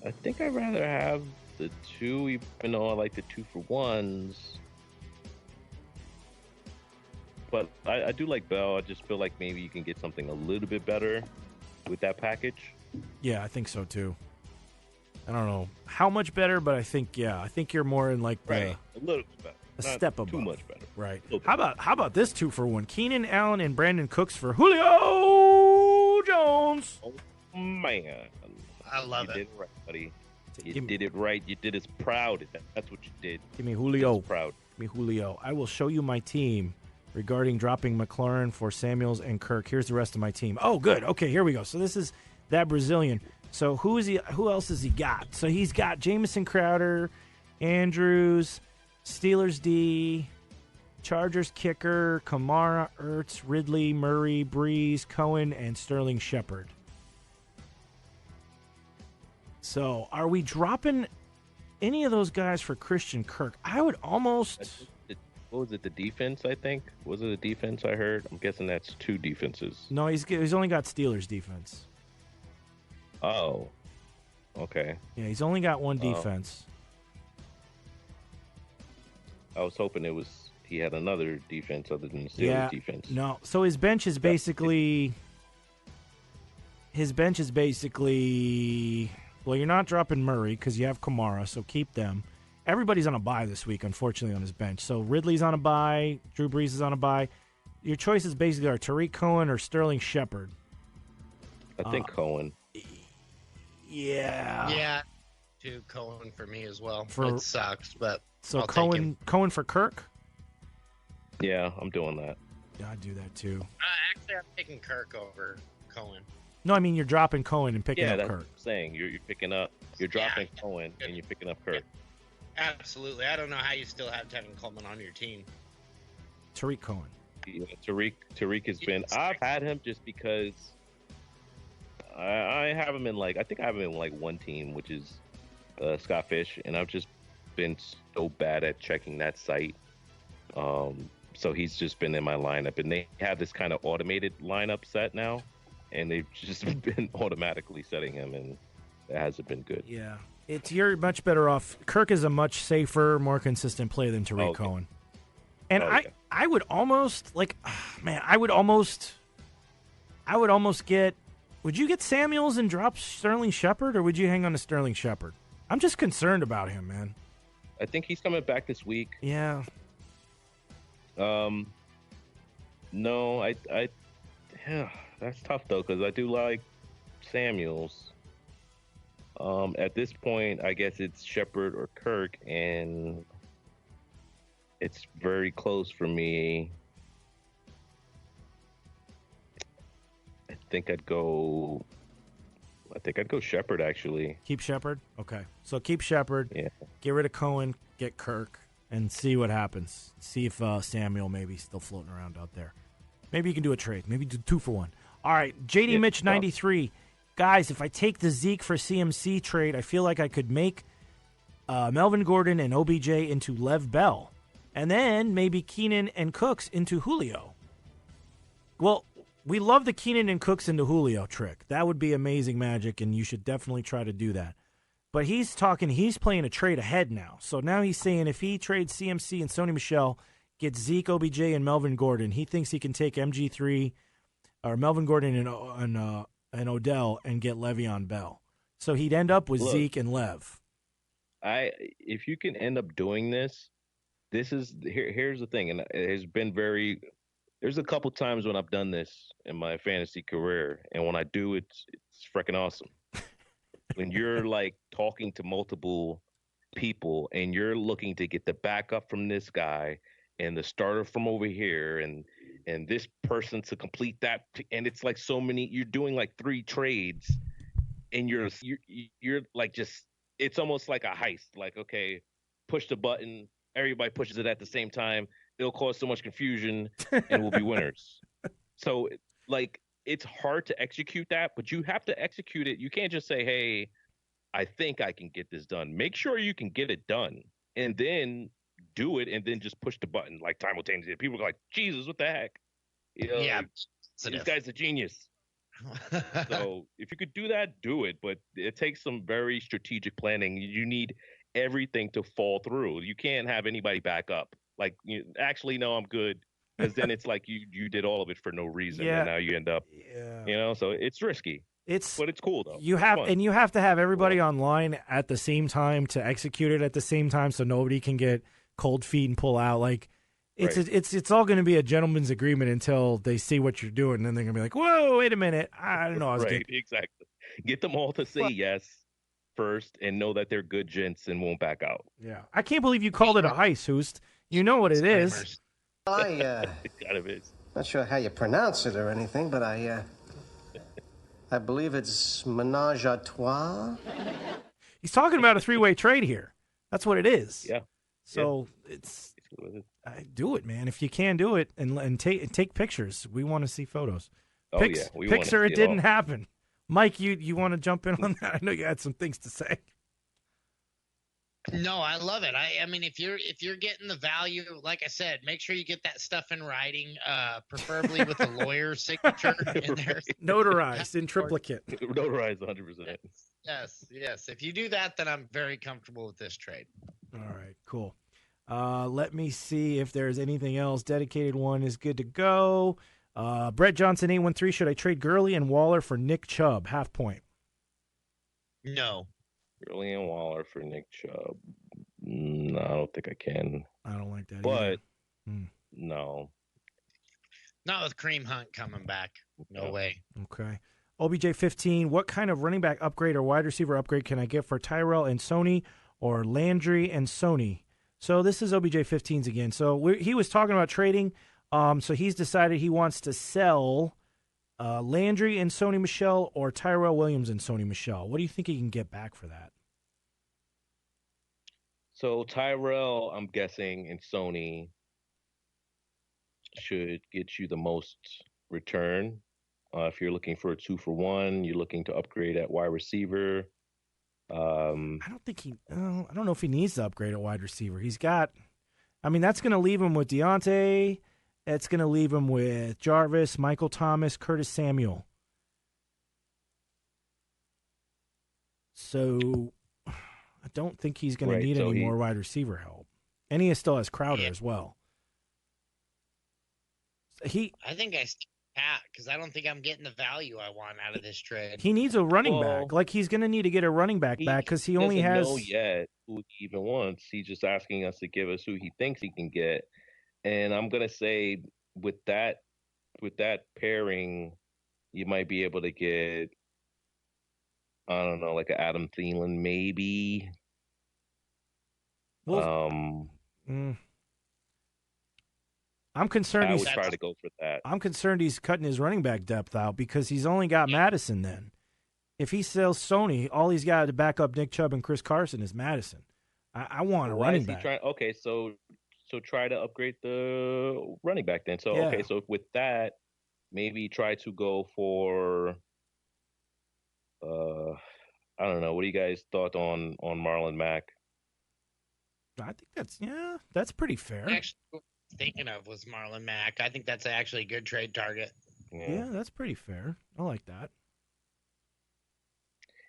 I think I'd rather have the two, even though I like the 2-for-1s. But I do like Bell. I just feel like maybe you can get something a little bit better with that package. Yeah, I think so too. I don't know how much better, but I think you're more in like a little bit better. A step above. Too much better. Right. How about this 2-for-1? Keenan Allen and Brandon Cooks for Julio Jones. Oh man. I love it. You did it right, buddy. You did it right. You did us proud. That's what you did. Give me Julio. Proud. Give me Julio. I will show you my team regarding dropping McLaurin for Samuels and Kirk. Here's the rest of my team. Oh, good. Okay, here we go. So this is that Brazilian. So who else has he got? So he's got Jamison Crowder, Andrews, Steelers D, Chargers kicker, Kamara, Ertz, Ridley, Murray, Breeze, Cohen, and Sterling Shepard. So, are we dropping any of those guys for Christian Kirk? I would almost... What was it, the defense, I think? Was it a defense I heard? I'm guessing that's two defenses. No, he's only got Steelers defense. Oh. Okay. Yeah, he's only got one defense. I was hoping he had another defense other than the Steelers defense. No, so his bench is basically... Well, you're not dropping Murray because you have Kamara, so keep them. Everybody's on a bye this week, unfortunately, on his bench. So Ridley's on a bye. Drew Brees is on a bye. Your choices basically are Tariq Cohen or Sterling Shepard. I think Cohen. Yeah. Yeah. To Cohen for me as well. It sucks, but so I'll take him. Cohen for Kirk? Yeah, I'm doing that. Yeah, I'd do that too. Actually, I'm taking Kirk over Cohen. No, I mean you're dropping Cohen and picking up that's Kirk. What I'm saying. You're dropping Cohen and you're picking up Kirk. Absolutely. I don't know how you still have Tevin Coleman on your team. Tariq Cohen. Yeah, Tariq has been. I've had him just because I have him in I think I have him in one team, which is Scott Fish, and I've just been so bad at checking that site. So he's just been in my lineup, and they have this kind of automated lineup set now, and they've just been automatically setting him, and it hasn't been good. Yeah. You're much better off. Kirk is a much safer, more consistent play than Tariq Cohen. And I would almost I would almost get. Would you get Samuels and drop Sterling Shepard, or would you hang on to Sterling Shepard? I'm just concerned about him, man. I think he's coming back this week. Yeah. No, That's tough though, because I do like Samuels. At this point, I guess it's Shepard or Kirk, and it's very close for me. I think I'd go Shepard, actually. Keep Shepard? Okay. So keep Shepard. Yeah. Get rid of Cohen. Get Kirk. And see what happens. See if Samuel maybe still floating around out there. Maybe you can do a trade. Maybe do 2 for 1. All right. JD Mitch 93. Guys, if I take the Zeke for CMC trade, I feel like I could make Melvin Gordon and OBJ into Lev Bell. And then maybe Keenan and Cooks into Julio. Well, we love the Keenan and Cooks into Julio trick. That would be amazing magic, and you should definitely try to do that. But he's playing a trade ahead now. So now he's saying if he trades CMC and Sony Michel, gets Zeke, OBJ, and Melvin Gordon, he thinks he can take MG3 or Melvin Gordon and Odell and get Le'Veon Bell. So he'd end up with Zeke and Lev. If you can end up doing this, here's the thing, and it has been there's a couple times when I've done this in my fantasy career, and when I do, it's freaking awesome. When you're like talking to multiple people and you're looking to get the backup from this guy and the starter from over here and this person to complete that, and it's like so many, you're doing like 3 trades, and you're like it's almost like a heist. Like, okay, push the button, everybody pushes it at the same time. It'll cause so much confusion, and we'll be winners. So, like, it's hard to execute that, but you have to execute it. You can't just say, hey, I think I can get this done. Make sure you can get it done, and then do it, and then just push the button, like, simultaneously. People are like, Jesus, what the heck? Yeah. This guy's a genius. So, if you could do that, do it, but it takes some very strategic planning. You need everything to fall through. You can't have anybody back up. Like, actually, no, I'm good. Because then it's like you did all of it for no reason, and now you end up, so it's risky. But it's cool though. You have to have everybody online at the same time to execute it at the same time, so nobody can get cold feet and pull out. Like, it's all going to be a gentleman's agreement until they see what you're doing, and then they're going to be like, "Whoa, wait a minute, I don't know." Exactly. Get them all to say yes first, and know that they're good gents and won't back out. Yeah, I can't believe you called it a heist, Hoost. You know what it is. It kind of is. Not sure how you pronounce it or anything, but I believe it's menage a trois. He's talking about a 3-way trade here. That's what it is. Yeah. So do it, man. If you can do it, and take pictures. We want to see photos. Pixar, it didn't happen. Mike, you want to jump in on that? I know you had some things to say. No, I love it. I mean, if you're getting the value, like I said, make sure you get that stuff in writing, preferably with a lawyer's signature in there. Notarized in triplicate. Notarized 100%. Yes. If you do that, then I'm very comfortable with this trade. All right, cool. Let me see if there's anything else. Dedicated one is good to go. Brett Johnson 813. Should I trade Gurley and Waller for Nick Chubb? Half point. No. Gurley and Waller for Nick Chubb. No, I don't think I can. I don't like that but either. No. Not with Kareem Hunt coming back. No way. Okay. OBJ 15. What kind of running back upgrade or wide receiver upgrade can I get for Tyrell and Sony or Landry and Sony? So this is OBJ 15s again. So he was talking about trading. So he's decided he wants to sell Landry and Sony Michel or Tyrell Williams and Sony Michel. What do you think he can get back for that? So Tyrell, I'm guessing, and Sony should get you the most return. If you're looking for a 2-for-1, you're looking to upgrade at wide receiver. I don't know if he needs to upgrade at wide receiver. He's got, that's going to leave him with Deontay. It's going to leave him with Jarvis, Michael Thomas, Curtis Samuel. So I don't think he's going to need any more wide receiver help. And he still has Crowder as well. I think I stick pat because I don't think I'm getting the value I want out of this trade. He needs a running back. Like, he's going to need to get a running back because he only has. He doesn't know yet who he even wants. He's just asking us to give us who he thinks he can get. And I'm going to say with that pairing, you might be able to get, I don't know, like an Adam Thielen, maybe. Well, I'm concerned I would try to go for that. I'm concerned he's cutting his running back depth out because he's only got Madison then. If he sells Sony, all he's got to back up Nick Chubb and Chris Carson is Madison. I want a running back. Okay, so try to upgrade the running back then. So, Yeah. okay, so with that, maybe try to go for, I don't know. What do you guys thought on Marlon Mack? I think that's pretty fair. Actually, what I was thinking of was Marlon Mack. I think that's actually a good trade target. Yeah, that's pretty fair. I like that.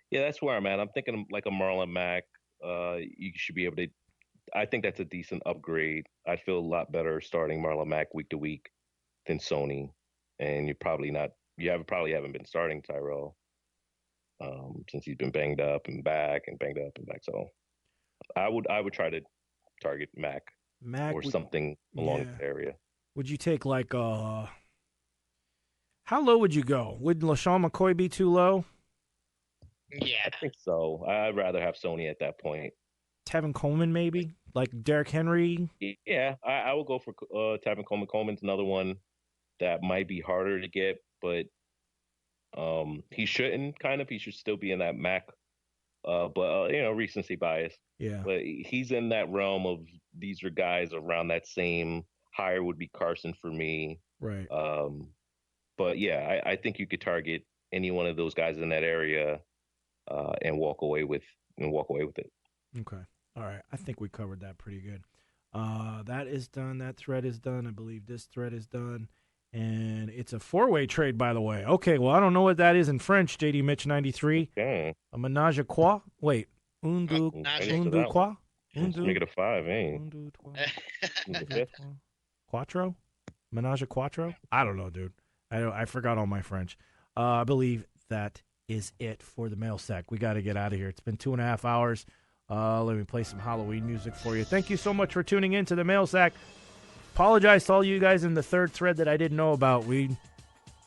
Yeah, that's where I'm at. I'm thinking like a Marlon Mack. You should be able to. I think that's a decent upgrade. I'd feel a lot better starting Marlon Mack week to week than Sony, and you're probably not. Probably haven't been starting Tyrell since he's been banged up and back and banged up and back. So I would try to target Mack or something along that area. Would you take like how low would you go? Would LaShawn McCoy be too low? Yeah, I think so. I'd rather have Sony at that point. Tevin Coleman, maybe like Derrick Henry. Yeah, I will go for Tevin Coleman. Coleman's another one that might be harder to get, but he shouldn't. He should still be in that Mac. But recency bias. Yeah. But he's in that realm of these are guys around that same. Higher would be Carson for me. Right. But yeah, I think you could target any one of those guys in that area. And walk away with it. Okay. All right. I think we covered that pretty good. That is done. That thread is done. I believe this thread is done. And it's a 4-way trade, by the way. Okay. Well, I don't know what that is in French, JD Mitch 93. Okay. A menage a trois? Wait. Un, deux, quoi? Make it a 5, eh? Quattro? Menage a quattro? I don't know, dude. I forgot all my French. I believe that is it for the Mailsack. We got to get out of here. It's been 2.5 hours. Let me play some Halloween music for you. Thank you so much for tuning in to the Mailsack. Apologize to all you guys in the third thread that I didn't know about. We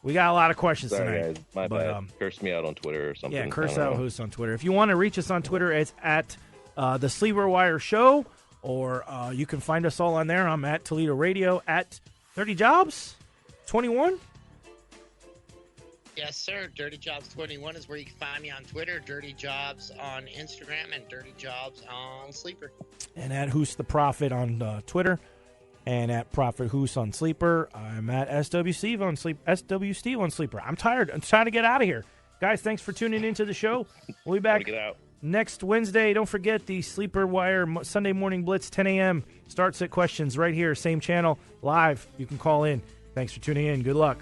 got a lot of questions Sorry, tonight. guys. My bad. Curse me out on Twitter or something. Yeah, curse out hosts on Twitter. If you want to reach us on Twitter, it's at the Sleeper Wire Show, or you can find us all on there. I'm at Toledo Radio at 30 Jobs 21. Yes, sir. Dirty Jobs 21 is where you can find me on Twitter, Dirty Jobs on Instagram, and Dirty Jobs on Sleeper. And at Who's the Prophet on Twitter, and at Prophet Who's on Sleeper. I'm at SW Steve on Sleeper. I'm tired. I'm trying to get out of here. Guys, thanks for tuning into the show. We'll be back next Wednesday. Don't forget the Sleeper Wire Sunday Morning Blitz, 10 a.m. Start set questions right here, same channel, live. You can call in. Thanks for tuning in. Good luck.